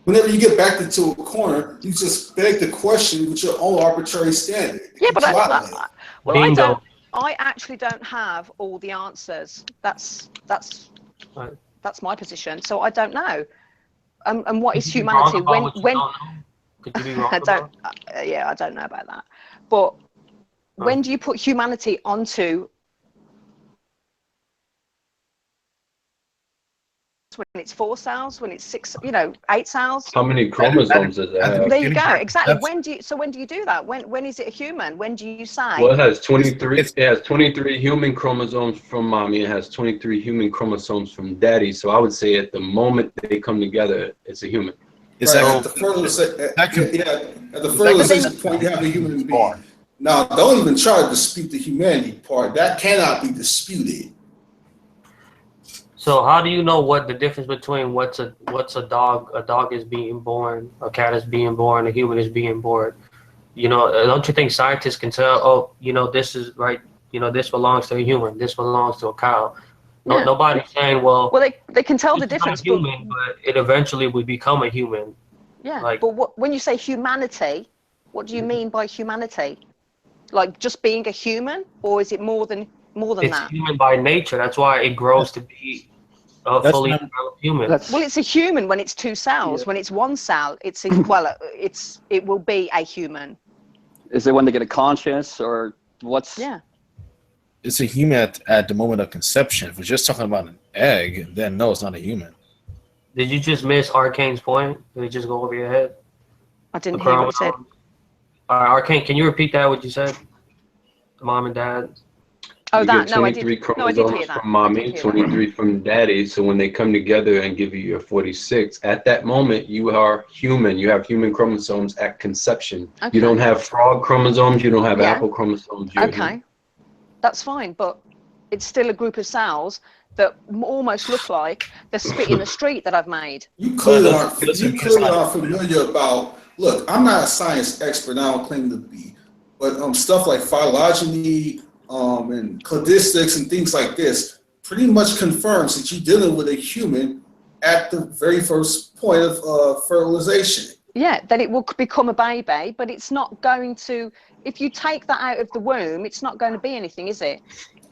Whenever you get backed into a corner, you just beg the question with your own arbitrary standard. Yeah, but Bingo. I actually don't have all the answers. That's my position. So I don't know. And what is humanity? Could you be wrong? I don't know about that. But when do you put humanity onto? When it's 4 cells, when it's 6, 8 cells. How many chromosomes does it have? There you go. Exactly. When do you do that? When is it a human? When do you say? Well, it has 23. It has 23 human chromosomes from mommy. It has 23 human chromosomes from daddy. So I would say at the moment they come together, it's a human. Right, at the fertilization point, you have a human being. Now, don't even try to dispute the humanity part. That cannot be disputed. So how do you know what the difference between what's a dog? A dog is being born, a cat is being born, a human is being born. Don't you think scientists can tell? Oh, this is right. This belongs to a human. This belongs to a cow. No, nobody's saying, well, they can tell the difference. Human, but it eventually would become a human. Yeah, but when you say humanity, what do you mean by humanity? Like just being a human, or is it more than that? It's human by nature. That's why it grows to be a fully developed human. Well, it's a human when it's 2 cells. Yeah. When it's 1 cell, it will be a human. Is it when they get a conscience, or what's? Yeah. It's a human at the moment of conception. If we're just talking about an egg, then no, it's not a human. Did you just miss Arcane's point? Did it just go over your head? I didn't hear what you said. Arcane, can you repeat that? What you said? Mom and dad. Oh, you that get 23 chromosomes from mommy, 23 from daddy. So when they come together and give you your 46, at that moment you are human. You have human chromosomes at conception. Okay. You don't have frog chromosomes. You don't have apple chromosomes. Okay, that's fine, but it's still a group of cells that almost look like the spit in the street that I've made. You clearly are familiar about. Look, I'm not a science expert. I don't claim to be, but stuff like phylogeny. And cladistics and things like this pretty much confirms that you're dealing with a human at the very first point of fertilization. Yeah, then it will become a baby, but it's not going to, if you take that out of the womb, it's not going to be anything, is it?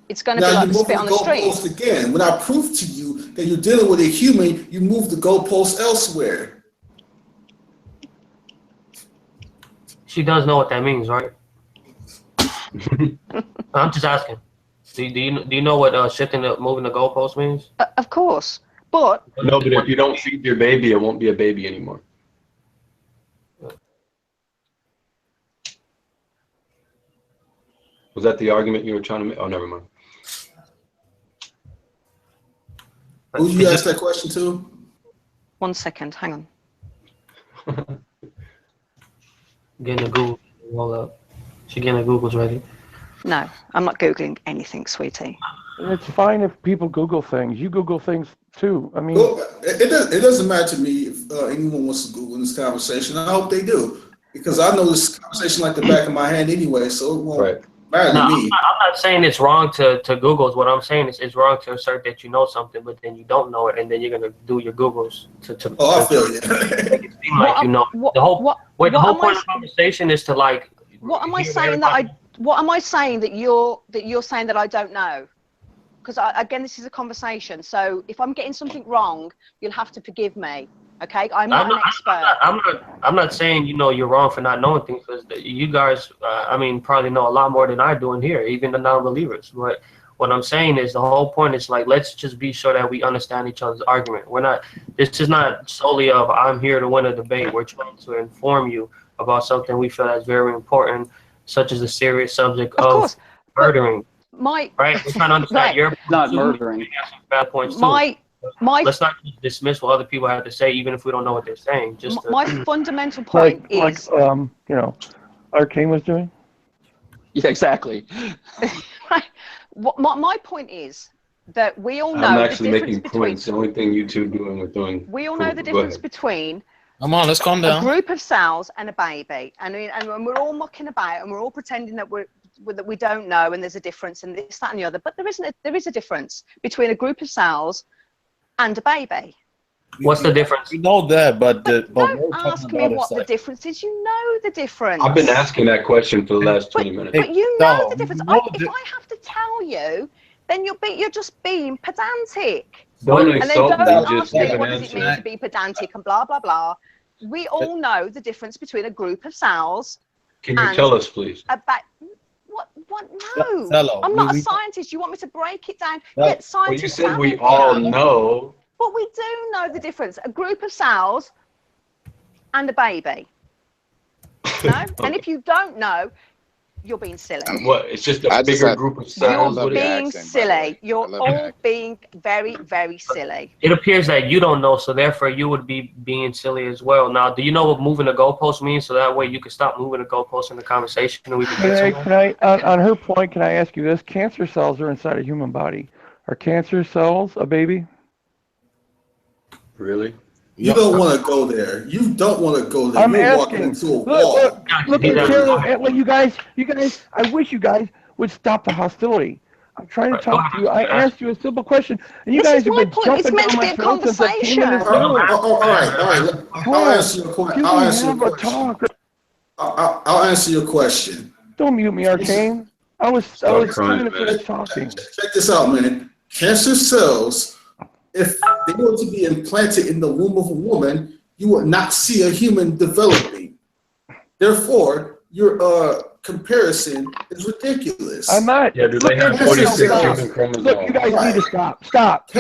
It's going to be like the spit on the street. Again, when I prove to you that you're dealing with a human, you move the goalpost elsewhere. She does know what that means, right? I'm just asking. Do you know what moving the goalpost means? Of course, but no. But if you don't feed your baby, it won't be a baby anymore. Was that the argument you were trying to make? Oh, never mind. Who did you ask that question to? 1 second, hang on. Getting the Google roll up. She getting the Google's ready. No, I'm not Googling anything, sweetie. It's fine if people Google things. You Google things too. I mean, Well, it doesn't matter to me if anyone wants to Google this conversation. I hope they do, because I know this conversation like the back of my hand anyway, so it won't matter No, to me. I'm not saying it's wrong to Google. What I'm saying is it's wrong to assert that you know something, but then you don't know it, and then you're gonna do your Googles to Oh, I feel you. make it seem like you know. The whole point of the conversation is to like. What am I saying that I? What am I saying that you're saying that I don't know? Because again, this is a conversation. So if I'm getting something wrong, you'll have to forgive me. Okay, I'm not an expert. I'm not saying you're wrong for not knowing things, because you guys, I mean, probably know a lot more than I do in here, even the non-believers. But what I'm saying is the whole point is like, let's just be sure that we understand each other's argument. We're not. This is not solely of I'm here to win a debate. We're trying to inform you about something we feel that's very important, such as the serious subject of murdering. Right, we're trying to understand your not murdering. Bad points too. Let's not just dismiss what other people have to say, even if we don't know what they're saying. Just my fundamental point is Arcane was doing. Yeah, exactly. My point is that we all know I'm the actually difference making between. points. The only thing you two doing are doing. We all know the difference between. Come on, let's calm down. A group of cells and a baby, and we're all mucking about, and we're all pretending that we don't know, and there's a difference, and this, that, and the other. But there is a difference between a group of cells and a baby. What's the difference? We know that, but don't ask me what the difference is. You know the difference. I've been asking that question for the last 20 minutes. But you know the difference. If I have to tell you, then you're just being pedantic. Don't and then insult me, don't just ask me give an what does it mean answer. to be pedantic and blah blah blah. We all know the difference between a group of cells. Can you tell us, please? What? No. Fellow, I'm not a scientist. You want me to break it down? Well, Scientists you said have we it all down. know. But we do know the difference. A group of cells and a baby. No? And if you don't know, you're being silly. What? It's just a bigger group of cells. You're being silly. You're all being very, very silly. It appears that you don't know, so therefore you would be being silly as well. Now, do you know what moving the goalpost means? So that way you can stop moving the goalpost in the conversation and we can get somewhere. On her point, can I ask you this? Cancer cells are inside a human body. Are cancer cells a baby? Really? You don't want to go there. You don't want to go there. I'm You're asking. walking into a wall. Look at Taylor. Well, you guys. I wish you guys would stop the hostility. I'm trying to talk to you. I asked you a simple question, and you guys have been jumping down my throat since like 10 minutes ago. All right. I'll answer your question. I'll answer your question. Don't mute me, Arcane. I was 2 minutes finished talking. Check this out, man. Cancer cells, if they were to be implanted in the womb of a woman, you would not see a human developing. Therefore, your comparison is ridiculous. I'm not. Yeah, do they have 46 human chromosomes? Look, you guys need to stop.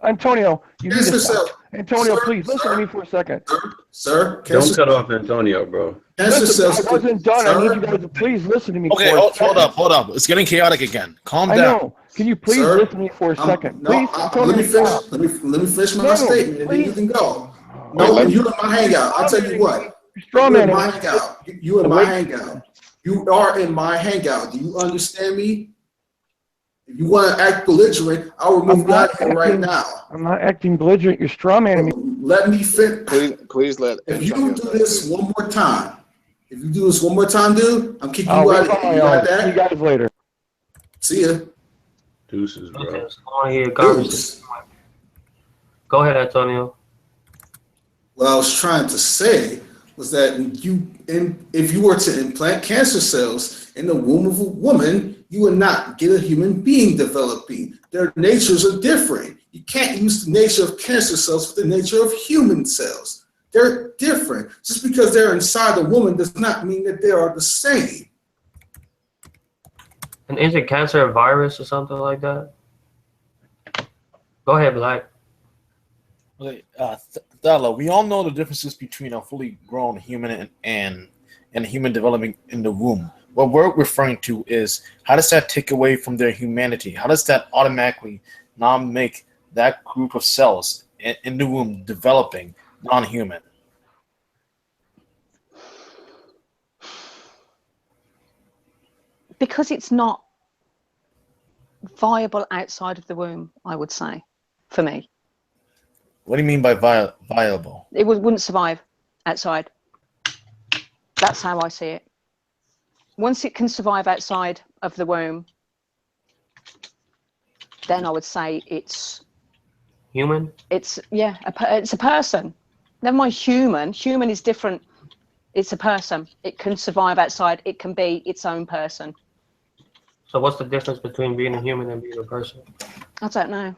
Antonio, you need to stop. Antonio, please listen to me for a second. Sir, don't cut off Antonio, bro. Listen, I wasn't done. I need you guys to please listen to me. Okay, hold up. It's getting chaotic again. Calm down. I know. Can you please listen to me for a second? Please, let me finish my statement, and then you can go. No, you're in my hangout. I'll tell you what. You're in my hangout. You in my hangout. You are in my hangout. Do you understand me? If you want to act belligerent, I'll remove you out of here right now. I'm not acting belligerent. You're strawmanning me. Let me finish. Please let. If you do this one more time, dude, I'm kicking you out of here. You got that? See you guys later. See ya. Deuces, bro. Go ahead, Antonio. What I was trying to say was that if you were to implant cancer cells in the womb of a woman, you would not get a human being developing. Their natures are different. You can't use the nature of cancer cells with the nature of human cells. They're different. Just because they're inside a woman does not mean that they are the same. And isn't cancer a virus or something like that? Go ahead, Black. Okay, Thela, we all know the differences between a fully grown human and a human developing in the womb. What we're referring to is, how does that take away from their humanity? How does that automatically not make that group of cells in the womb developing non-human? Because it's not viable outside of the womb, I would say. for me. What do you mean by viable? It wouldn't survive outside. That's how I see it. Once it can survive outside of the womb, then I would say it's Human? it's a person. Never mind human. Human is different. It's a person. It can survive outside. It can be its own person. So what's the difference between being a human and being a person? I don't know.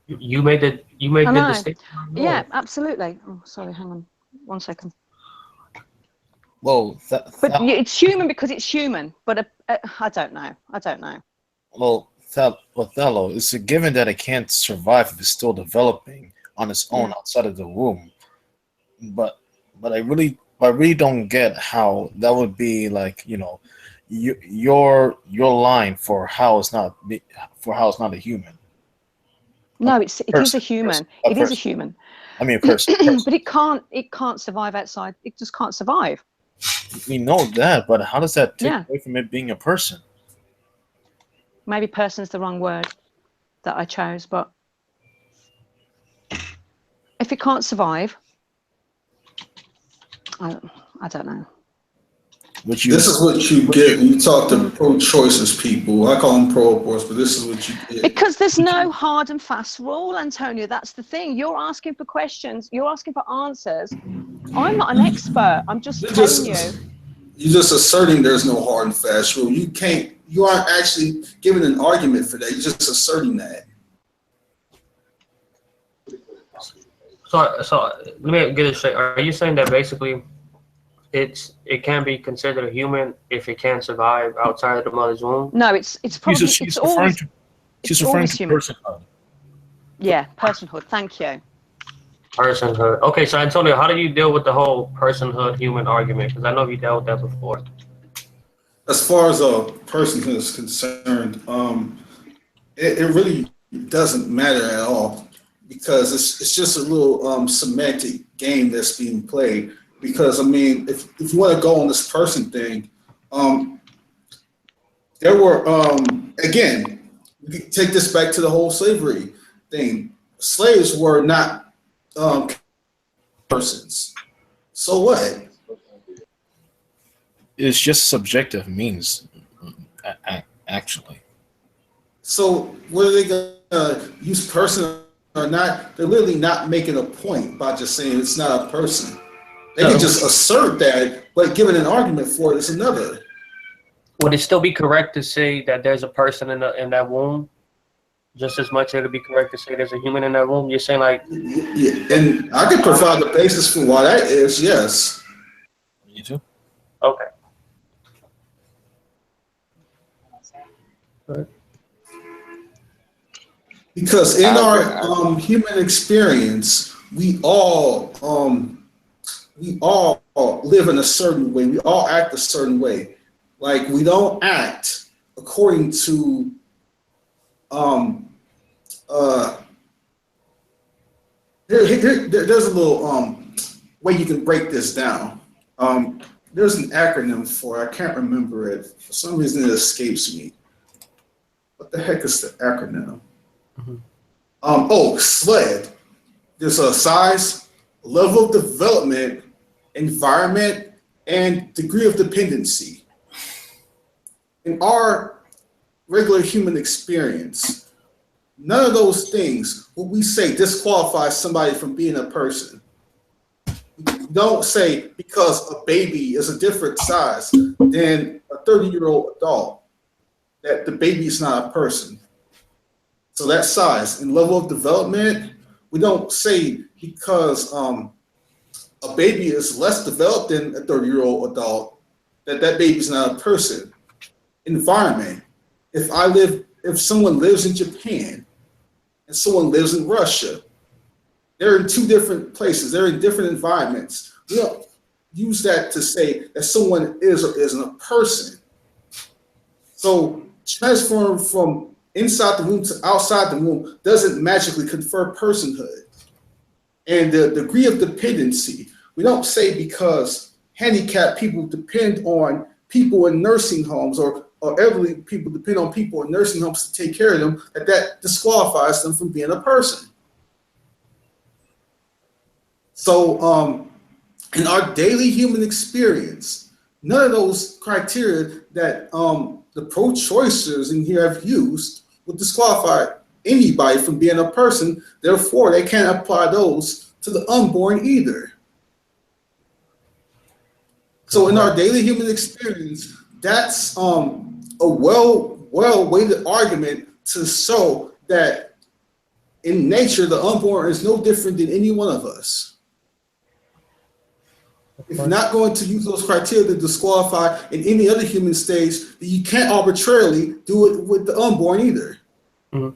You made the distinction. Yeah, absolutely. Oh, sorry, hang on 1 second. Well, it's human because it's human. But I don't know. Well, Othello, it's a given that it can't survive if it's still developing on its own outside of the womb. But I really don't get how that would be like, you know, your line for how it's not a human. No, it is a human. It is a human. I mean, a person. But it can't survive outside. It just can't survive. We know that, but how does that take away from it being a person? Maybe person is the wrong word that I chose, but if it can't survive, I don't know. This is what you get when you talk to pro-choicers people. I call them pro-abortion, but this is what you get. Because there's no hard and fast rule, Antonio. That's the thing. You're asking for questions. You're asking for answers. I'm not an expert. I'm just telling you. You're just asserting there's no hard and fast rule. You aren't actually giving an argument for that. You're just asserting that. So let me get it straight. Are you saying that basically it can be considered a human if it can't survive outside of the mother's womb? No, it's probably she's referring to personhood. Yeah, personhood. Thank you. Personhood. Okay, so Antonio, how do you deal with the whole personhood human argument? Because I know you dealt with that before. As far as a personhood is concerned, it really doesn't matter at all, because it's just a little semantic game that's being played. Because I mean, if you want to go on this person thing, there were again, we can take this back to the whole slavery thing. Slaves were not persons. So what? It's just subjective means, actually. So what are they gonna use person or not? They're literally not making a point by just saying it's not a person. They can just assert that, but giving an argument for it is another. Would it still be correct to say that there's a person in that womb? Just as much as it would be correct to say there's a human in that womb? You're saying like... Yeah, and I can provide the basis for why that is, yes. You too? Okay. Right. Because in our human experience, we all live in a certain way. We all act a certain way. Like, we don't act according to there's a little way you can break this down. There's an acronym for it. I can't remember it. For some reason, it escapes me. What the heck is the acronym? SLED. There's a size, level of development, environment, and degree of dependency. In our regular human experience, none of those things, what we say, disqualifies somebody from being a person. We don't say because a baby is a different size than a 30-year-old adult that the baby is not a person. So that size and level of development, we don't say because a baby is less developed than a 30-year-old adult that baby is not a person. Environment. If someone lives in Japan and someone lives in Russia, they're in two different places. They're in different environments. We don't use that to say that someone is or isn't a person. So transform from inside the womb to outside the womb doesn't magically confer personhood. And the degree of dependency, we don't say because handicapped people depend on people in nursing homes or or elderly people depend on people in nursing homes to take care of them, that disqualifies them from being a person. So in our daily human experience, none of those criteria that the pro-choicers in here have used would disqualify anybody from being a person. Therefore, they can't apply those to the unborn either. So in our daily human experience, that's a well-weighted argument to show that in nature, the unborn is no different than any one of us. If you're not going to use those criteria to disqualify in any other human stage, then you can't arbitrarily do it with the unborn either. Mm-hmm.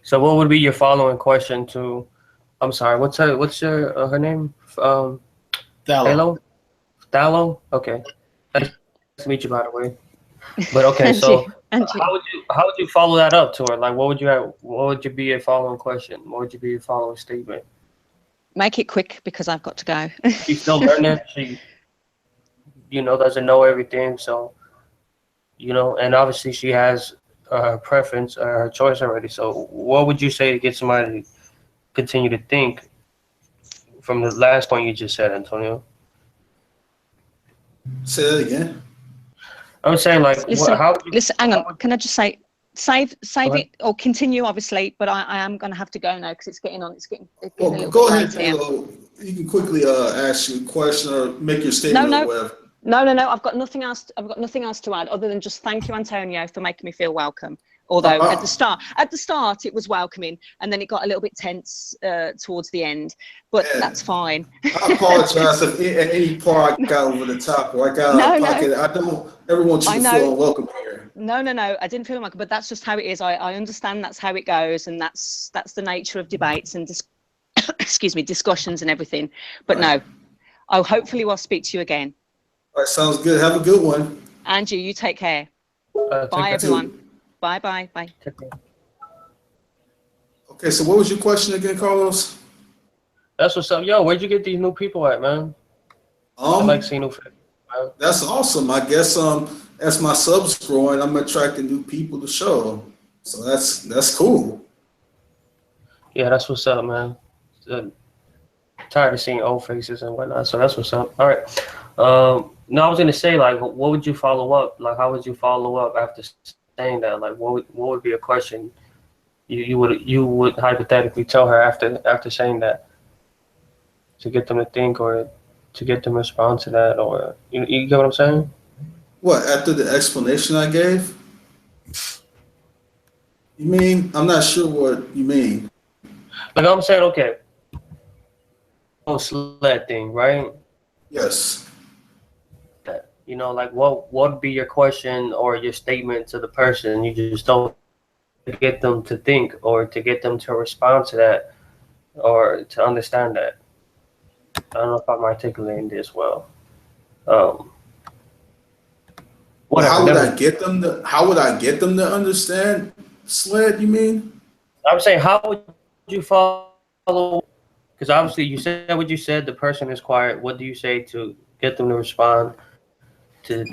So what would be your following question to, I'm sorry, what's her name? Thallo? Thallo? Okay. Nice to meet you, by the way. But okay, so how would you follow that up to her? Like, what would be your following question? What would be your following statement? Make it quick because I've got to go. She's still learning. She, doesn't know everything. So, and obviously she has her preference, her choice already. So what would you say to get somebody to continue to think from the last point you just said, Antonio? Say that again. I'm saying, like, listen, listen, hang on. Can I just say, save it or continue, obviously, but I am going to have to go now because it's getting a little Go bit ahead, late here. you can quickly ask your question or make your statement. No. I've got nothing else. I've got nothing else to add other than just thank you, Antonio, for making me feel welcome. Although at the start it was welcoming, and then it got a little bit tense towards the end. But that's fine. I apologize if at any part I got over the top or I got out of pocket. I don't ever want you to feel unwelcome here. No. I didn't feel unwelcome, but that's just how it is. I understand that's how it goes, and that's the nature of debates and discussions and everything. But no, I'll hopefully we'll speak to you again. All right, sounds good. Have a good one. And you take care. Bye, everyone. Bye. Okay, so what was your question again, Carlos? That's what's up. Yo, where'd you get these new people at, man? I like seeing new people. That's awesome. I guess as my subs growing, I'm attracting new people to the show. So that's cool. Yeah, that's what's up, man. Tired of seeing old faces and whatnot. So that's what's up. All right. No, I was gonna say, like, what would you follow up? Like, how would you follow up after saying that? Like, what would be a question you would hypothetically tell her after saying that, to get them to think or to get them to respond to that, or you get what I'm saying? What, after the explanation I gave? You mean? I'm not sure what you mean. Like, I'm saying, okay, sled thing, right? Yes. Like, what would be your question or your statement to the person? You just don't get them to think or to get them to respond to that or to understand that. I don't know if I'm articulating this well. How would I get them to understand sled, you mean? I'm saying, how would you follow? Because obviously you said what you said, the person is quiet. What do you say to get them to respond, to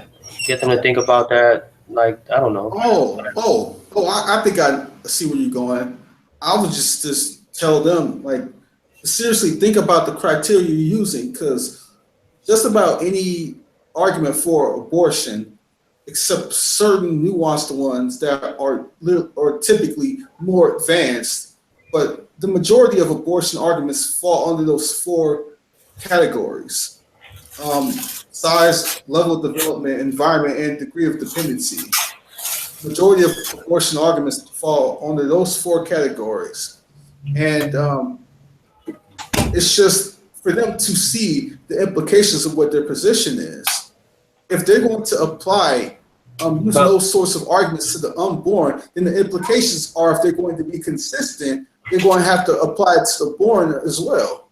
get them to think about that? Like, I don't know. I think I see where you're going. I would just tell them, like, seriously think about the criteria you're using, because just about any argument for abortion, except certain nuanced ones that are typically more advanced, but the majority of abortion arguments fall under those four categories: size, level of development, environment, and degree of dependency. Majority of abortion arguments fall under those four categories, and it's just for them to see the implications of what their position is. If they're going to apply using those sorts of arguments to the unborn, then the implications are, if they're going to be consistent, they're going to have to apply it to the born as well.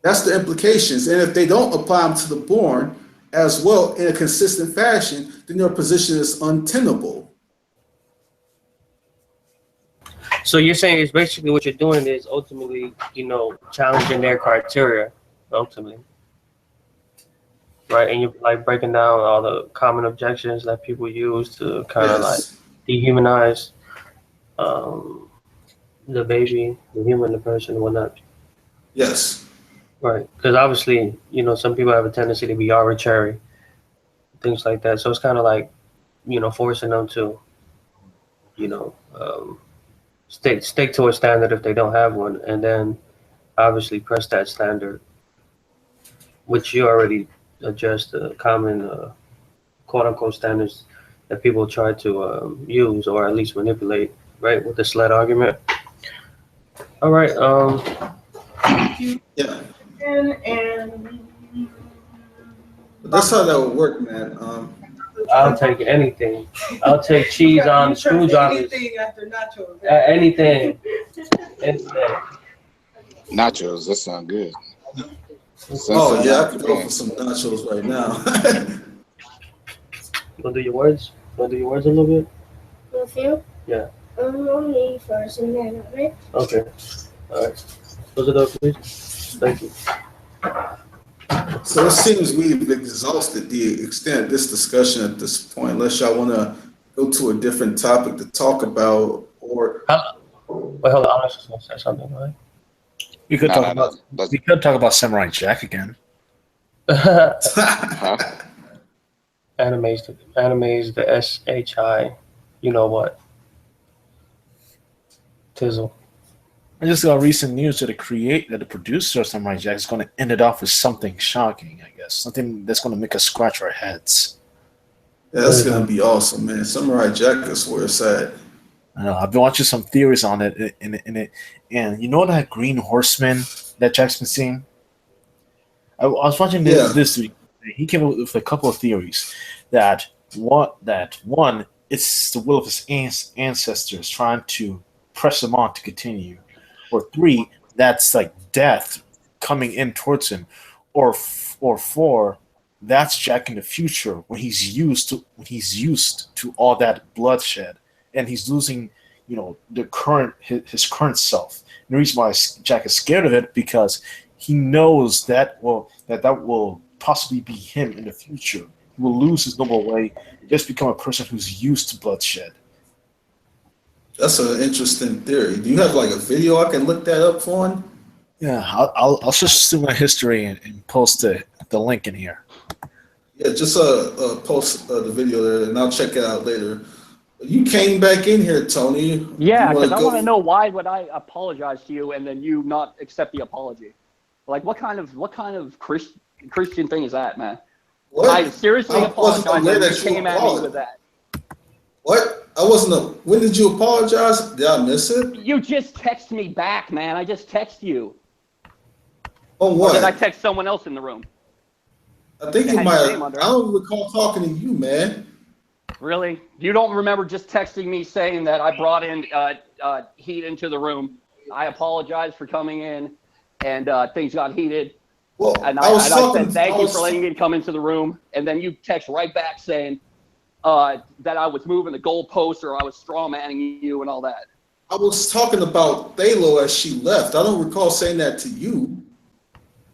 That's the implications. And if they don't apply them to the born as well in a consistent fashion, then their position is untenable. So you're saying it's basically what you're doing is ultimately, challenging their criteria, ultimately. right? And you're like breaking down all the common objections that people use to kind of like Yes. dehumanize the baby, the human, the person, and whatnot. Yes. Right. Because obviously, some people have a tendency to be arbitrary, things like that. So it's kind of like, forcing them to, stick to a standard if they don't have one, and then obviously press that standard, which you already addressed the common quote unquote standards that people try to use or at least manipulate, right? With the sled argument. All right. Yeah. That's how that would work, man. I'll take anything. I'll take cheese on screwdrivers. Anything after nachos. Anything. Anything. Nachos, that sound good. Oh yeah, I could go for some nachos right now. You wanna do your words? A little bit? A few? Yeah. Only first and then, right? Okay. All right. Close it up, please. Thank you. So it seems we've exhausted the extent of this discussion at this point, unless y'all want to go to a different topic to talk about, or. Wait, hold on. I was just gonna say something, right? We could talk about Samurai Jack again. Animes the SHI. You know what? Tizzle. I just got recent news that the producer of Samurai Jack is going to end it off with something shocking, I guess. Something that's going to make us scratch our heads. Yeah, that's going to be awesome, man. Samurai Jack is where it's at. I know. I've been watching some theories on it, and you know that Green Horseman that Jack's been seeing? I was watching this week. He came up with a couple of theories that one, it's the will of his ancestors trying to press him on to continue, or 3, that's like death coming in towards him, or 4, that's Jack in the future when he's used to all that bloodshed and he's losing, his current self. And the reason why Jack is scared of it because he knows that will possibly be him in the future. He will lose his noble way and just become a person who's used to bloodshed. That's an interesting theory. Do you have like a video I can look that up for? Yeah, I'll just do my history and post the link in here. Yeah, just post the video there, and I'll check it out later. You came back in here, Tony. Yeah, because I want to know why would I apologize to you and then you not accept the apology? Like, what kind of Christian thing is that, man? What? I seriously apologize and you came at me with that. What? When did you apologize? Did I miss it? You just text me back, man. I just text you. On what? Or did I text someone else in the room? I think you might. I don't recall talking to you, man. Really? You don't remember just texting me saying that I brought in heat into the room? I apologize for coming in, and things got heated. Well, and I said thank you for letting me come into the room, and then you text right back saying that I was moving the goalposts or I was strawmanning you and all that. I was talking about Thalo as she left. I don't recall saying that to you.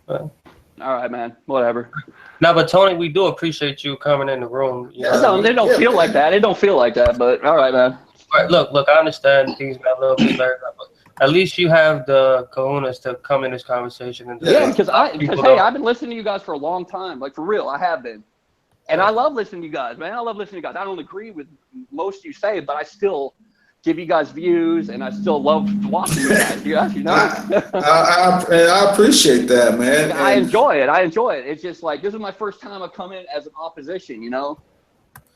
All right, man. Whatever. No, but Tony, we do appreciate you coming in the room. They don't feel like that. It don't feel like that, but all right, man. Right, look, I understand things got a little bit better, but at least you have the kahunas to come in this conversation. And because hey, I've been listening to you guys for a long time. Like, for real, I have been. And I love listening to you guys, man. I love listening to you guys. I don't agree with most you say, but I still give you guys views, and I still love watching you guys. You know? I appreciate that, man. I enjoy it. It's just like, this is my first time I've come in as an opposition, you know?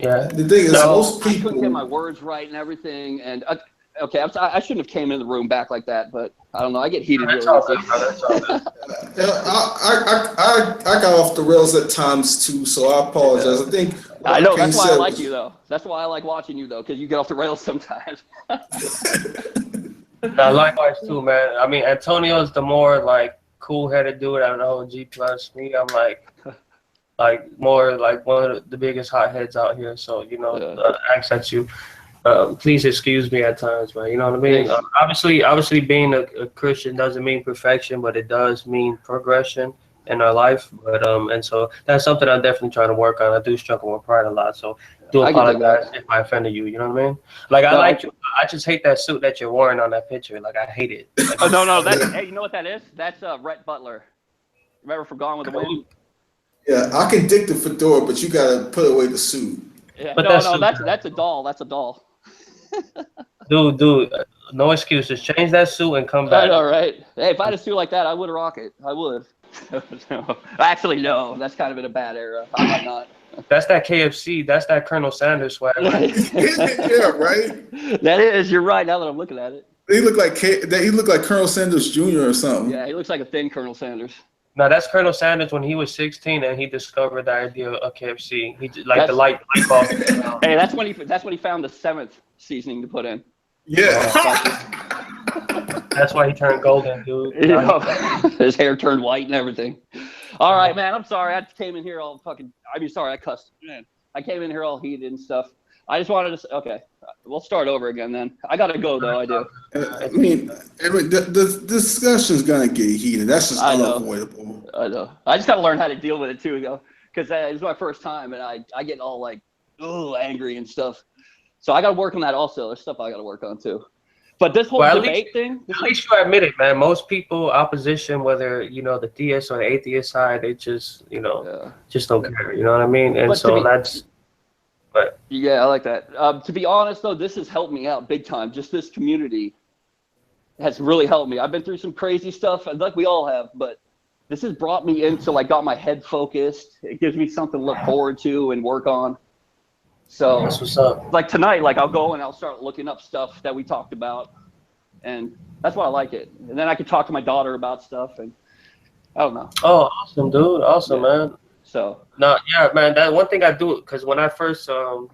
Yeah. The thing is, most people... I couldn't get my words right and everything, and... Okay, I shouldn't have came in the room back like that, but I don't know. I get heated really easily. I got off the rails at times too, so I apologize. I think I know that's why I like you though. That's why I like watching you though, because you get off the rails sometimes. Likewise too, man. I mean, Antonio's the more like cool-headed dude. I don't know, G plus me. I'm like more like one of the biggest hotheads out here. So acts at you. Please excuse me at times, man. You know what I mean? Obviously, being a Christian doesn't mean perfection, but it does mean progression. in our life. But and so that's something I'm definitely trying to work on. I do struggle with pride a lot, so do I can dig apologize that. if I offended you. You know what I mean? Like I No, like you. I just hate that suit that you're wearing on that picture. Like I hate it. Like, Oh no, that's hey, you know what that is? That's Rhett Butler. Remember from Gone with the Wind? Yeah, I can dig the fedora, but you gotta put away the suit. Yeah. But No, that's a doll. That's a doll. dude, no excuses. Change that suit and come I back. know, right? Hey, if I had a suit like that, I would rock it. I would. No. Actually, no. That's kind of in a bad era. I might not. That's that KFC. That's that Colonel Sanders swag. Right? Yeah, right. That is. You're right. Now that I'm looking at it. He looked like Colonel Sanders Jr. or something. Yeah, he looks like a thin Colonel Sanders. No, that's Colonel Sanders when he was 16 and he discovered the idea of KFC. He like the light bulb. Hey, that's when he found the 7th seasoning to put in. Yeah. That's why he turned golden, dude. You know, his hair turned white and everything. All right, man. I'm sorry. I came in here all fucking. I mean, sorry, I cussed. Man, I came in here all heated and stuff. I just wanted to. Okay, we'll start over again then. I gotta go though. I do. I mean, the discussion's gonna get heated. That's just unavoidable. I know. I just gotta learn how to deal with it too, though, because it's my first time and I get all like, angry and stuff. So I gotta work on that also. There's stuff I gotta work on too. But this whole debate thing. At least you admit it, man. Most people, opposition, whether the theist or the atheist side, they just just don't care. You know what I mean? And so that's. But yeah, I like that. To be honest, though, this has helped me out big time. Just this community has really helped me. I've been through some crazy stuff, like we all have, but this has brought me into got my head focused. It gives me something to look forward to and work on. So that's what's up. Like tonight, I'll go and I'll start looking up stuff that we talked about, and that's why I like it. And then I can talk to my daughter about stuff, and I don't know. Oh, awesome, dude! Awesome, man. So no, yeah, man. That one thing I do, because when I first I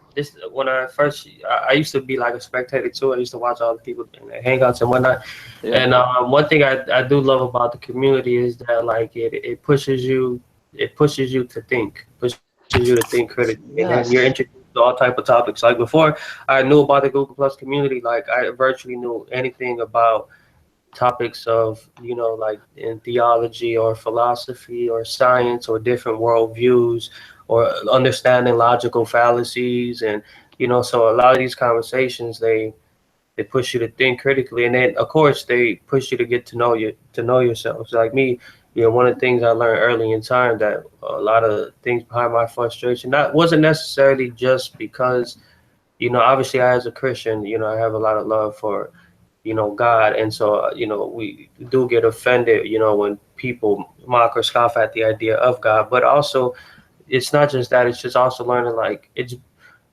used to be like a spectator too. I used to watch all the people in the hangouts and whatnot. Yeah. And one thing I do love about the community is that it pushes you to think, critically, yes. And you're introduced to all type of topics. Like before I knew about the Google Plus community, I virtually knew anything about topics of in theology or philosophy or science or different worldviews or understanding logical fallacies, and so a lot of these conversations they push you to think critically, and then of course they push you to get to know yourselves. Like me, one of the things I learned early in time, that a lot of things behind my frustration wasn't necessarily just because obviously as a Christian I have a lot of love for God, and so we do get offended when people mock or scoff at the idea of God. But also it's not just that, it's just also learning it's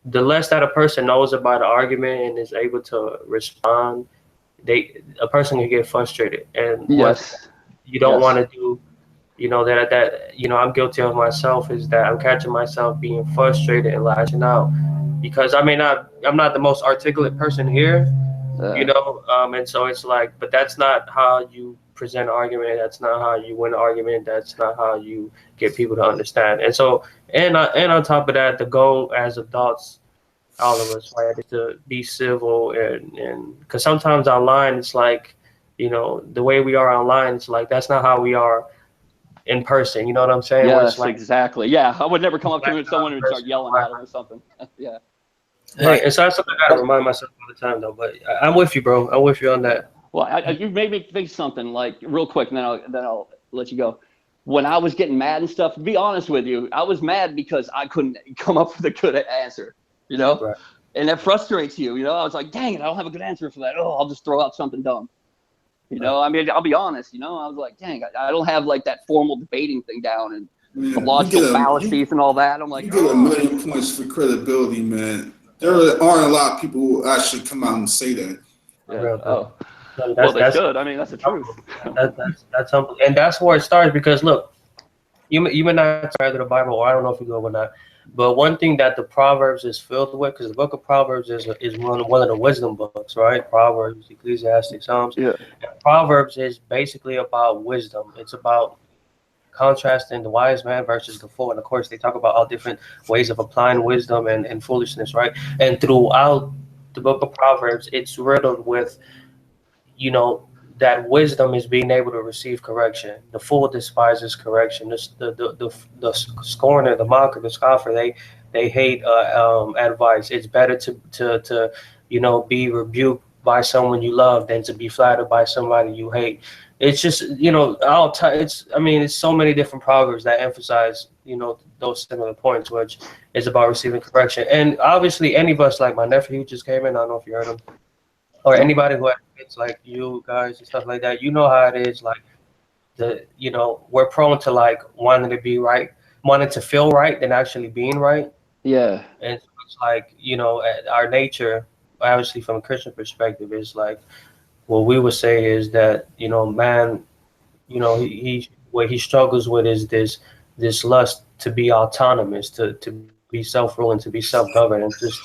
the less that a person knows about an argument and is able to respond, a person can get frustrated, and yes, you don't want to do that I'm guilty of myself, is that I'm catching myself being frustrated and lashing out, because I'm not the most articulate person here. And so it's but that's not how you present an argument. That's not how you win an argument. That's not how you get people to understand. And so, and on top of that, the goal as adults, all of us, right, is to be civil, and because sometimes online, it's the way we are online, it's that's not how we are in person. You know what I'm saying? Yes, exactly. Yeah, I would never come up to someone and start yelling at them or something. Yeah. Right. And so that's something I gotta remind myself all the time, though. But I'm with you, bro. I'm with you on that. Well, you made me think something real quick, and then I'll let you go. When I was getting mad and stuff, to be honest with you, I was mad because I couldn't come up with a good answer. Right. And that frustrates you. I was like, dang it, I don't have a good answer for that. Oh, I'll just throw out something dumb. I mean, I'll be honest. I was like, dang, I don't have that formal debating thing down and the logical fallacies and all that. I'm like, you get a million points for credibility, man. There aren't a lot of people who actually come out and say that. Yeah. Oh. Well, they should. I mean, that's the truth. That's humble, and that's where it starts. Because look, you may not start the Bible, or I don't know if you go or not. But one thing that the Proverbs is filled with, because the book of Proverbs is one of the wisdom books, right? Proverbs, Ecclesiastes, Psalms. Yeah. And Proverbs is basically about wisdom. It's about contrasting the wise man versus the fool. And of course, they talk about all different ways of applying wisdom and foolishness, right? And throughout the book of Proverbs, it's riddled with, that wisdom is being able to receive correction. The fool despises correction. The scorner, the mocker, the scoffer, they hate advice. It's better to be rebuked by someone you love than to be flattered by somebody you hate. It's just it's so many different proverbs that emphasize those similar points, which is about receiving correction. And obviously, any of us, like my nephew who just came in, I don't know if you heard him, or anybody who has kids like you guys and stuff like that, you know how it is. Like we're prone to like wanting to be right, wanting to feel right than actually being right. Yeah. And so it's like, our nature, obviously from a Christian perspective, is like, what we would say is that, man, what he struggles with is this lust to be autonomous, to be self-ruling, to be self-governed, and just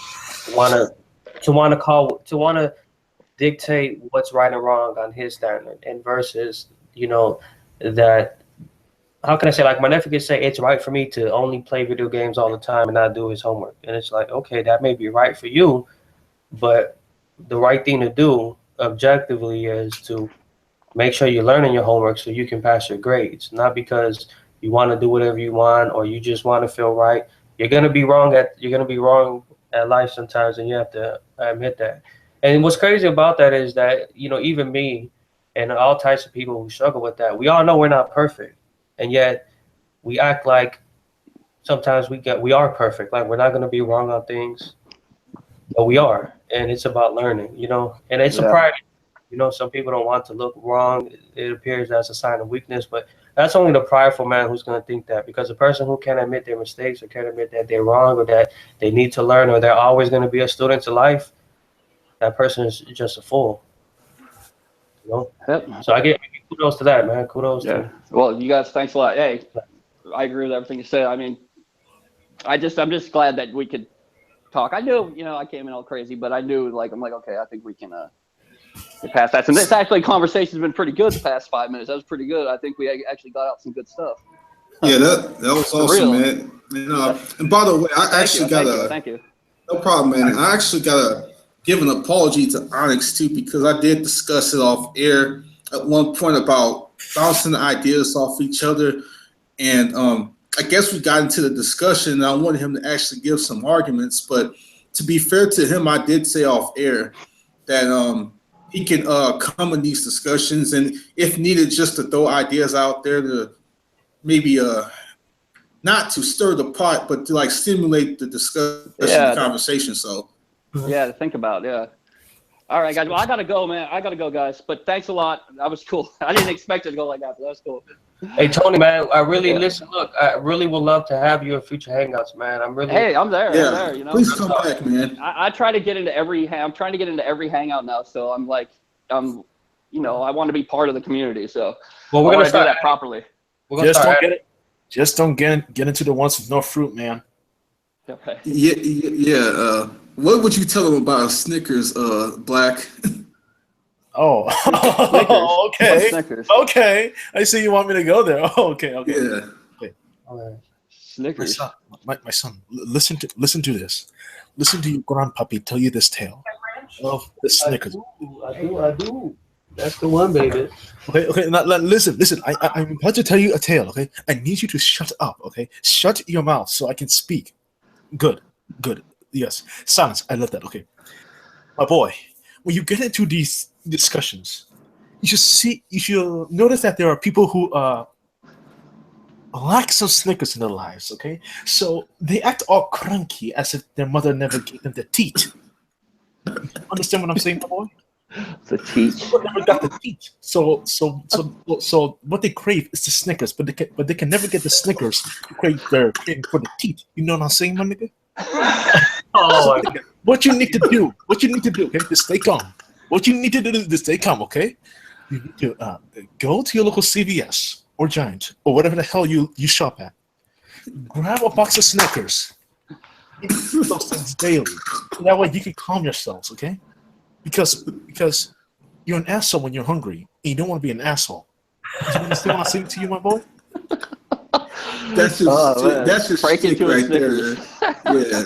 want to dictate what's right and wrong on his standard, and versus, that, how can I say, like my nephew could say, it's right for me to only play video games all the time and not do his homework. And it's like, okay, that may be right for you, but the right thing to do objectively is to make sure you're learning your homework so you can pass your grades, not because you want to do whatever you want or you just want to feel right. You're gonna be wrong at life sometimes, and you have to admit that. And what's crazy about that is that, even me and all types of people who struggle with that, we all know we're not perfect, and yet we act like sometimes we are perfect, like we're not gonna be wrong on things, but we are. And it's about learning, and it's a pride. Some people don't want to look wrong. It appears as a sign of weakness, but that's only the prideful man who's going to think that, because a person who can't admit their mistakes or can't admit that they're wrong or that they need to learn or they're always going to be a student to life, that person is just a fool. Yep. So I give kudos to that, man. Kudos to. Well, you guys, thanks a lot. Hey, I agree with everything you said. I mean, I'm just glad that we could talk. I knew, I came in all crazy, but I knew, I'm like, okay, I think we can get past that. And this actually conversation's been pretty good the past 5 minutes. That was pretty good. I think we actually got out some good stuff. Yeah, that was awesome, man. And by the way, I actually got thank you. No problem, man. I actually got to give an apology to Onyx too, because I did discuss it off air at one point about bouncing ideas off each other, and I guess we got into the discussion, and I wanted him to actually give some arguments. But to be fair to him, I did say off air that he can come in these discussions, and if needed, just to throw ideas out there to maybe not to stir the pot, but to stimulate the discussion, the conversation. So to think about. All right, guys. Well, I gotta go, man. I gotta go, guys. But thanks a lot. That was cool. I didn't expect it to go like that, but that's cool. Hey, Tony, man, I really listen. Look, I really would love to have you in future hangouts, man. Hey, I'm there. Yeah, I'm there. please come back, man. I try to get into every. I'm trying to get into every hangout now. So I'm like, I want to be part of the community. So we're gonna start that properly. Just don't get into the ones with no fruit, man. Okay. Yeah. What would you tell them about Snickers, Black? Oh, okay. Okay. I see you want me to go there. Oh, okay. Yeah. Okay. Snickers. My son, listen to this. Listen to your grandpappy tell you this tale of the Snickers. I do. That's the one, baby. Okay. Now, listen. I'm about to tell you a tale. Okay. I need you to shut up. Okay. Shut your mouth so I can speak. Good. Yes. Silence. I love that. Okay. My boy, when you get into these discussions, you should notice that there are people who lack some Snickers in their lives. Okay. So they act all cranky as if their mother never gave them the teat. Understand what I'm saying, my boy? The teat. Never got the teat. So what they crave is the Snickers, but they can never get the Snickers to crave for the teat. You know what I'm saying, my nigga? Oh, what you need to do, okay, to stay calm. What you need to do to stay calm, okay? You need to go to your local CVS or Giant or whatever the hell you shop at. Grab a box of Snickers. Eat those things daily. That way you can calm yourselves, okay? Because you're an asshole when you're hungry, and you don't want to be an asshole. Do you understand what I'm saying to you, my boy? That's just shit right there. Yeah.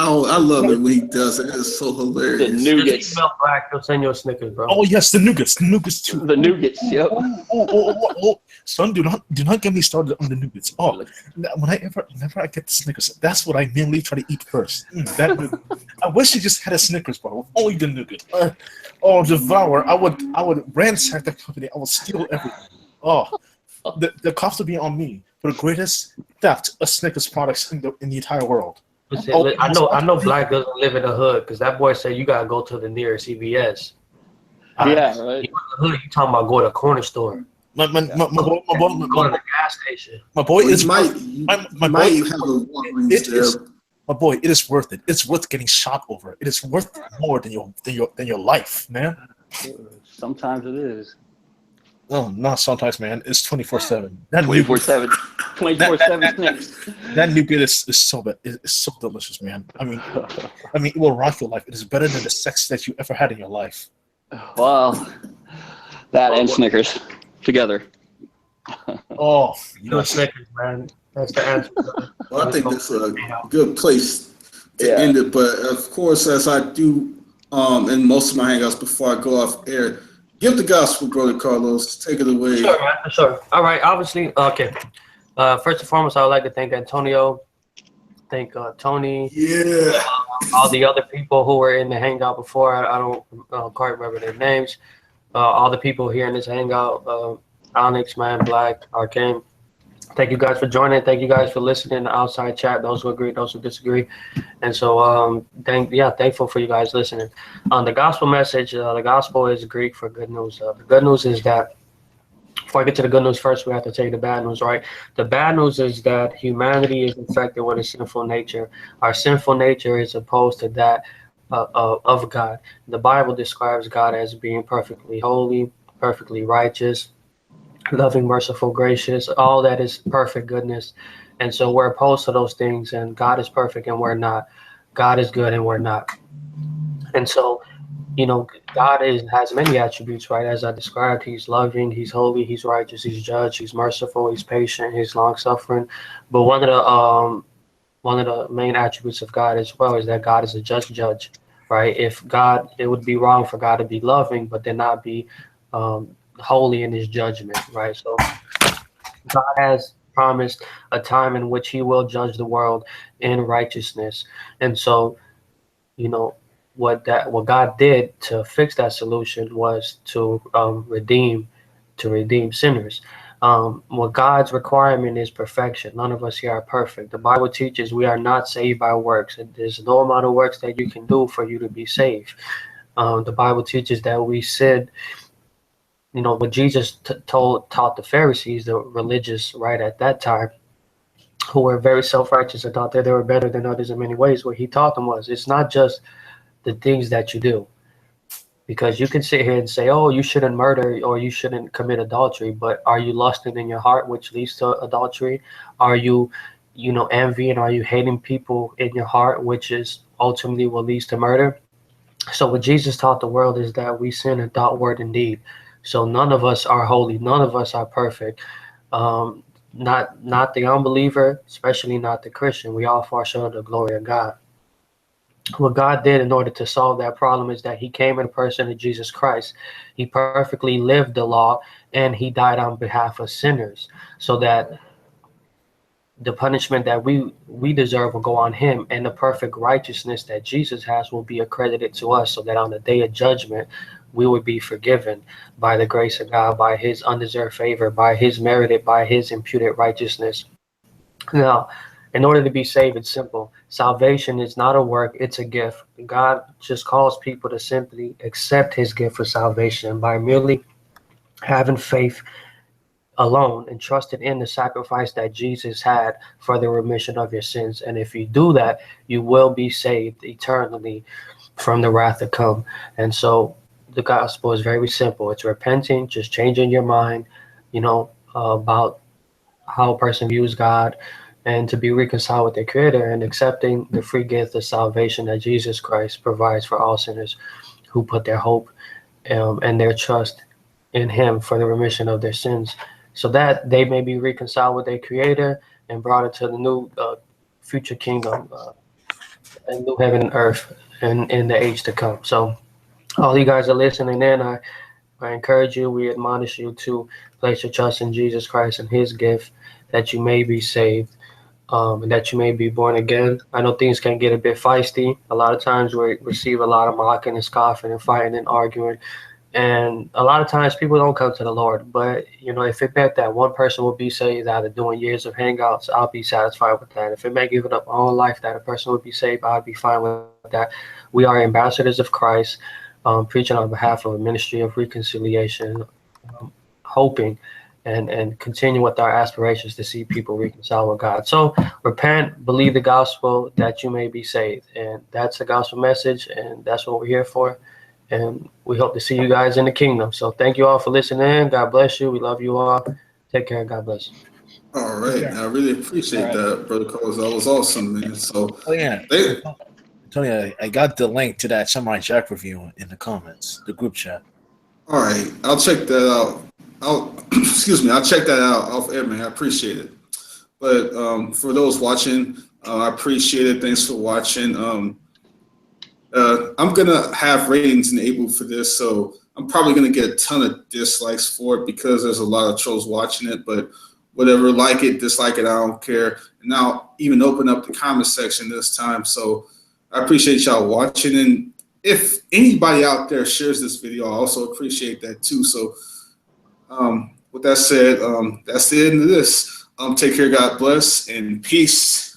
I love it when he does it. It's so The hilarious. Just nougats. email Black. He'll send you a Snickers, bro. Oh yes, the nougats too. The nougats, yep. Oh, son, do not get me started on the nougats. Oh, whenever I get the Snickers, that's what I mainly try to eat first. That nougat. I wish you just had a Snickers bar with only the nougat. Devour. I would ransack the company. I would steal everything. Oh, the cost would be on me for the greatest theft of Snickers products in the entire world. Listen, I know Black doesn't live in the hood because that boy said you gotta go to the nearest CVS. Yeah, right. You in the hood, you talking about go to a corner store. My boy, Go to the gas station. my boy is might my boy. have a Walgreens there. My boy, it is worth it. It's worth getting shot over. It is worth more than your life, man. Sometimes it is. Oh, not sometimes, man. It's 24/7. 24/7. 24/7 snacks. That nougat is so bad. It's so delicious, man. I mean, it will rock your life. It is better than the sex that you ever had in your life. Well, that and Snickers together. Oh, You Snickers, man. That's the answer. Well, I think that's a good place to end it. But of course, as I do in most of my hangouts before I go off air, give the gospel, Brother Carlos. Take it away. Sure, man. Sure. All right. Obviously, okay. First and foremost, I would like to thank Antonio, thank Tony, all the other people who were in the hangout before. I don't quite remember their names. All the people here in this hangout, Onyx, Man, Black, Arcane. Thank you guys for joining. Thank you guys for listening. The outside chat, those who agree, those who disagree. And so, thankful for you guys listening. On the gospel message, the gospel is Greek for good news. The good news is that, before I get to the good news first, we have to take the bad news, right? The bad news is that humanity is infected with a sinful nature. Our sinful nature is opposed to that of God. The Bible describes God as being perfectly holy, perfectly righteous, loving, merciful, gracious, all that is perfect goodness. And so we're opposed to those things, and God is perfect and we're not. God is good and we're not. And so, God has many attributes, right? As I described, he's loving, he's holy, he's righteous, he's judge, he's merciful, he's patient, he's long-suffering. But one of the main attributes of God as well is that God is a just judge, right? It would be wrong for God to be loving, but then not be holy in his judgment, right? So God has promised a time in which he will judge the world in righteousness. And so, what God did to fix that solution was to redeem sinners. What God's requirement is perfection. None of us here are perfect. The Bible teaches we are not saved by works. There's no amount of works that you can do for you to be saved. The Bible teaches that we sin. What Jesus taught the Pharisees, the religious right at that time, who were very self-righteous and thought that they were better than others in many ways, what he taught them was, it's not just the things that you do. Because you can sit here and say, oh, you shouldn't murder or you shouldn't commit adultery, but are you lusting in your heart, which leads to adultery? Are you, envying? Are you hating people in your heart, which is ultimately what leads to murder? So what Jesus taught the world is that we sin in thought, word, and deed. So none of us are holy. None of us are perfect. Not the unbeliever, especially not the Christian. We all fall short of the glory of God. What God did in order to solve that problem is that he came in the person of Jesus Christ. He perfectly lived the law and he died on behalf of sinners so that the punishment that we deserve will go on him, and the perfect righteousness that Jesus has will be accredited to us so that on the day of judgment, we would be forgiven by the grace of God, by his undeserved favor, by his merited, by his imputed righteousness. Now, in order to be saved, it's simple. Salvation is not a work, it's a gift. God just calls people to simply accept his gift for salvation by merely having faith alone and trusted in the sacrifice that Jesus had for the remission of your sins. And if you do that, you will be saved eternally from the wrath to come. And so the gospel is very simple. It's repenting, just changing your mind, about how a person views God, and to be reconciled with their Creator and accepting the free gift of salvation that Jesus Christ provides for all sinners who put their hope and their trust in him for the remission of their sins, so that they may be reconciled with their Creator and brought into the new future kingdom and new heaven and earth in the age to come. So all you guys are listening in, I encourage you, we admonish you to place your trust in Jesus Christ and his gift that you may be saved, and that you may be born again. I know things can get a bit feisty. A lot of times we receive a lot of mocking and scoffing and fighting and arguing. And a lot of times people don't come to the Lord. But, you know, if it meant that one person will be saved out of doing years of hangouts, I'll be satisfied with that. If it meant giving up my own life that a person would be saved, I'd be fine with that. We are ambassadors of Christ, preaching on behalf of a ministry of reconciliation, hoping and continue with our aspirations to see people reconcile with God. So repent, believe the gospel that you may be saved. And that's the gospel message, and that's what we're here for. And we hope to see you guys in the kingdom. So thank you all for listening. God bless you. We love you all. Take care. God bless you. All right. I really appreciate that, Brother Carlos. That was awesome, man. So, Tony, I got the link to that Samurai Jack review in the comments, the group chat. all right. I'll check that out. I'll check that out off air, man. I appreciate it. But for those watching, I appreciate it. Thanks for watching. I'm gonna have ratings enabled for this, so I'm probably gonna get a ton of dislikes for it because there's a lot of trolls watching it. But whatever, like it, dislike it, I don't care. And I'll even open up the comment section this time. So I appreciate y'all watching, and if anybody out there shares this video, I also appreciate that too. So with that said, that's the end of this. Take care, God bless, and peace.